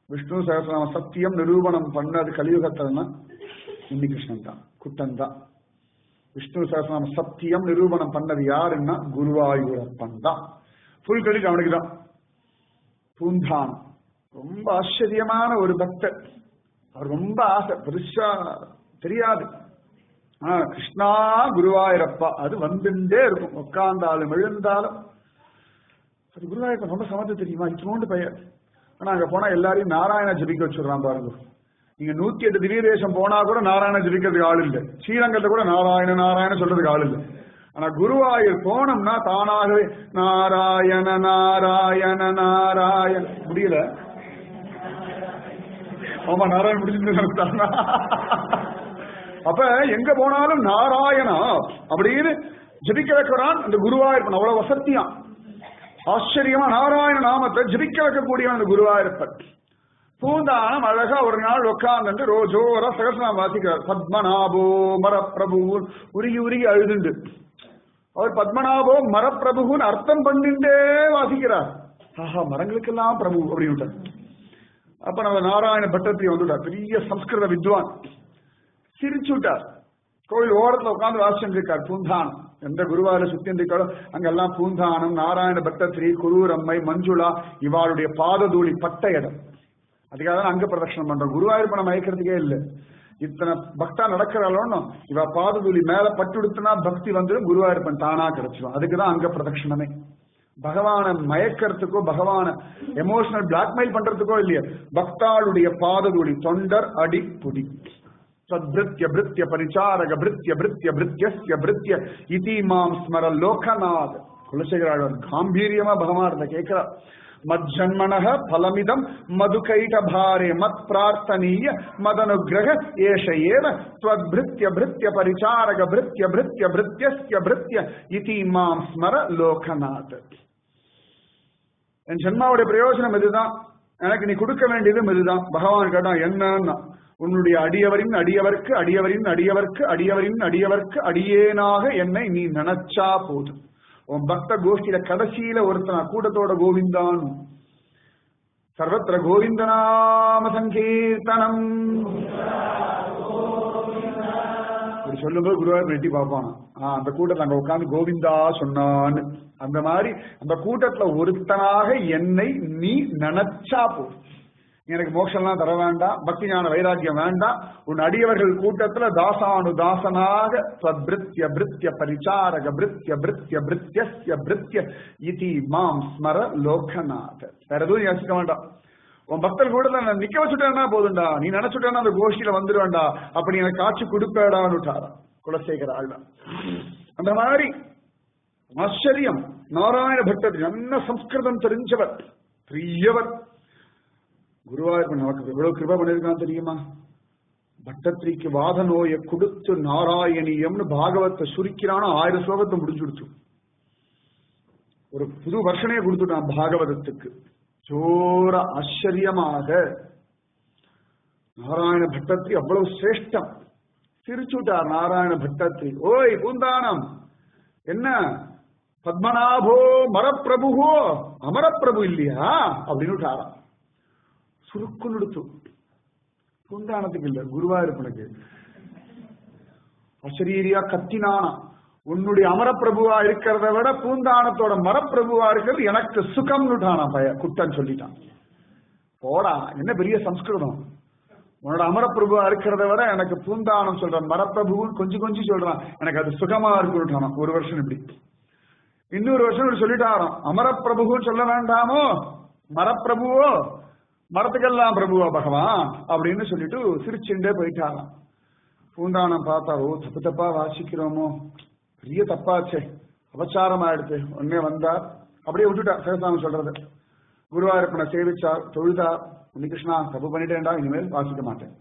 விஷ்ணு சகஸ்ரநாம சத்தியம் நிரூபணம் பண்ணது கலியுகத்துல உன்னிகிருஷ்ணன் தான், குட்டன் தான். விஷ்ணு சகஸ்ரநாம சத்தியம் நிரூபணம் பண்ணது யாருன்னா குருவாயூரப்பன் தான். ஃபுல் கிரெடிட் அவனுக்கு தான். பூந்தான் ரொம்ப ஆச்சரியமான ஒரு பக்தர். அவர் ரொம்ப ஆசை, பெருசா தெரியாது, கிருஷ்ணா குருவாயூரப்பா அது வந்துட்டே இருக்கும். உட்கார்ந்தாலும் எழுந்தாலும் அது குருவாயூரப்பன் ரொம்ப சமத்து தெரியுமா, இத்தனோண்டு பெயர். ஆனா அங்க போனா எல்லாரையும் நாராயண ஜபிக்க வச்சுடுறான் பாருங்க. நீங்க 108 திவ்ய தேசம் போனா கூட நாராயண ஜபிக்கிறதுக்கு ஆள் இல்லை, ஸ்ரீரங்கத்தை கூட நாராயண நாராயண சொல்றதுக்கு ஆள் இல்லை. ஆனா குருவாயூர் போனோம்னா தானாகவே நாராயண நாராயண நாராயண முடியல. ஆமா நாராயண முடிச்சு. அப்ப எங்க போனாலும் நாராயணா அப்படின்னு ஜபிக்க வைக்கிறான் அந்த குருவாயூரப்பன். அவ்வளவு வசத்தியான், ஆச்சரியமா நாராயண நாமத்தை ஜபிக்க வைக்கக்கூடிய அந்த குருவாயூரப்பன். பூந்தானம் அழகா ஒரு நாள் உட்கார்ந்து ரோஜோர சகஸ்ரநாமம் வாசிக்கிறார். பத்மநாபோ மரப்பிரபு உருகி உருகி அழுதுண்டு அவர் பத்மநாபோ மரப்பிரபுன்னு அர்த்தம் பண்ணிட்டே வாசிக்கிறார். ஆஹா மரங்களுக்கெல்லாம் பிரபு அப்படின்னு. அப்ப நம்ம நாராயண பட்டத்திரி வந்துட்டார், பெரிய சம்ஸ்கிருத வித்வான். சிரிச்சு விட்டார். கோவில் ஓரத்துல உட்கார்ந்து வாசிச்சுட்டு இருக்கார். பூந்தானம் எந்த குருவாயூர சுத்தி இருக்காளோ அங்கெல்லாம் பூந்தானம், நாராயண பட்டத்திரி, குரூரம்மை, மஞ்சுளா இவாளுடைய பாததூளி பட்ட இடம். அதுக்காக தான் அங்க பிரதட்சணம் பண்றோம். குருவாயூரப்பனை மயக்கிறதுக்கே இல்லை. இத்தனை பக்தா நடக்கிறாளோன்னு இவ பாததூளி மேல பட்டுடுத்துனா பக்தி வந்துடும், குருவாயூரப்பன் தானா கிடைச்சிடும். அதுக்குதான் அங்க பிரதட்சணமே. பகவான மயக்கிறதுக்கோ பகவான எமோஷனல் பிளாக்மெயில் பண்றதுக்கோ இல்லையா, பக்தாளுடைய பாததூளி தொண்டர் அடி புடி. சத்பிருத்ய பிருத்ய பரிச்சாரக பிருத்ய பிருத்ய பிருத்யஸ்ய பிருத்ய இதி மாம் ஸ்மர லோகநாத். குலசேகராழ்வார் காம்பீரியமா பகவான் கேட்கிறார். மஜ்ஜன்மனஹ பலமிதம் மதுகைட பாரே மத் பிரார்த்தனீய மதனுகிரக ஏஷ ஏவ த்வத்பிருத்ய பிருத்ய பரிச்சாரக பிருத்ய பிருத்ய பிருத்யஸ்ய பிருத்ய இதி மாம் ஸ்மர லோகநாத். என் ஜென்மாவுடைய பிரயோஜனம் இதுதான், எனக்கு நீ கொடுக்க வேண்டியதும் இதுதான். பகவான் கேட்டான் என்னன்னா, உன்னுடைய அடியவரின் அடியவர்க்கு அடியவரின் அடியவர்க்கு அடியவரின் அடியவர்க்கு அடியேனாக என்னை நீ நினைச்சா போதும். உன் பக்த கோஷ்டியில கடைசியில ஒருத்தனா கூட்டத்தோட கோவிந்தான். சர்வத்திர கோவிந்தநாம சங்கீர்த்தனம் சொல்லும்போது குருவாயூர் வெட்டி பார்ப்பானா, அந்த கூட்டத்துல அங்க உட்காந்து கோவிந்தா சொன்னான்னு. அந்த மாதிரி அந்த கூட்டத்துல ஒருத்தனாக என்னை நீ நினைச்சா போதும். எனக்கு மோட்சம்லாம் தர வேண்டாம், பக்தி ஞான வைராக்கியம் வேண்டாம். உன் அடியவர்கள் கூட்டத்துல தாசானு தாசனாக சத்பிருத்ய பிருத்ய பரிச்சாரக பிருத்ய பிருத்ய பிருத்யஸ்ய பிருத்ய இதி மாம் ஸ்மர லோகநாத. வேற எதுவும் யோசிக்க வேண்டாம். உன் பக்தர் கூட்டத்துல நான் நிக்க வச்சுட்டேன்னா போதுண்டா, நீ நினைச்சுட்டேன்னா அந்த கோஷ்டியில வந்துடுவேண்டா, அப்படி எனக்கு காட்சி கொடுப்பேடான்னு குலசேகர ஆழ்வார். அந்த மாதிரி ஆச்சரியம். நாராயண பட்டர் நல்ல சம்ஸ்கிருதம் தெரிஞ்சவர், பெரியவர். குருவாயூர் நமக்கு எவ்வளவு கிருபை பண்ணிருக்கான் தெரியுமா. பட்டத்திரிக்கு வாத நோயை கொடுத்து நாராயணியம்னு பாகவத்தை சுருக்கிறான 1000 ஸ்லோகத்தை முடிஞ்சுடுச்சு. ஒரு புது வருஷனையே கொடுத்துட்டான் பாகவதத்துக்கு. ஜோர ஆச்சரியமாக நாராயண பட்டத்திரி அவ்வளவு சிரேஷ்டம். சிரிச்சுட்டார் நாராயண பட்டத்திரி. ஓய் பூந்தானம், என்ன பத்மநாபோ மரப்பிரபுவோ அமரப்பிரபு இல்லையா அப்படின்னு விட்டாராம். சுருக்குன்னு பூந்தானத்துக்கு இல்ல, குருவாயூரப்பனுக்கு. அசரீரியா கத்தினானா, உன்னுடைய அமரப்பிரபுவா இருக்கிறத விட பூந்தானத்தோட மரப்பிரபுவா இருக்கிறது எனக்கு சுகம்னுட்டானா பய குட்டன் சொல்லிட்டான். போடா, என்ன பெரிய சம்ஸ்கிருதம். உன்னோட அமரப்பிரபுவா இருக்கிறத விட எனக்கு பூந்தானம் சொல்ற மரப்பிரபுன்னு கொஞ்சம் கொஞ்சம் சொல்றான், எனக்கு அது சுகமா இருக்குட்டானா. ஒரு வருஷம் இப்படி, இன்னொரு வருஷம் இப்படி சொல்லிட்டாராம். அமரப்பிரபுன்னு சொல்ல வேண்டாமோ, மரப்பிரபுவோ, மரத்துக்கெல்லாம் பிரபுவா பகவான் அப்படின்னு சொல்லிட்டு சிரிச்சுட்டே போயிட்டாராம். பூந்தானம் பார்த்தா, ஓ தப்பு தப்பா வாசிக்கிறோமோ, பெரிய தப்பாச்சே, அபச்சாரம் ஆயிடுச்சு. உடனே வந்தார், அப்படியே விட்டுட்டார் சிவசாமி சொல்றது. குருவாயூரப்பனை சேவிச்சார், தொழுதார். உன்னிகிருஷ்ணா தப்பு பண்ணிட்டேன்டா, இனிமேல் வாசிக்க மாட்டேன்.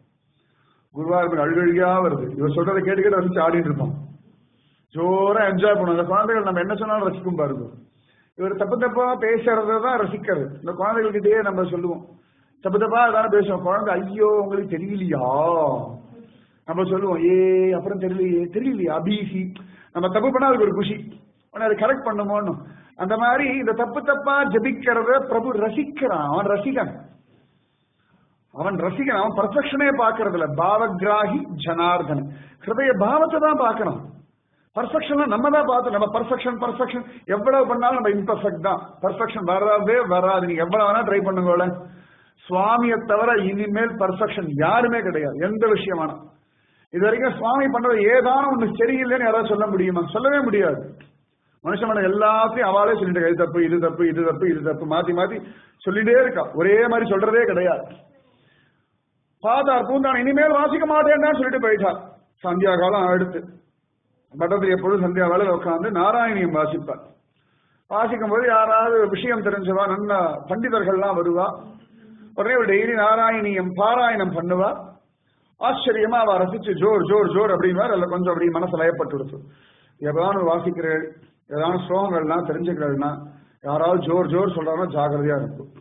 குருவாயூரப்பன் அழுகழியா வருது. இவர் சொல்றதை கேட்டுக்கிட்டு வந்து ஆடிட்டு இருப்போம், ஜோரா என்ஜாய் பண்ணுவோம். அந்த குழந்தைகள் நம்ம என்ன சொன்னாலும் ரசிக்கும் பாருங்க. இவர் தப்பு தப்பா பேசுறதான் ரசிக்கிறது. இந்த குழந்தைகள்கிட்டயே நம்ம சொல்லுவோம், தப்பு தப்பா ஏதாவது பேசுவோம். குழந்தை ஐயோ உங்களுக்கு தெரியலையா நம்ம சொல்லுவோம், ஏ அப்புறம் தெரியலையா அபிசி. நம்ம தப்பு பண்ணா அதுக்கு ஒரு குஷி, அதை கரெக்ட் பண்ணுமோன்னு. அந்த மாதிரி இந்த தப்பு தப்பா ஜபிக்கிறத பிரபு ரசிக்கிறான். அவன் ரசிகன், அவன் பர்ஃபெக்ஷனே பாக்குறது இல்ல. பாவகிராகி ஜனார்தன், ஹிருதய பாவத்தை தான் பாக்கணும். பர்ஃபெக்ஷன் நம்ம தான் பார்த்தோம். நம்ம பர்ஃபெக்ஷன் எவ்வளவு பண்ணாலும் நம்ம இம்பர்ஃபெக்ட் தான். பர்ஃபெக்ஷன் வரவே வராது. நீங்க எவ்வளவு வேணா ட்ரை பண்ணுங்க. சுவாமியை தவிர இனிமேல் பர்ஃபெக்ஷன் யாருமே கிடையாது, எந்த விஷயமான. இது வரைக்கும் சுவாமி பண்றது ஏதானும் ஒண்ணு சரியில்லைன்னு யாராவது சொல்ல முடியுமா? சொல்லவே முடியாது. மனுஷன் எல்லாத்தையும் அவளே சொல்லிட்டு, இது தப்பு இது தப்பு இது தப்பு இது தப்பு மாத்தி மாத்தி சொல்லிட்டே இருக்கா. ஒரே மாதிரி சொல்றதே கிடையாது. பாதார் பூந்தான் இனிமேல் வாசிக்க மாட்டேன்னு சொல்லிட்டு போயிட்டார். சந்தியா காலம் அடுத்து பட்டத்தில் எப்பொழுதும் சந்தியா வேலையில் உட்காந்து நாராயணியம் வாசிப்பார். வாசிக்கும் போது யாராவது விஷயம் தெரிஞ்சவா, நல்ல பண்டிதர்கள்லாம் வருவா. உடனே ஒரு டெய்லி நாராயணியம் பாராயணம் பண்ணுவா. ஆச்சரியமா அவ ரசிச்சு ஜோர் ஜோர் ஜோர் அப்படின்வார். அதில் கொஞ்சம் அப்படி மனசு லயப்பட்டு எதாவது வாசிக்கிறேன், ஏதாவது ஸ்லோகங்கள்லாம் தெரிஞ்சுக்கிறேன்னா யாராவது ஜோர் ஜோர் சொல்றாங்கன்னா ஜாகிரதையா இருக்கும்.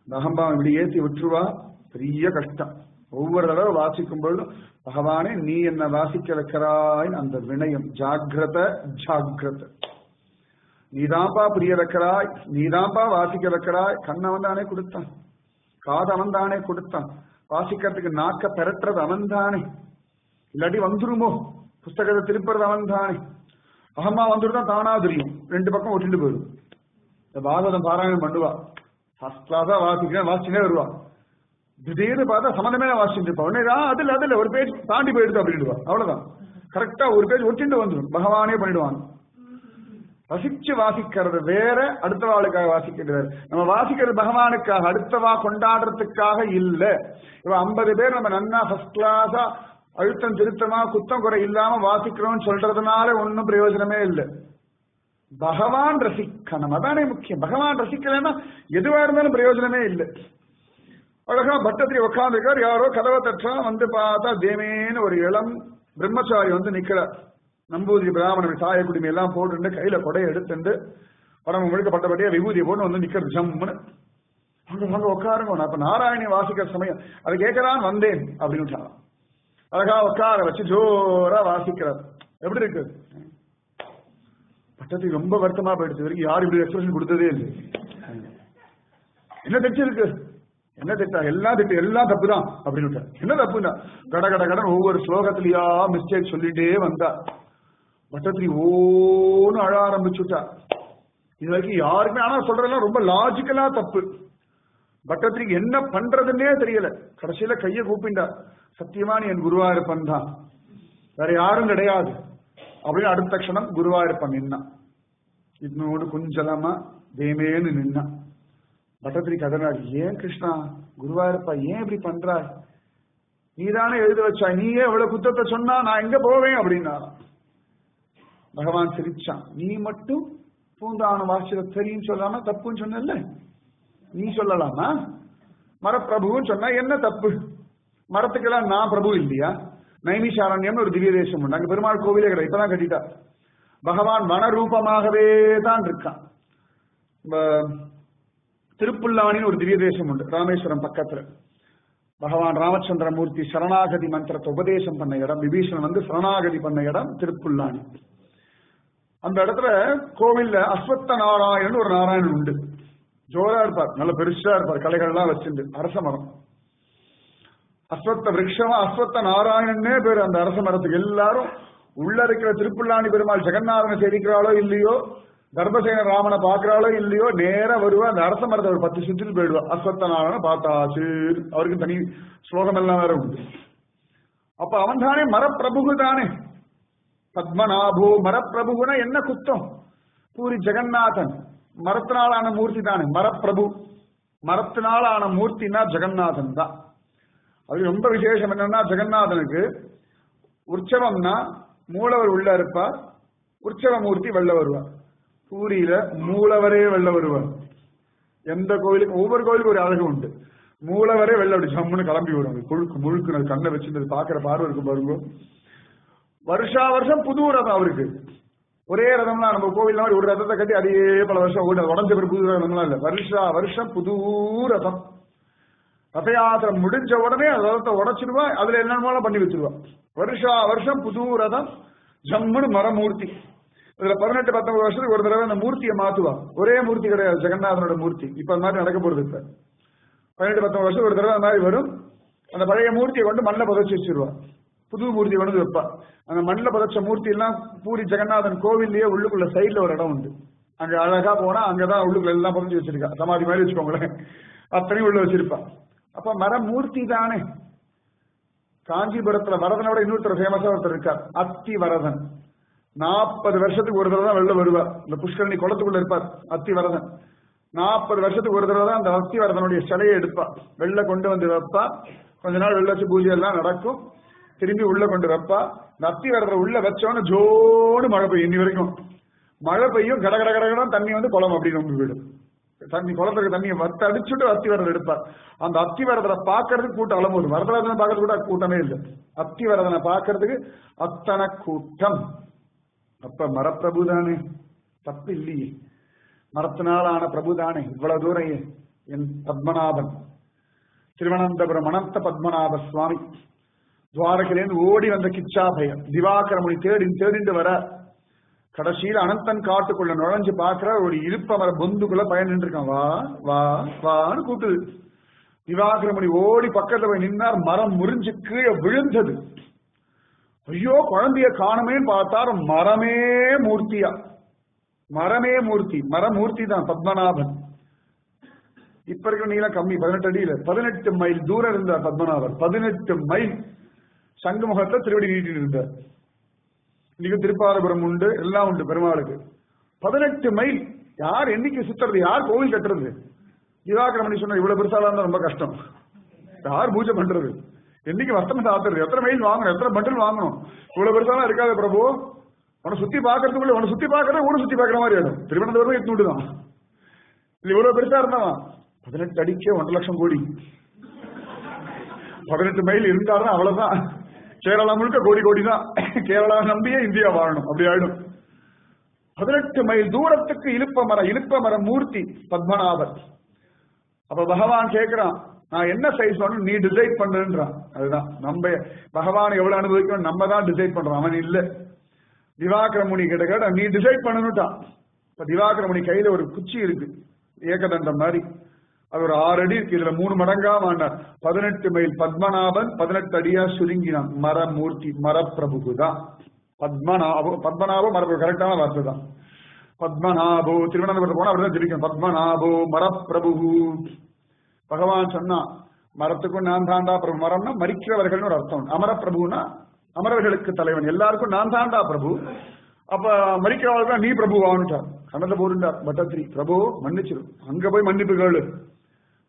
இந்த அகம்பாவம் இப்படி ஏற்றி விட்டுருவா, பெரிய கஷ்டம். ஒவ்வொரு தடவை வாசிக்கும் பொழுதும் பகவானே நீ என்ன வாசிக்க வைக்கிறாய், அந்த வினயம். ஜாகிரத ஜாகிரத, நீதான்பா புரிய வைக்கிறாய், நீதான்பா வாசிக்க வைக்கிறாய். கண்ணவன் தானே கொடுத்தான், காதவன் தானே கொடுத்தான், வாசிக்கிறதுக்கு நாக்க பெறட்டுறது அவன் தானே. இல்லாட்டி வந்துருமோ, புஸ்தகத்தை திருப்புறது அவன் தானே. அகமா வந்துருதான் தானா தெரியும், ரெண்டு பக்கம் ஒட்டிட்டு போயிடும். இந்த பாகவதம் பாராயணம் பண்ணுவா, ஃபர்ஸ்ட் கிளாஸா வாசிக்கிறேன் வாசிச்சுனே வருவா. திடீர்னு பார்த்தா சம்மந்தமே வாசிச்சுட்டு இருப்பா. உடனே அதுல ஒரு பேஜ் தாண்டி போயிடுது அப்படின்டுவா. அவ்வளவுதான், கரெக்டா ஒரு பேஜ் ஒட்டிட்டு வந்துடும். பகவானே பண்ணிடுவாங்க. ரசிச்சு வாசிக்கிறது வேற, அடுத்த வாளுக்காக வாசிக்கிறது வேற. நம்ம வாசிக்கிறது பகவானுக்காக, அடுத்தவா கொண்டாடுறதுக்காக இல்ல. இவ 50 பேர் நம்ம நன்னா ஃபர்ஸ்ட் கிளாஸா அழுத்தம் திருத்தமா குத்தம் குறை இல்லாம வாசிக்கிறோம்னு சொல்றதுனால ஒன்னும் பிரயோஜனமே இல்லை. பகவான் ரசிக்கணும், அதானே முக்கியம். பகவான் ரசிக்கலன்னா எதுவா இருந்தாலும் பிரயோஜனமே இல்லை. அழகா பட்டத்திரி உட்காந்துருக்கார். யாரோ கதவை தட்டா வந்து பார்த்தா தேமேன்னு ஒரு இளம் பிரம்மச்சாரி வந்து நிக்கிறார். நம்பூதிரி பிராமணன் சாய குடிமை எல்லாம் போட்டு கையில கொடையை எடுத்துட்டு உடம்பு முழுக்கப்பட்டபடியா விபூதியை போட்டு வந்து நிக்கிறது. ஜம்முன்னு அங்க உட்காருங்க, நான் இப்ப நாராயணி வாசிக்கிற சமயம் அதை கேட்கறான் வந்தேன் அப்படின்னு அழகா உட்கார வச்சு ஜோரா வாசிக்கிறார். எப்படி இருக்கு? பட்டத்துக்கு ரொம்ப வருத்தமா போயிடுச்சு. வரைக்கும் யாரும் இப்படி எக்ஸ்பிரஷன் கொடுத்ததே இல்லை. என்ன தைச்சிருக்கு, என்ன திட்டா, எல்லாம் திட்டு, எல்லாம் தப்பு தான் அப்படின்னு. என்ன தப்புன்னா கட கட கடன் ஒவ்வொரு ஸ்லோகத்திலயா மிஸ்டேக் சொல்லிட்டே வந்தா. பட்டத்திரி ஓன்னு அழ ஆரம்பிச்சுட்டா. இது வரைக்கும் யாருமே ஆனா சொல்றதெல்லாம் ரொம்ப லாஜிக்கலா தப்பு. பட்டத்திரிக்கு என்ன பண்றதுன்னே தெரியல. கடைசியில கைய கூப்பிண்டா, சத்தியமா நீ என் குருவாயிருப்பன் தான், வேற யாரும் கிடையாது அப்படின்னு. அடுத்த க்ஷணம் குருவாயிருப்பன் நின்னா, இன்னோடு குஞ்சலமா தேமேன்னு நின்னா. பட்டத்திரி கதனார், ஏன் கிருஷ்ணா குருவாயிருப்பா ஏன் இப்படி பண்றாய், நீதானே எழுத வச்சாய், நீயே எவ்வளவு குத்தத்தை சொன்னா நான் எங்க போவேன் அப்படின்னா. பகவான் சிரிச்சான், நீ மட்டும் பூந்தான வாசித தெரியும் சொல்லாம தப்புன்னு சொன்ன, நீ சொல்லலாமா? மரப்பிரபுன்னு சொன்னா என்ன தப்பு? மரத்துக்கெல்லாம் நான் பிரபு இல்லையா? நைமிஷாரண்யம் ஒரு திவ்ய தேசம் உண்டு, அங்க பெருமாள் கோவிலே கிடையாது, இப்பதான் கட்டிட்டா. பகவான் வனரூபமாகவே தான் இருக்கான். திருப்புல்லானின்னு ஒரு திவ்ய தேசம் உண்டு ராமேஸ்வரம் பக்கத்துல. பகவான் ராமச்சந்திரமூர்த்தி சரணாகதி மந்திரத்தை உபதேசம் பண்ண இடம், விபீஷணன் வந்து சரணாகதி பண்ண இடம் திருப்புல்லானி. அந்த இடத்துல கோவில்ல அஸ்வத்த நாராயணன் ஒரு நாராயணன் உண்டு. ஜோரா இருப்பார், நல்ல பெருசா இருப்பார், கலைகள்லாம் வச்சிருந்து, அரச மரம். அஸ்வத்த விரக்ஷமா அஸ்வத்த நாராயணன்னே பேரு அந்த அரச மரத்துக்கு. எல்லாரும் உள்ள இருக்கிற திருப்புல்லாணி பெருமாள் ஜெகநாதனை சேவிக்கிறாளோ இல்லையோ, தர்மசேன ராமனை பாக்குறாளோ இல்லையோ, நேரம் வருவா அந்த அரச மரத்தை ஒரு 10 சுற்றில் போயிடுவா. அஸ்வத்த நாராயண பார்த்தாச்சு. அவருக்கு தனி ஸ்லோகம் எல்லாம் வேற உண்டு. அப்ப அவன் தானே மரப்பிரபு தானே. பத்மநாபோ மரப்பிரபுனா என்ன குத்தம்? பூரி ஜெகநாதன் மரத்தினாலான மூர்த்தி தானே மரப்பிரபு. மரத்தினாலான மூர்த்தினா ஜெகநாதன் தான். அது ரொம்ப விசேஷம் என்னன்னா, ஜெகநாதனுக்கு உற்சவம்னா மூலவர் உள்ள இருப்பார், உற்சவ மூர்த்தி வெள்ள வருவார். பூரியில மூலவரே வெள்ள வருவார். எந்த கோயிலுக்கு ஒவ்வொரு கோயிலுக்கு ஒரு அழகு உண்டு. மூலவரே வெள்ள அப்படி ஜம்முன்னு கிளம்பி வருவாங்க. கொழுக்கு முழுக்கு கண்ணை வச்சுட்டு பாக்குற பார்வை இருக்கும் பாருங்க. வருஷா வருஷம் புது ரதம் அவருக்கு. ஒரே ரதம்னா நம்ம கோவில் மாதிரி ஒரு ரதத்தை கட்டி அதையே பல வருஷம் உடஞ்ச பிறகு புது ரதம்லாம் இல்ல. வருஷா வருஷம் புது ரதம். ரத யாத்திரை முடிஞ்ச உடனே ரதத்தை உடைச்சிருவா, அதுல என்னென்ன பண்ணி வச்சிருவா. வருஷா வருஷம் புது ரதம், ஜம்முன்னு மரமூர்த்தி. இதுல 18-19 வருஷத்துக்கு ஒரு தடவை அந்த மூர்த்தியை மாத்துவா. ஒரே மூர்த்தி கிடையாது ஜெகநாதனோட மூர்த்தி. இப்ப அந்த மாதிரி நடக்க போறது. இப்ப 18-19 வருஷத்துக்கு ஒரு தடவை அந்த மாதிரி வரும். அந்த பழைய மூர்த்தியை கொண்டு மண்ணில் புதைச்சி வச்சிருவா. புது மூர்த்தி கொண்டு வைப்பா. அந்த மண்ணில் புதைச்ச மூர்த்தி எல்லாம் பூரி ஜெகநாதன் கோவில்லயே உள்ளுக்குள்ள சைட்ல ஒரு இடம் உண்டு. அங்க அழகா போனா அங்கதான் உள்ளுக்குள்ள எல்லாம் புதைச்சி வச்சிருக்கா. சமாதி மாதிரி வச்சுக்கோங்களேன், அத்தனையும் உள்ள வச்சிருப்பா. அப்ப மரமூர்த்தி தானே. காஞ்சிபுரத்துல வரதனோட இன்னொருத்தர் ஃபேமஸா ஒருத்தர் இருக்கார், அத்தி வரதன். 40 வருஷத்துக்கு ஒரு தடவை தான் வெளில வருவார். இந்த புஷ்கரணி குளத்துக்குள்ள இருப்பார் அத்தி வரதன். 40 வருஷத்துக்கு ஒரு தடவை தான் அந்த அத்தி வரதனுடைய சிலையை எடுப்பா, வெளில கொண்டு வந்து வைப்பா. கொஞ்ச நாள் வெளில வச்சு பூஜை எல்லாம் நடக்கும். திரும்பி உள்ள கொண்டு வைப்பா. இந்த அத்தி வரதனை உள்ள வச்சோன்னு ஜோன்னு மழை பெய்யும். இன்னி வரைக்கும் மழை பெய்யும். கட கட கடகடம் தண்ணி வந்து குளம் அப்படின்னு நம்பி விடும். தண்ணி குளத்துக்கு தண்ணியை வத்த அடிச்சுட்டு அத்தி வரதன் எடுப்பார். அந்த அத்தி வரதனை பாக்குறதுக்கு கூட்டம் அலம்போது. வரதராஜனை பாக்குறது கூட கூட்டமே இல்லை. அத்தி வரதனை பாக்குறதுக்கு அத்தனை கூட்டம். அப்ப மரப்பிரபு தானே, தப்பு இல்லையே. மரத்தினாலான பிரபு தானே. இவ்வளவு தூரம் என் பத்மநாபன் திருவனந்தபுரம் அனந்த பத்மநாப சுவாமி துவாரகிலேருந்து ஓடி வந்த கிச்சாபயம் திவாகரமுனி தேடிண்டு வர கடைசியில் அனந்தன் காட்டுக்குள்ள நுழைஞ்சு பாக்குற ஒரு இருப்ப மர பொந்துக்குள்ள பயன் நின்று இருக்கான். வா வா வான்னு கூட்டுது. திவாகரமுனி ஓடி பக்கத்துல போய் நின்னார். மரம் முறிஞ்சு கீழே விழுந்தது. ஐயோ குழந்தைய காணமேன்னு பார்த்தார். மரமே மூர்த்தியா. மரமே மூர்த்தி. மரமூர்த்தி தான் பத்மநாபன். இப்ப இருக்கிற நீளம் கம்மி, 18 அடியில 18 மைல் தூரம் இருந்தார் பத்மநாபன். 18 மைல் சங்குமுகத்தை திருவடி நீட்டிட்டு இருந்தார். இன்னைக்கு திருப்பாரபுரம் உண்டு, எல்லாம் உண்டு பெருமாளுக்கு. 18 மைல் யார் என்னைக்கு சுத்துறது, யார் கோவில் கட்டுறது? திவாகரமணி சொன்ன இவ்வளவு பெருசாலா இருந்தா ரொம்ப கஷ்டம். யார் பூஜை பண்றது? என்னைக்கு வஸ்திரம் சாத்துறது? எத்தனை மைல் வாங்கணும், எத்தனை பண்டில் வாங்கணும்? இவ்வளவு பெருசாலாம் இருக்காது பிரபு. உன சுத்தி பாக்குறதுக்குள்ள உன சுத்தி பாக்குறது ஊரை சுத்தி பாக்குற மாதிரி ஆயிடும். திருவனந்தபுரம் 800 தான். இவ்வளவு பெருசா இருந்தான். 18 அடிக்கே 1 லட்சம் கோடி. 18 மைல் இருந்தாருன்னா அவ்வளவுதான். கேரளா முழுக்க கோடி கோடி தான். கேரளா நம்பியே இந்தியா வாழணும், அப்படி ஆயிடும். 18 மைல் தூரத்துக்கு இழுப்ப மர மூர்த்தி பத்மநாபர். அப்ப பகவான் கேட்கிறான், நான் என்ன சைஸ் வேணும் நீ டிசைட் பண்ணுன்றான். அதுதான் நம்ம பகவான் எவ்வளவு அனுபவிக்கணும் நம்ம தான் டிசைட் பண்றோம், அவன் இல்ல. திவாகரமுனி கிட்ட கேட்ட நீ டிசைட் பண்ணணுட்டான். இப்ப திவாகரமுனி கையில ஒரு குச்சி இருக்கு, ஏகதண்டம் மாதிரி. அது ஒரு 6 அடி இருக்கு. இதுல 3 மடங்கா மாண்டார். 18 மைல் பத்மநாபன் 18 அடியா சுருங்கினான். மரமூர்த்தி மரப்பிரபு தான் பத்மநாபோ மரபிரபு. கரெக்டான வார்த்தை தான். பத்மநாபோ திருவனந்தபுரத்து போனா அப்படிதான் தெரிவிக்கும். பத்மநாபோ மரப்பிரபு. பகவான் சொன்னா மரத்துக்கும் நான் தாண்டா பிரபு. மரம்னா மரிக்கிறவர்கள்னு ஒரு அர்த்தம். அமரப்பிரபுனா அமரர்களுக்கு தலைவன், எல்லாருக்கும் நான் தாண்டா பிரபு. அப்ப மரிக்கிறவர்கள் நீ பிரபு ஆனுட்டார். கண்ணத போருண்டார் பட்டத்திரி. பிரபு மன்னிச்சிடும், அங்க போய் மன்னிப்பு கேளு.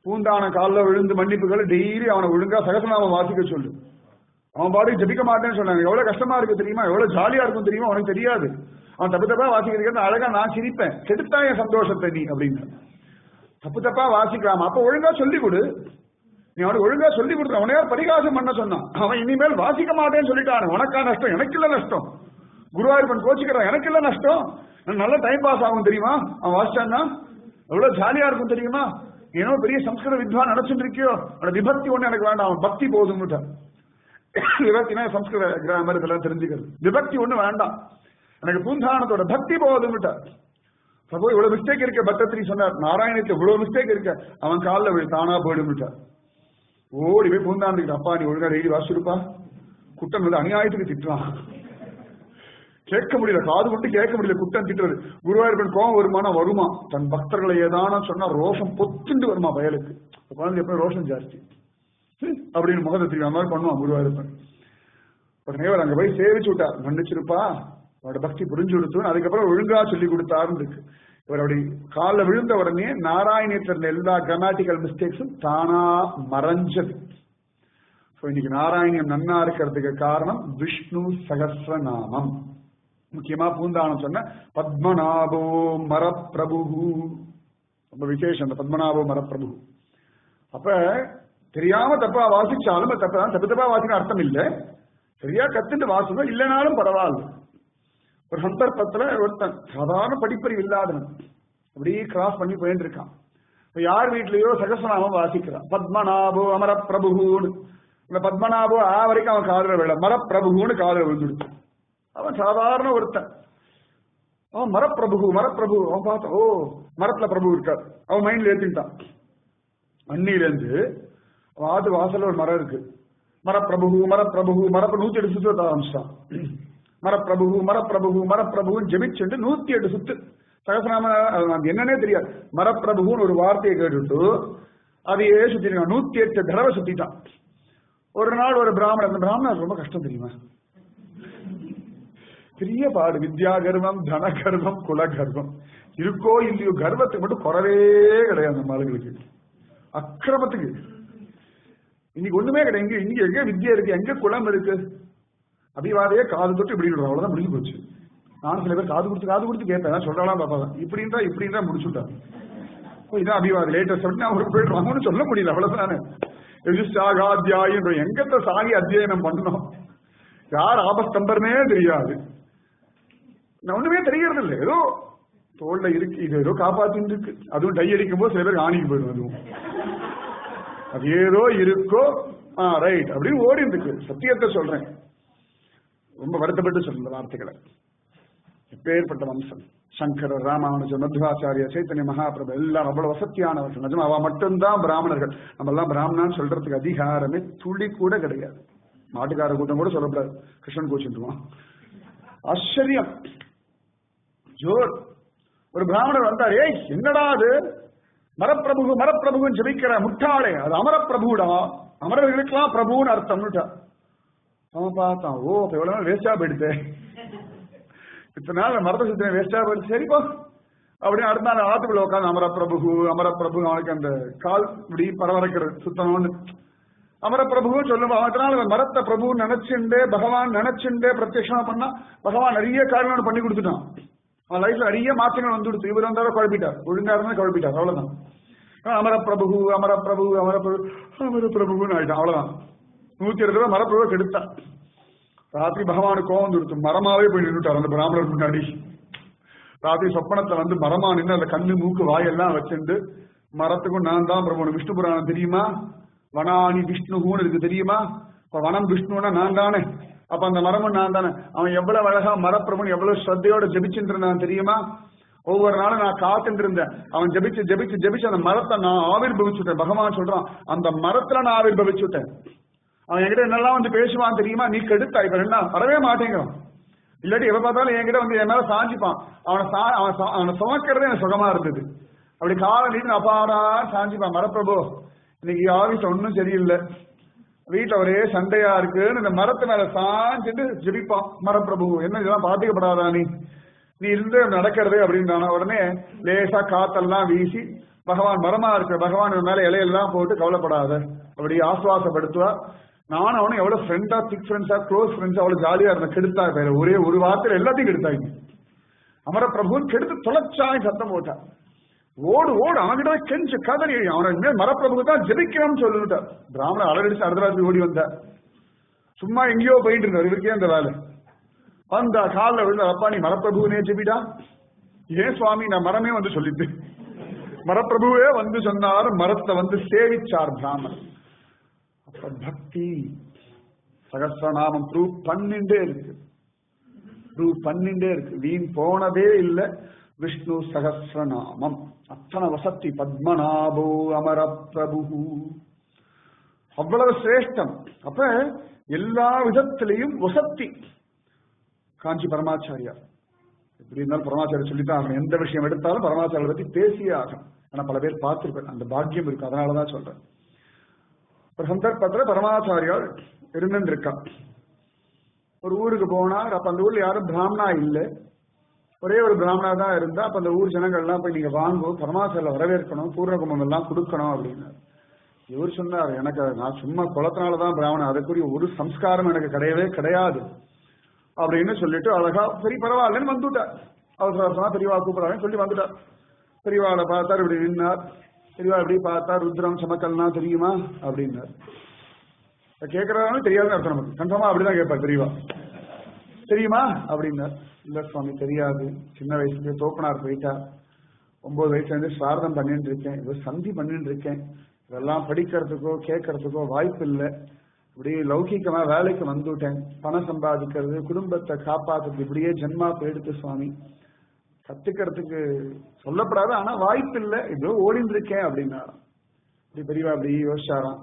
பூந்தான காலில் விழுந்து மன்னிப்பு கேளு. டெய்லி அவனை ஒழுங்கா சகசநாமம் வாசிக்க சொல்லு. அவன் பாட்டுக்கு ஜபிக்க மாட்டேன்னு சொன்னாங்க. எவ்வளவு கஷ்டமா இருக்கு தெரியுமா, எவ்வளவு ஜாலியா இருக்கும் தெரியுமா, அவனுக்கு தெரியாது. அவன் தப்பு தப்பா வாசிக்கிறதுக்கு அழகா நான் சிரிப்பேன். கெடுத்தா என் சந்தோஷத்தை நீ அப்படின்னு. தப்பு தப்பா வாசிக்கலாம். அப்ப ஒழுங்கா சொல்லி கொடு. நீ அவனுக்கு ஒழுங்கா சொல்லி கொடுத்த. அவனையா பரிகாசம் பண்ண சொன்னான். அவன் இனிமேல் வாசிக்க மாட்டேன்னு சொல்லிட்டான். உனக்கா நஷ்டம், எனக்கு இல்ல நஷ்டம். குருவாயூரப்பன் கோச்சிக்கிறான், எனக்கு இல்ல நஷ்டம். நல்ல டைம் பாஸ் ஆகும் தெரியுமா அவன் வாசிச்சான்னா. எவ்வளவு ஜாலியா இருக்கும் தெரியுமா. ஏனோ பெரிய சம்ஸ்கிருத வித்வான் நினைச்சுட்டு இருக்கியோ, அவனோட விபக்தி ஒண்ணு எனக்கு வேண்டாம், அவன் பக்தி போதும்னுட்டான். விபக்தினா சம்ஸ்கிருத கிராமர் இதெல்லாம் தெரிஞ்சுக்கிறது. விபக்தி ஒண்ணு வேண்டாம், எனக்கு பூந்தானத்தோட பக்தி போதும்னுட்டார். அப்போ இவ்வளவு மிஸ்டேக் இருக்க பட்டத்திரி சொன்னார். நாராயணத்துல இவ்வளவு மிஸ்டேக் இருக்க, அவன் காலில் தானா போயிடும்னுட்டார். ஓடி போய் பூந்தாண்டுக்கிட்ட, அப்பா நீ ஒழுங்கா டெய்லி வாசிச்சிருப்பா, குட்டன் வந்து அநியாயத்துக்கு திட்டுறான். கேட்க முடியல, காது கொண்டு கேட்க முடியல குட்டன் திட்டுறது. குருவாயூரப்பன் கோபம் வருமானா வருமா, தன் பக்தர்களை ஏதான சொன்னா ரோஷம் பொத்துண்டு வருமா பயலுக்கு. குழந்தை எப்ப ரோஷம் ஜாஸ்தி அப்படின்னு முகத்தை திரும்பி அந்த மாதிரி பண்ணுவான் குருவாயூரப்பன். உடனே அவர் அங்க போய் சேவிச்சு விட்டார், மன்னிச்சிருப்பா அவரோட பக்தி புரிஞ்சு கொடுத்து அதுக்கப்புறம் ஒழுங்கா சொல்லி கொடுத்தாருன்னு இருக்கு. இவர் அப்படி காலில் விழுந்த உடனே நாராயணத்துல இருந்த எல்லா கிராமட்டிக்கல் மிஸ்டேக்ஸும் தானா மறைஞ்சது. இன்னைக்கு நாராயணியம் நன்னா இருக்கிறதுக்கு காரணம் விஷ்ணு சகஸ்ரநாமம். முக்கியமா பூந்தானம் சொன்ன பத்மநாபோ மரப்பிரபு, ரொம்ப விசேஷம் அந்த பத்மநாபோ மரப்பிரபு. அப்ப தெரியாம தப்பா வாசிச்சாலும் தப்பா தப்பா வாசிக்க அர்த்தம் இல்லை, சரியா கத்துட்டு வாசகம் இல்லைனாலும் பரவாயில்ல. ஒரு சந்தர்ப்பத்துல ஒருத்தன் சாதாரண படிப்பறிவு இல்லாதவன் அப்படியே கிராஸ் பண்ணி போயிட்டு இருக்கான். யார் வீட்லயோ சகஸ்ரநாமம் வாசிக்கிறான், பத்மநாபோ அமரப்பிரபுன்னு. இந்த பத்மநாபோ வரைக்கும் அவன் காதல விழ, மரப்பிரபுன்னு காதல விழுந்துடுச்சு. அவன் சாதாரண ஒருத்தன், அவன் மரப்பிரபு அவன் பார்த்தான், ஓ மரத்துல பிரபு இருக்கார், அவன் மைண்ட்ல ஏத்திட்டான். அன்னிலேருந்து அவன் ஆத்து வாசல்ல ஒரு மரம் இருக்கு, மரப்பிரபு 108 சுத்து வர ஆரம்பிச்சான். மரப்பிரபுன்னு ஜெபிச்சுட்டு 108 சுத்து சகசநாம என்னன்னே தெரியாது. மரப்பிரபுன்னு ஒரு வார்த்தையை கேட்டுட்டு அதையே சுத்திட்டான், 108 தடவை சுத்திட்டான். ஒரு நாள் ஒரு பிராமணன் ரொம்ப கஷ்டம் தெரியுமா, பெரிய பாடு, வித்யா கர்வம் தன கர்வம் குல கர்வம் இருக்கோ இல்லையோ கர்வத்துக்கு மட்டும் குறவே கிடையாது நம்ம ஆளுங்களுக்கு. அக்கிரமத்துக்கு இன்னைக்கு ஒண்ணுமே கிடையாது. இங்க எங்க வித்யா இருக்கு, எங்க குலம் இருக்கு, அபிவாதையே காது தொட்டு இப்படி அவ்வளவுதான் முடிஞ்சு போச்சு. நானும் சில பேர் காது கொடுத்து கேட்பேன், சொல்றாலாம் பாப்பா இப்படின்றா முடிச்சுட்டான். இதான் அபிவாதி லேட்டஸ்ட் அவருக்கு போயிடுவாங்கன்னு சொல்ல முடியல, அவ்வளவுதானே. யுதிஷ்டாகாத்தியாயின்ற எங்கத்த சாகி அத்தியாயனம் பண்ணணும், யார் ஆபஸ்தம்பர்னே தெரியாது, ஒண்ணுமே தெரியறது இல்லை. ஏதோ தோல்ல இருக்கு, இது ஏதோ காப்பாத்தின்னு இருக்கு. அதுவும் டை அடிக்கும் போது சில பேருக்கு ஆணிக்கு போயிடும், அதுவும் அது ஏதோ இருக்கோ ரைட் அப்படின்னு ஓடி இருக்கு. சத்தியத்தை சொல்றேன், ரொம்ப வருத்தப்பட்டு சொல்ற வார்த்தைகளை. எப்பேற்பட்ட வம்சம், சங்கரர், ராமானுஜர், மத்வாச்சாரிய, சைத்தன்ய மகாபிரபு எல்லாம் அவ்வளவு வசத்தியானவர்கள். நிஜமா அவ மட்டும்தான் பிராமணர்கள். நம்ம எல்லாம் பிராமணான்னு சொல்றதுக்கு அதிகாரமே துளி கூட கிடையாது. மாட்டுக்கார கூட்டம் கூட சொல்லக்கூடாது, கிருஷ்ணன் கோச்சுட்டுவான். ஆச்சரியம் ஜோர். ஒரு பிராமணர் வந்தார், ஏய் என்னடா அது மரப்பிரபுன்னு ஜபிக்கிற முட்டாளே, அது அமரப்பிரபுடா, அமரர்களுக்கெல்லாம் பிரபுன்னு அர்த்தம்னுட்டா. அவன் பார்த்தான், ஓ அப்ப எவ்வளவு நாள் வேஸ்டா போயிடுது, இத்தனை நாள் மரத்த சுத்தின வேஸ்டா போயிடுச்சு, சரிப்பா அப்படின்னு அடுத்த நாள் ஆத்துக்குள்ள உட்காந்து அமரப்பிரபு அவனுக்கு அந்த கால் இப்படி பரவரைக்கிறது சுத்தணும்னு அமரப்பிரபுன்னு சொல்லுவோம். அதனால மரத்த பிரபு நினைச்சுண்டே பகவான் நினைச்சுண்டே பிரத்யட்சமா பண்ணா பகவான் நிறைய காரியங்கள் பண்ணி கொடுத்துட்டான். அவன் லைஃப்ல நிறைய மாற்றங்கள் வந்து கொடுத்து, இவர் வந்தாலும் குழப்பிட்டார், ஒழுங்கா இருந்தா குழப்பிட்டார், அவ்வளவுதான். அமரப்பிரபுன்னு ஆயிட்டான், அவ்வளவுதான். 102 மரப்பிரபு கெடுத்தான். ராத்திரி பகவானுக்கு கோவம் கொடுத்து மரமாவே போய் நின்றுட்டார் அந்த பிராமணர் முன்னாடி. ராத்திரி சொப்பனத்தை வந்து மரமா நின்று அந்த கண்ணு மூக்கு வாயெல்லாம் வச்சுட்டு, மரத்துக்கும் நான் தான் பிரபு, விஷ்ணு புராணம் தெரியுமா, வனானி விஷ்ணுன்னு இருக்கு தெரியுமா, இப்ப வனம் விஷ்ணுன்னா நான் தானே, அப்ப அந்த மரமும் நான் தானே. அவன் எவ்வளவு அழகா மரப்பிரபுன்னு எவ்வளவு ஸ்ரத்தையோட ஜபிச்சுட்டு இருந்தான் தெரியுமா. ஒவ்வொரு நாளும் நான் காத்துட்டு இருந்தேன், அவன் ஜபிச்சு அந்த மரத்தை நான் ஆவிர்பவிச்சுட்டேன். பகவான் சொல்றான், அந்த மரத்துல நான் ஆவிர்பவிச்சுட்டேன். அவன் என்கிட்ட என்னெல்லாம் வந்து பேசுவான் தெரியுமா, நீ கெடுத்தா, இப்ப என்ன வரவே மாட்டேங்கிறான். இல்லாட்டி எப்ப பார்த்தாலும் என்கிட்ட வந்து என் மேல சாஞ்சிப்பான். அவனை சுமக்கிறதே எனக்கு சுகமா இருந்தது. அப்படி காலம் நீட்டு அப்பாடா சாஞ்சிப்பான். மரப்பிரபு இன்னைக்கு ஆபீஸ் ஒன்னும் சரியில்லை, வீட்டுல ஒரே சண்டையா இருக்குன்னு இந்த மரத்து மேல சாஞ்சிட்டு ஜெபிப்பான். மரப்பிரபு என்ன இதெல்லாம் பாதிக்கப்படாதா, நீ இருந்து நடக்கிறது அப்படின்றான. உடனே லேசா காத்தெல்லாம் வீசி பகவான் மரமா இருக்கு, பகவான் மேல இலையெல்லாம் போட்டு கவலைப்படாத அப்படி ஆசுவாசப்படுத்துவா. நானும் அவனும் எவ்வளவு ஃப்ரெண்டா, திக் ஃப்ரெண்ட்ஸா, க்ளோஸ் ஃப்ரெண்ட்ஸா, அவ்வளவு ஜாலியா இருந்த. கெடுத்தா பேர ஒரே ஒரு வார்த்தையில எல்லாத்தையும் கெடுத்தாங்க. அமரப்பிரபுன்னு கெடுத்து தொலைச்சாய் சத்தம் போட்டா. ஓடு அவன்கிட்ட கெஞ்சு கதறி அவனை மரப்பிரபுக்கு தான் ஜெபிக்கணும்னு சொல்லிட்டார். பிராமணன் அலடிச்சு அடுத்த ஓடி வந்தார். சும்மா எங்கேயோ போயிட்டு இருந்தார், இவருக்கே அந்த வேலை. வந்தா காலில் விழுந்த, அப்பா நீ மரப்பிரபுனே ஜெபிடா. ஏன் சுவாமி, நான் மரமே வந்து சொல்லிட்டு, மரப்பிரபுவே வந்து சொன்னார், மரத்தை வந்து சேவிச்சார் பிராமணன். அப்ப பக்தி சகஸ்ரநாமம் ப்ரூவ் பண்ணிண்டே இருக்கு, வீண் போனதே இல்லை. விஷ்ணு சகஸ்ரநாமம் அத்தனை வசத்தி. பத்மநாபோ அமர பிரபு, அவ்வளவு சிரேஷ்டம். அப்ப எல்லா விதத்திலையும் வசத்தி காஞ்சி பரமாச்சாரியா. எப்படி இருந்தாலும் பரமாச்சாரிய சொல்லித்தான் ஆகணும். எந்த விஷயம் எடுத்தாலும் பரமாச்சாரியை பத்தி பேசியே ஆகும். ஆனா பல பேர் பார்த்திருப்பேன், அந்த பாக்கியம் இருக்கு, அதனாலதான் சொல்றேன். ஒரு சந்தர்ப்பத்துல பரமாச்சாரியால் இருந்திருக்கா. ஒரு ஊருக்கு போனார். அப்ப அந்த ஊர்ல யாரும் பிராமணா இல்லை, ஒரே ஒரு பிராமணா தான் இருந்தா. அப்ப அந்த ஊர் ஜனங்கள் எல்லாம் போய் நீங்க வாங்கும், பரமாச்சாரியில வரவேற்கணும், பூர்ணகுமம் எல்லாம் கொடுக்கணும் அப்படின்னாரு. இவர் சொன்னார், எனக்கு நான் சும்மா குளத்தினாலதான் பிராமணன், அதுக்குரிய ஒரு சம்ஸ்காரம் எனக்கு கிடையவே கிடையாது அப்படின்னு சொல்லிட்டு அழகா சரி பரவாயில்லன்னு வந்துட்டார். அவசரமா பெரியவா கூப்பிடாருன்னு சொல்லி வந்துட்டார். பெரியவாளை பார்த்தார், இப்படி நின்னார். பெரியவா எப்படி பார்த்தார், ருத்ரம் சமக்கல்னா தெரியுமா அப்படின்னார். கேட்கறாலும் தெரியாதுன்னு அர்த்தம். நமக்கு கன்ஃபார்மா அப்படிதான் கேட்பார். பெரியவா தெரியுமா அப்படின்னார். இல்ல சுவாமி தெரியாது, சின்ன வயசுல தோப்பனார் போயிட்டா, 9 வயசுல இருந்து சாரதம் பண்ணிட்டு இருக்கேன், இது சந்தி பண்ணிட்டு இருக்கேன், இதெல்லாம் படிக்கிறதுக்கோ கேட்கறதுக்கோ வாய்ப்பு இல்லை. இப்படி லௌகிக்கமா வேலைக்கு வந்துட்டேன், பணம் சம்பாதிக்கிறது, குடும்பத்தை காப்பாத்துறது, இப்படியே ஜென்மா போயிடுத்து சுவாமி, கத்துக்கிறதுக்கு சொல்லப்படாது, ஆனா வாய்ப்பு இல்லை, இதோ ஓடிந்து இருக்கேன் அப்படின்னாராம். இப்படி பெரியவா அப்படி யோசிச்சாராம்.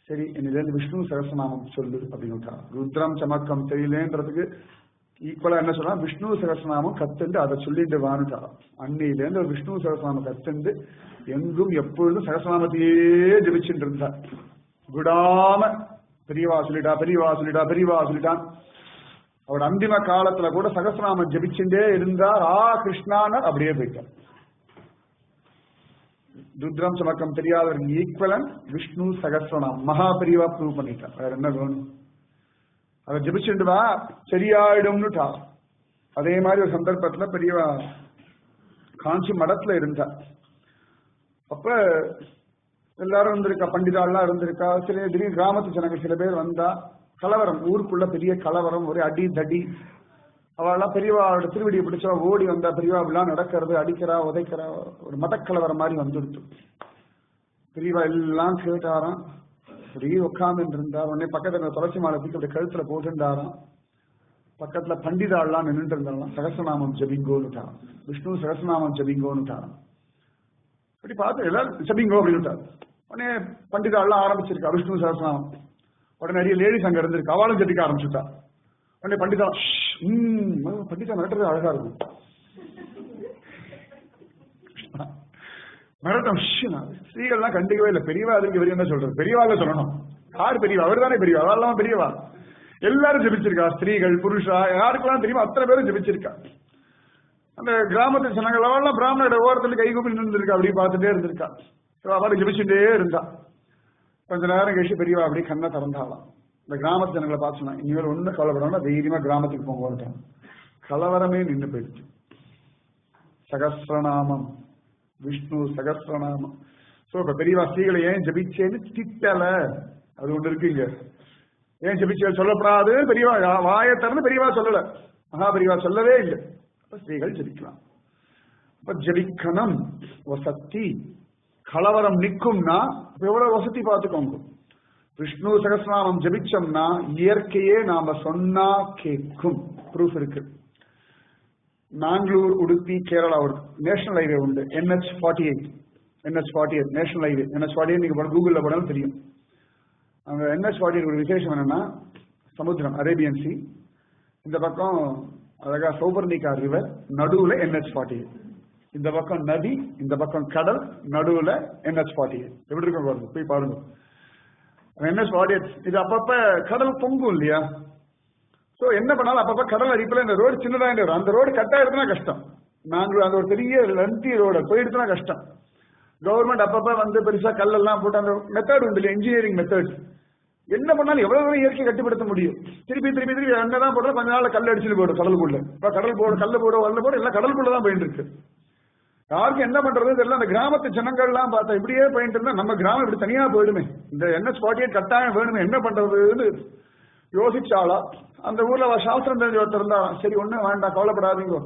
சரி என்னிலேருந்து விஷ்ணு சகஸ்ரநாமம் சொல்லு அப்படின்னு விட்டாராம். ருத்ரம் சமக்கம் தெரியலேன்றதுக்கு ஈக்குவலா என்ன சொல்லலாம், விஷ்ணு சகஸ்ரநாமம் கத்துண்டு அதை சொல்லிட்டு வானுட்டாராம். அன்னிலேருந்து ஒரு விஷ்ணு சகஸ்ரநாமம் கத்துண்டு எங்கும் எப்பொழுதும் சகஸ்ரநாமத்தையே ஜபிச்சுட்டு இருந்தார். விடாம பெரியவா சொல்லிட்டா பெரியவா சொல்லிட்டா பெரியவா சொல்லிட்டான். அவரோட அந்திம காலத்துல கூட சகஸ்ரநாமம் ஜபிச்சுட்டே இருந்தார். கிருஷ்ணானர் அப்படியே போயிட்டார். ருத்ரம் சமக்கம் தெரியாதவர்கள் ஈக்குவலன் விஷ்ணு சகஸ்ரநாமம் மகா பெரியவா ப்ரூவ் பண்ணிட்டார். வேற என்ன வேணும், அதை ஜபிச்சுட்டு வா சரியாயிடும்னுட்டா. அதே மாதிரி ஒரு சந்தர்ப்பத்துல பெரியவா காஞ்சி மடத்துல இருந்தார். அப்ப எல்லாரும் இருந்திருக்கா, பண்டிதாள்லாம் இருந்திருக்கா. சில திடீர்னு கிராமத்து ஜனங்கள் சில பேர் வந்தா, கலவரம், ஊருக்குள்ள பெரிய கலவரம், ஒரே அடி தடி. அவெல்லாம் பெரியவாவோட திருவடியை பிடிச்சா ஓடி வந்தா, பெரியவா அப்படிலாம் நடக்கிறது, அடிக்கிறா உதைக்கிறா, ஒரு மதக்கலவரம் மாதிரி வந்துடுச்சு. பெரியவா எல்லாம் கேட்டாராம். அப்படியே உட்கார்ந்து இருந்தா. உடனே பக்கத்துல துளசி மாலை தூக்கி அப்படி கழுத்துல போட்டுட்டாராம். பக்கத்துல பண்டிதாள்லாம் நின்றுட்டு இருந்தாலும் சகஸ்ரநாமம் ஜபிங்கோன்னுட்டாராம், விஷ்ணு சகஸ்ரநாமம் ஜபிங்கோன்னுட்டாராம். அப்படி பார்த்து எல்லாரும் ஜபிங்கோ அப்படின்னுட்டார். உடனே பண்டிதாள்லாம் ஆரம்பிச்சிருக்கா விஷ்ணு சகஸ்ரநாமம். உடனே நிறைய லேடிஸ் அங்க இருந்திருக்கு, அவளும் ஜபிக்க ஆரம்பிச்சுட்டா. உடனே பண்டிதா பண்டிதா மிரட்டுறது அழகா இருக்கும், மிரட்டம். ஸ்ரீகள்லாம் கண்டிக்கவே இல்லை. பெரியவா அதுக்கு பெரிய என்ன சொல்றது, பெரியவால சொல்லணும். யார் பெரியவா, அவர் தானே பெரியவா, அதெல்லாம் பெரியவா. எல்லாரும் ஜபிச்சிருக்கா, ஸ்திரீகள் புருஷா யாருக்கெல்லாம் தெரியுமா அத்தனை பேரும் ஜபிச்சிருக்கா. அந்த கிராமத்து ஜனங்களெல்லாம் பிராமணோட ஓரத்துல கைகூப்பி நின்றுருக்கா, அப்படி பார்த்துட்டே இருந்திருக்கா. அவரை ஜபிச்சுட்டே இருந்தா. கொஞ்ச நேரம் கழிச்சு பெரியவா அப்படி கண்ணை திறந்தாலாம். இந்த கிராமத்து ஜனங்களை பார்த்து சொன்னா, இனிமேல் ஒன்னும் கவலைப்படாம தைரியமா கிராமத்துக்கு போங்க. கலவரமே நின்று போயிடுச்சு. சகஸ்ரநாமம், விஷ்ணு சகஸ்ரநாமம். சோ இப்ப பெரியவா ஸ்ரீகளை ஏன் ஜபிச்சேன்னு திட்டல, அது ஒண்ணு இருக்குங்க. ஏன் ஜபிச்ச சொல்லப்படாது, பெரியவா வாயை திறந்து பெரியவா சொல்லல, மகா பெரியவா சொல்லவே இல்லை. ஸ்திரீகள் ஜபிக்கலாம். அப்ப ஜபிக்கணும் வசதி. கலவரம் நிற்கும்னா எவ்வளவு வசதி பார்த்துக்கோங்க. விஷ்ணு சகஸ்ரநாமம் ஜபிச்சோம்னா இயற்கையே நாம சொன்னா கேட்கும். ப்ரூஃப் இருக்கு. நாங்களூர் உடுப்பி கேரளா ஒரு நேஷனல் ஹைவே உண்டு, NH48 நேஷனல் ஹைவே. NH48 நீங்க கூகுள்ல போனாலும் தெரியும். அங்க NH48 ஒரு விசேஷம் என்னன்னா, சமுத்திரம் அரேபியன் சி, இந்த பக்கம் அழகா சௌபர்ணிகா ரிவர், நடுவுல NH48. இந்த பக்கம் நதி, இந்த பக்கம் கடல், நடுவுல NH48. எப்படி இருக்கும் பாருங்க, போய் பாருங்க. NH48 இது அப்பப்ப கடல் பொங்கும் இல்லையா. சோ என்ன பண்ணாலும் அப்பப்ப கடல் அடிப்பில் இந்த ரோடு சின்னதா வரும். அந்த ரோடு கட் ஆயிடுச்சுன்னா கஷ்டம். நாங்களும் அந்த ஒரு பெரிய லந்தி ரோடு போயிடுச்சுன்னா கஷ்டம். கவர்மெண்ட் அப்பப்ப வந்து பெருசா கல்லெல்லாம் போட்டு அந்த மெத்தட் உண்டு இல்லையா, இன்ஜினியரிங் மெத்தட். என்ன பண்ணாலும் எவ்வளவு இயற்கை கட்டுப்படுத்த முடியும். திருப்பி திருப்பி திருப்பி என்னதான் போடுறோம், கொஞ்ச நாள் கல் அடிச்சுட்டு போடும் கடலுக்குள்ள. இப்ப கடல் போடு, கல்ல போடு, வரல போடு, எல்லாம் கடலுக்குள்ளதான் போயிட்டு இருக்கு. யாருக்கும் என்ன பண்றது தெரியல. அந்த கிராமத்து ஜனங்கள் எல்லாம் பார்த்தா இப்படியே போயிட்டு இருந்தா நம்ம கிராமம் இப்படி தனியா போயிடுமே, இந்த NH48 கட்டாயம் வேணுமே, என்ன பண்றதுன்னு யோசிச்சாலா. அந்த ஊர்ல சாஸ்திரம் தெரிஞ்ச ஒருத்தர் இருந்தா, சரி ஒண்ணும் வேண்டாம் கவலைப்படாதீங்க,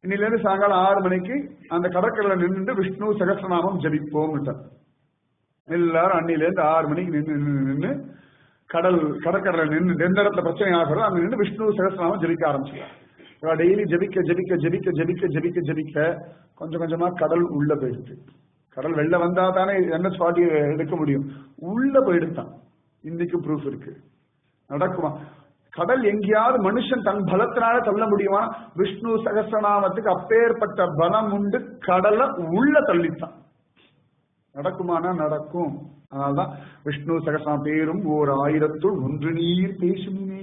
இன்னில இருந்து சாயங்காலம் 6 மணிக்கு அந்த கடற்கரையில நின்று விஷ்ணு சகஸ்ரநாமம் ஜபிப்போம். எல்லாரும் அன்னில இருந்து 6 மணிக்கு நின்று கடற்கரையில நின்று எந்த இடத்துல பிரச்சனை ஆகிறோம் அங்க நின்று விஷ்ணு சகஸ்ரநாமம் ஜபிக்க ஆரம்பிச்சிடலாம். டெய்லி ஜபிக்க ஜபிக்க ஜபிக்க ஜபிக்க ஜபிக்க ஜபிக்க கொஞ்சம் கொஞ்சமா கடல் உள்ள போயிடுச்சு. கடல் வெளில வந்தா தானே NH-40 எடுக்க முடியும். உள்ள போயிடுத்தான். இன்னைக்கு ப்ரூஃப் இருக்கு. நடக்குமா? கடல் எங்கேயாவது மனுஷன் தன் பலத்தினால தள்ள முடியுமா? விஷ்ணு சகஸ்ரநாமத்துக்கு அப்பேற்பட்ட பலம் உண்டு. கடலை உள்ள தள்ளித்தான். நடக்குமானா நடக்கும். அதனால்தான் விஷ்ணு சகஸ்ரநாம பேரும் ஓர் 1000 நீர் பேசுமே.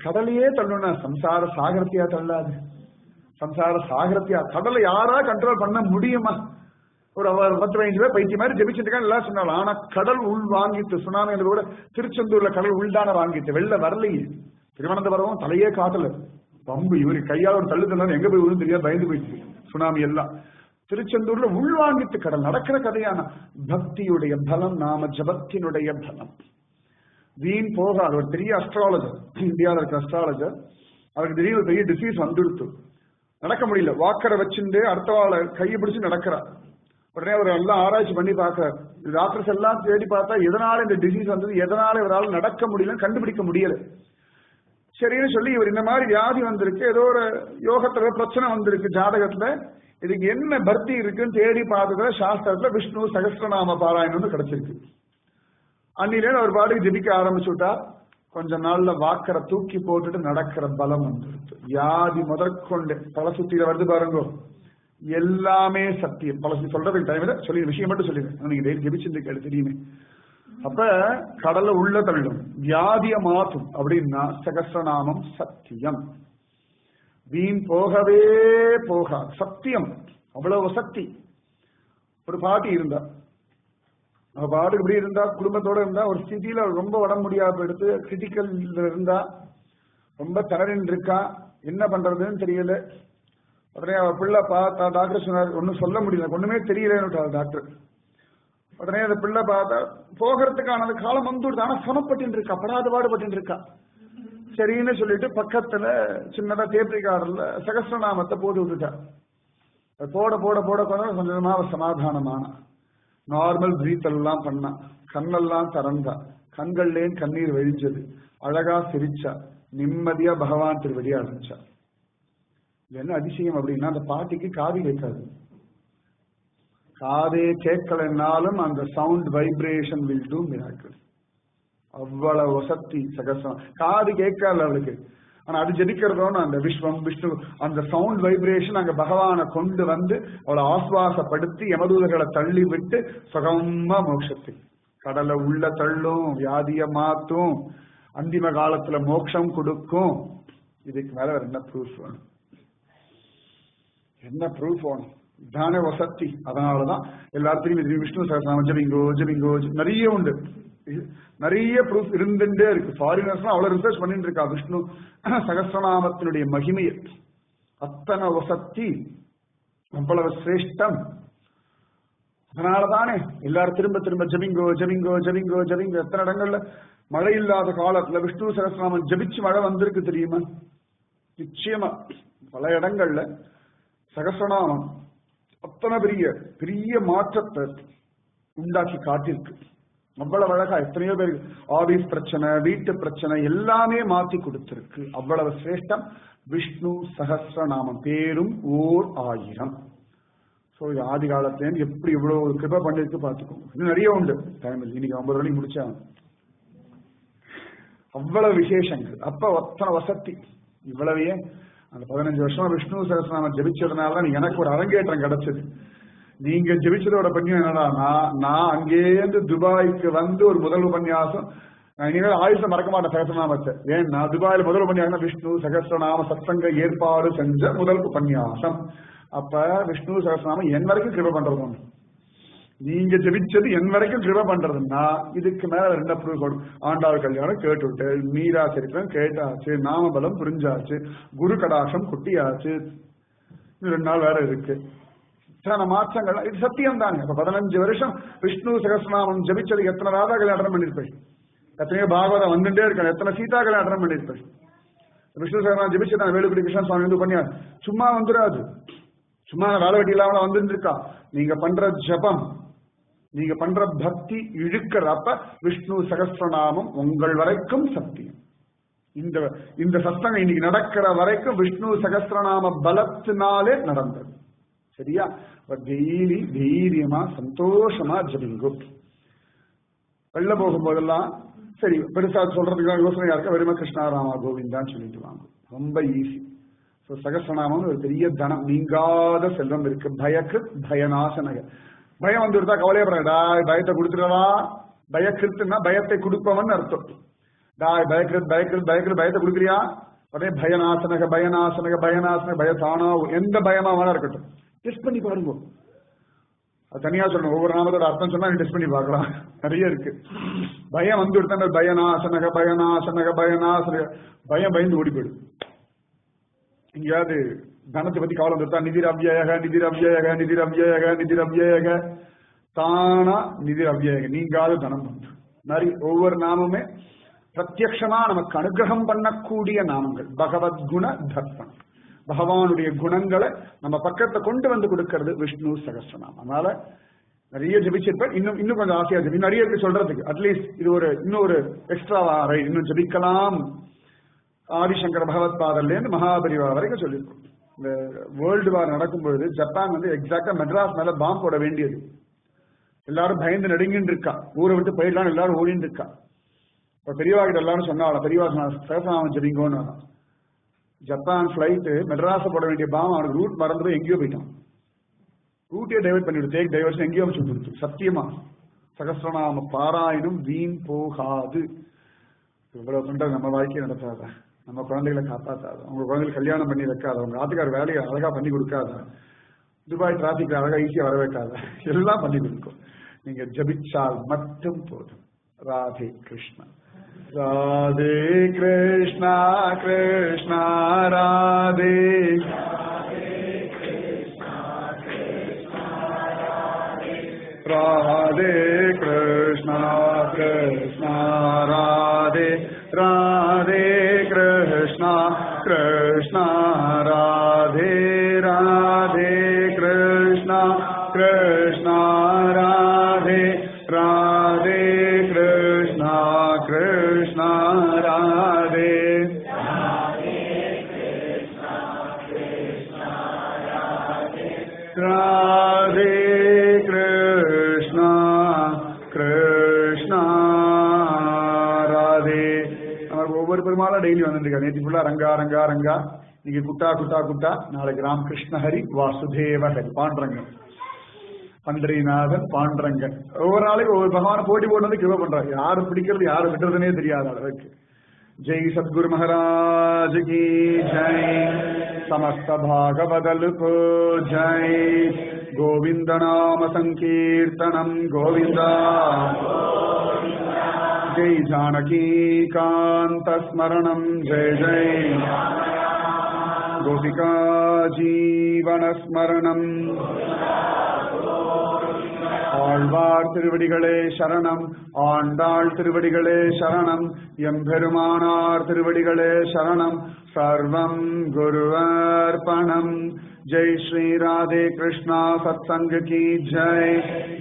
கடலையே தள்ளுனா சம்சார சாகரத்தையா தள்ளாது. சம்சார சாகரத்தையா கடலை யாரா கண்ட்ரோல் பண்ண முடியுமா? ஒரு 10-15 பேர் பைத்திய மாதிரி ஜெபிச்சுட்டு எல்லாம் சொன்னாலும், ஆனா கடல் உள் வாங்கிட்டு சுனாமி என்று கூட திருச்செந்தூர்ல கடல் உள்தான வாங்கிட்டு வெளில வரலையே. திருவனந்தபுரம் தலையே காட்டல. பம்பு இவரு கையால் ஒரு தள்ளு தள்ளாலும் எங்க போய் விழுந்து தெரியாது, பயந்து போயிடுச்சு சுனாமி எல்லாம். திருச்செந்தூர்ல உள்வாங்கிட்டு கடல் நடக்கிற கதையான பக்தியுடைய பலம், நாம ஜபத்தினுடைய பலம். வீண் போகாது. ஒரு பெரிய அஸ்ட்ராலஜர், இந்தியாவில் இருக்கிற அஸ்ட்ராலஜர், அவருக்கு திடீர்னு பெரிய டிசீஸ் வந்துடுத்து, நடக்க முடியல. வாக்கரை வச்சுட்டு அடுத்த வாழை கையை பிடிச்சு நடக்கிறார். உடனே அவர் எல்லாம் ஆராய்ச்சி பண்ணி பார்க்கிறார். டாக்டர்ஸ் எல்லாம் தேடி பார்த்தா எதனால இந்த டிசீஸ் வந்தது, எதனால இவரால் நடக்க முடியல கண்டுபிடிக்க முடியல. சரின்னு சொல்லி இவர் இந்த மாதிரி வியாதி வந்திருக்கு, ஏதோ ஒரு யோகத்துல பிரச்சனை வந்திருக்கு ஜாதகத்துல, இதுக்கு என்ன பக்தி இருக்குன்னு தேடி பார்த்ததுல சாஸ்திரத்துல விஷ்ணு சகஸ்ரநாம பாராயணம்னு கிடைச்சிருக்கு. அன்னிலே அவர் பாட்டுக்கு ஜெபிக்க ஆரம்பிச்சு விட்டா, கொஞ்ச நாள்ல வாக்கரை தூக்கி போட்டுட்டு நடக்கிற பலம் வந்துருக்கு. வியாதி முதற்கொண்டு பல சுத்தியில வருது பாருங்க, எல்லாமே சத்தியம். பல சொல்றதுக்கு டைம்ல சொல்லி விஷயம் மட்டும் சொல்லிடுறேன், நீங்க டெய்லி ஜெபிச்சு கேள்வி தெரியுமே. அப்ப கடலை உள்ள தள்ளும், வியாதிய மாற்றும் அப்படின்னா சகஸ்ரநாமம் சத்தியம். வீண் போகவே போகா, சத்தியம். அவ்வளவு சக்தி. ஒரு பாட்டி இருந்தா, அவ பாட்டுக்கு இப்படி இருந்தா, குடும்பத்தோட இருந்தா, ஒரு ஸ்திதியில ரொம்ப உடம்பு முடியாம எடுத்து கிரிட்டிக்கல் இருந்தா, ரொம்ப திணறின் இருக்கா, என்ன பண்றதுன்னு தெரியல. உடனே அவ பிள்ளை பார்த்தா, டாக்டர் சொன்னார் ஒன்னும் சொல்ல முடியல, ஒண்ணுமே தெரியலன்னு டாக்டர். உடனே அந்த பிள்ளை பார்த்தா போகிறதுக்கான காலம் வந்துடுது, ஆனா சமப்பட்டு இருக்கா, படாத பாடுபட்டு இருக்கா. சரின்னு சொல்லிட்டு பக்கத்துல சின்னதா டேப் ரெக்கார்டர்ல சகஸ்ரநாமத்தை போட்டு விட்டுட்டா. போட போட போட கொஞ்சமா சமாதானமான நார்மல் பிரீத் எல்லாம் பண்ணா, கண்ணெல்லாம் திறந்தா, கண்கள்லேயும் கண்ணீர் வழிஞ்சது, அழகா சிரிச்சா, நிம்மதியா பகவான் திருவடி அடைஞ்சா. என்ன அதிசயம் அப்படின்னா, அந்த பாட்டிக்கு காது கேட்காது. காதே கேட்கலன்னாலும் அந்த sound vibration will do miracle. அவ்வளவு வசதி சகஸ்ரம். காது கேட்கல அவளுக்கு, ஆனா அது ஜெபிக்கிறதோன்னு அந்த விஸ்வம் விஷ்ணு அந்த சவுண்ட் வைப்ரேஷன் அங்க பகவானை கொண்டு வந்து அவளை ஆஸ்வாசப்படுத்தி யமதூதர்களை தள்ளி விட்டு சுகமா மோட்சத்துக்கு. கடலை உள்ள தள்ளும், வியாதிய மாத்தும், அந்திம காலத்துல மோட்சம் கொடுக்கும். இதுக்கு மேல வேற என்ன ப்ரூஃப் வேணும்? என்ன ப்ரூஃப் வேணும்? தானே வசதி. அதனாலதான் எல்லாத்தையும் விஷ்ணு சகஸ்ரநாமம் ஜபிங்கோ ஜபிங்கோ நிறைய உண்டு, நிறைய ப்ரூஃப் இருந்துட்டே இருக்கு. ஃபாரினர்ஸ் அவ்வளவு ரிசர்ச் பண்ணிட்டு இருக்கா விஷ்ணு சகஸ்ரநாமத்தினுடைய மகிமையை. அத்தனை வசதி, அவ்வளவு சிரேஷ்டம். அதனாலதானே எல்லாரும் திரும்ப திரும்ப ஜபிங்கோ ஜபிங்கோ ஜபிங்கோ ஜபிங்கோ. எத்தனை இடங்கள்ல மழை இல்லாத காலத்துல விஷ்ணு சகஸ்ரநாமம் ஜபிச்சு மழை வந்திருக்கு தெரியுமா? நிச்சயமா பல இடங்கள்ல சகஸ்ரநாமம் அத்தனை பெரிய பெரிய மாற்றத்தை உண்டாக்கி காட்டிருக்கு. அவ்வளவு அழகா எத்தனையோ பேருக்கு ஆபீஸ் பிரச்சனை, வீட்டு பிரச்சனை எல்லாமே மாத்தி கொடுத்திருக்கு. அவ்வளவு சிரேஷ்டம் விஷ்ணு சகஸ்ரநாமம். பேரும் ஓர் 1000. சோ இது ஆதி காலத்துல எப்படி இவ்வளவு கிருபை பண்ணிருக்கு பாத்துக்கோங்க. இன்னும் நிறைய உண்டு, டைம் இல்லை, இன்னைக்கு 50 மணிக்கு முடிச்சா. அவ்வளவு விசேஷங்கள். அப்ப அத்தனை வசதி. இவ்வளவையே அந்த 15 வருஷம் விஷ்ணு சகஸ்ரநாமம் ஜபிச்சதுனாலதான் எனக்கு ஒரு அரங்கேற்றம் கிடைச்சது. நீங்க ஜெபிச்சதோட பண்ணியம் என்னடா, நான் அங்கேருந்து துபாய்க்கு வந்து ஒரு முதல் உபன்யாசம், நான் இனிமேல் ஆயுஷ மறக்க மாட்டேன் சகஸ்ரநாமத்தை. ஏன்னா துபாயில முதல் உபன்யாசம் விஷ்ணு சகஸ்ரநாம சத்சங்க ஏற்பாடு செஞ்ச முதல் உபன்யாசம். அப்ப விஷ்ணு சகஸ்ரநாமம் என் வரைக்கும் கிருபை பண்றது ஒண்ணு, நீங்க ஜெபிச்சது என் வரைக்கும் கிருபை பண்றதுன்னா இதுக்கு மேல ரெண்ட ப்ரூஃப் வரும். ஆண்டாள் கல்யாணம் கேட்டுவிட்டு, மீரா சரித்திரம் கேட்டாச்சு, நாமபலம் புரிஞ்சாச்சு, குரு கடாசம் குட்டியாச்சு, 2 நாள் வேற இருக்கு. மாற்றங்கள் இது சத்தியம் தாங்க. 15 வருஷம் விஷ்ணு சகஸ்ரநாமம் ஜபிச்சது எத்தனை ராதா கல்யாணம் பண்ணிருப்பேன், எத்தனையோ பாகவதம் வந்துட்டே இருக்க, எத்தனை சீதா கல்யாணம் பண்ணிருப்பேன். விஷ்ணு சகஸ்ரநாமம் ஜபிச்சதான் வேலுக்குடி கிருஷ்ணன் சுவாமி வந்து பண்ணியார். சும்மா வந்துடாது, சும்மா வேலை வெட்டி இல்லாம வந்துருக்கா. நீங்க பண்ற ஜபம், நீங்க பண்ற பக்தி இழுக்கிறப்ப விஷ்ணு சகஸ்ரநாமம் உங்கள் வரைக்கும் சத்தியம். இந்த சத்தம் இன்னைக்கு நடக்கிற வரைக்கும் விஷ்ணு சகஸ்ரநாம பலத்தினாலே நடந்தது. சரியா? டெய்லி தைரியமா சந்தோஷமா ஜபிங்கோ. வெளில போகும்போதெல்லாம் சரி பெருசா சொல்றதுக்கு யோசனை யாருக்கா வெறுமை கிருஷ்ணாராமா கோவிந்தான்னு சொல்லிட்டு வாங்க. ரொம்ப ஈஸி. சகஸ்ரநாமம் ஒரு பெரிய தனம், நீங்காத செல்வம் இருக்கு. பயக்கிருத் பயநாசனக. பயம் வந்து விடுத்தா கவலையப்படா, பயத்தை கொடுத்துடவா. பயக்கிருத்துன்னா பயத்தை கொடுப்பவன் அர்த்தம். டாய் பயக்கிருத் பயக்கிருத் பயக்கிருத் பயத்தை கொடுக்குறியா, உடனே பயநாசனக பயநாசனக பயநாசனக பயத்தானா எந்த பயமா வேணா இருக்கட்டும் டெஸ்ட் பண்ணி பாருங்க. அது தனியா சொல்லணும். ஒவ்வொரு நாமத்தோட அர்த்தம் சொன்னா டெஸ்ட் பண்ணி பார்க்கலாம். நிறைய இருக்கு. பயம் வந்து விடுத்தா பயநாசனக பயநாசனக பயநாசனக பயம் பயந்து ஓடி போயிடும். எங்கேயாவது தனத்தை பத்தி கவலை வந்துட்டா நிதிர் அவ்யயக நிதிர் அவ்யயக நிதிர் அவ்யயக நிதிர் அவ்யயக தானா நிதிர் அவ்யயக நீங்காத தனம் வந்து மாதிரி ஒவ்வொரு நாமமே பிரத்யக்ஷமா நமக்கு அனுகிரகம் பண்ணக்கூடிய நாமங்கள். பகவத் குண தர்ப்பணம், பகவானுடைய குணங்களை நம்ம பக்கத்தை கொண்டு வந்து கொடுக்கிறது விஷ்ணு சகஸ்ரநாமம். அதனால நிறைய ஜபிச்சிருப்பேன். இன்னும் கொஞ்சம் ஆசையா ஜபி நிறைய இருக்கு சொல்றதுக்கு. அட்லீஸ்ட் இது ஒரு இன்னொரு எக்ஸ்ட்ராவா இன்னும் ஜபிக்கலாம். ஆதிசங்கர பகவத் பாதல்லேருந்து மகாபரிவா வரைக்கும் சொல்லியிருக்கோம். இந்த வேர்ல்டு வார் நடக்கும் பொழுது ஜப்பான் வந்து எக்ஸாக்டா மெட்ராஸ் மேல பாம்பு போட வேண்டியது. எல்லாரும் பயந்து நடுங்கின்னு இருக்கா, ஊரை விட்டு போயிடலாம் எல்லாரும் ஓடின்னு இருக்கா. இப்ப பெரியவா கிட்ட எல்லாரும் சொன்னாலும் பெரியவா சகஸ்ரநாமம் ஜபிங்கோன்னு. ஜப்பான் பிளைட் மெட்ராஸ் போட வேண்டிய பாம்பு அவனுக்கு ரூட் மறந்து போய் எங்கேயோ போயிட்டான். ரூட்டே டைவர்ட் பண்ணிவிடு, டேக் டைவர்ஷன் எங்கேயோ சொல்லி சத்தியமா சகஸ்ரநாம பாராயணம் வீண் போகாது. இவ்வளவு பண்றது நம்ம வாழ்க்கையை நடத்தாத, நம்ம குழந்தைகளை காப்பாத்தாத, உங்க குழந்தைகள் கல்யாணம் பண்ணி வைக்காத, உங்க ஆத்துக்கார வேலையை அழகா பண்ணி கொடுக்காத, துபாய் டிராபிக் அழகா ஈஸியா வர வைக்காத, எல்லாம் பண்ணி கொடுக்கும். நீங்க ஜபிச்சால் மட்டும் போதும். ராதே கிருஷ்ணா. ராதே கிருஷ்ணா கிருஷ்ணா ராதே ராதே கிருஷ்ணா கிருஷ்ணா ராதே ராதே கிருஷ்ணா கிருஷ்ணா ராதே ராதே கிருஷ்ணா கிருஷ்ணா ராதே ராதே கிருஷ்ணா கிருஷ்ணா ராதே ராதே கிருஷ்ணா கிருஷ்ணா ராதே. நமக்கு ஒவ்வொரு பெருமாளும் டெய்லி வந்துருக்கா. நேற்று ஃபுல்லா ரங்கா ரங்கா ரங்கா, இன்னைக்கு குட்டா குட்டா குட்டா, நாளைக்கு ராம் கிருஷ்ண ஹரி வாசுதேவ ஹரி பாண்டரங்கன் பண்டரிநாதன் பாண்டரங்கன். ஒவ்வொரு நாளைக்கு ஒவ்வொரு பகவான போட்டி போட்டு வந்து கிருபை பண்றாரு. யாரு பிடிக்கிறது யாரு விட்டுறதுனே தெரியாத அளவுக்கு. ஜெய் சத்குரு மகாராஜ் கி ஜெய். समस्त भागवदल को जय. गोविंद नाम संकीर्तनम गोविंदा. जय जानकी कांत स्मरणम जय जय. गोपिका जीवन स्मरणम. ஆழ்வார் திருவடிகளே சரணம், ஆண்டாள் திருவடிகளே சரணம், எம்பெருமானார் திருவடிகளே சரணம். சர்வம் குருவர்ப்பணம். जय श्री राधे कृष्णा सत्संग की जय.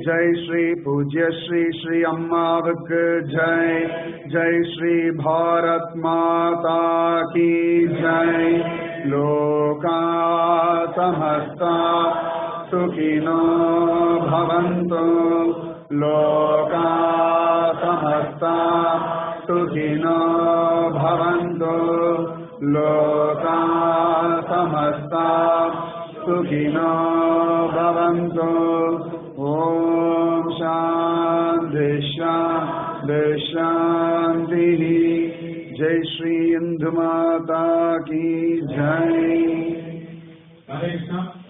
जय श्री पूज्य श्री श्री अम्मावक जय. जय श्री भारत माता की जय. लोका समस्ता सुखिनो भवन्तु. लोका समस्ता सुखिनो भवन्तु. लोका समस्ता सुखिनो भवन्तु. ओम शांति शांति शांति. जय श्री इंदु माता की जय.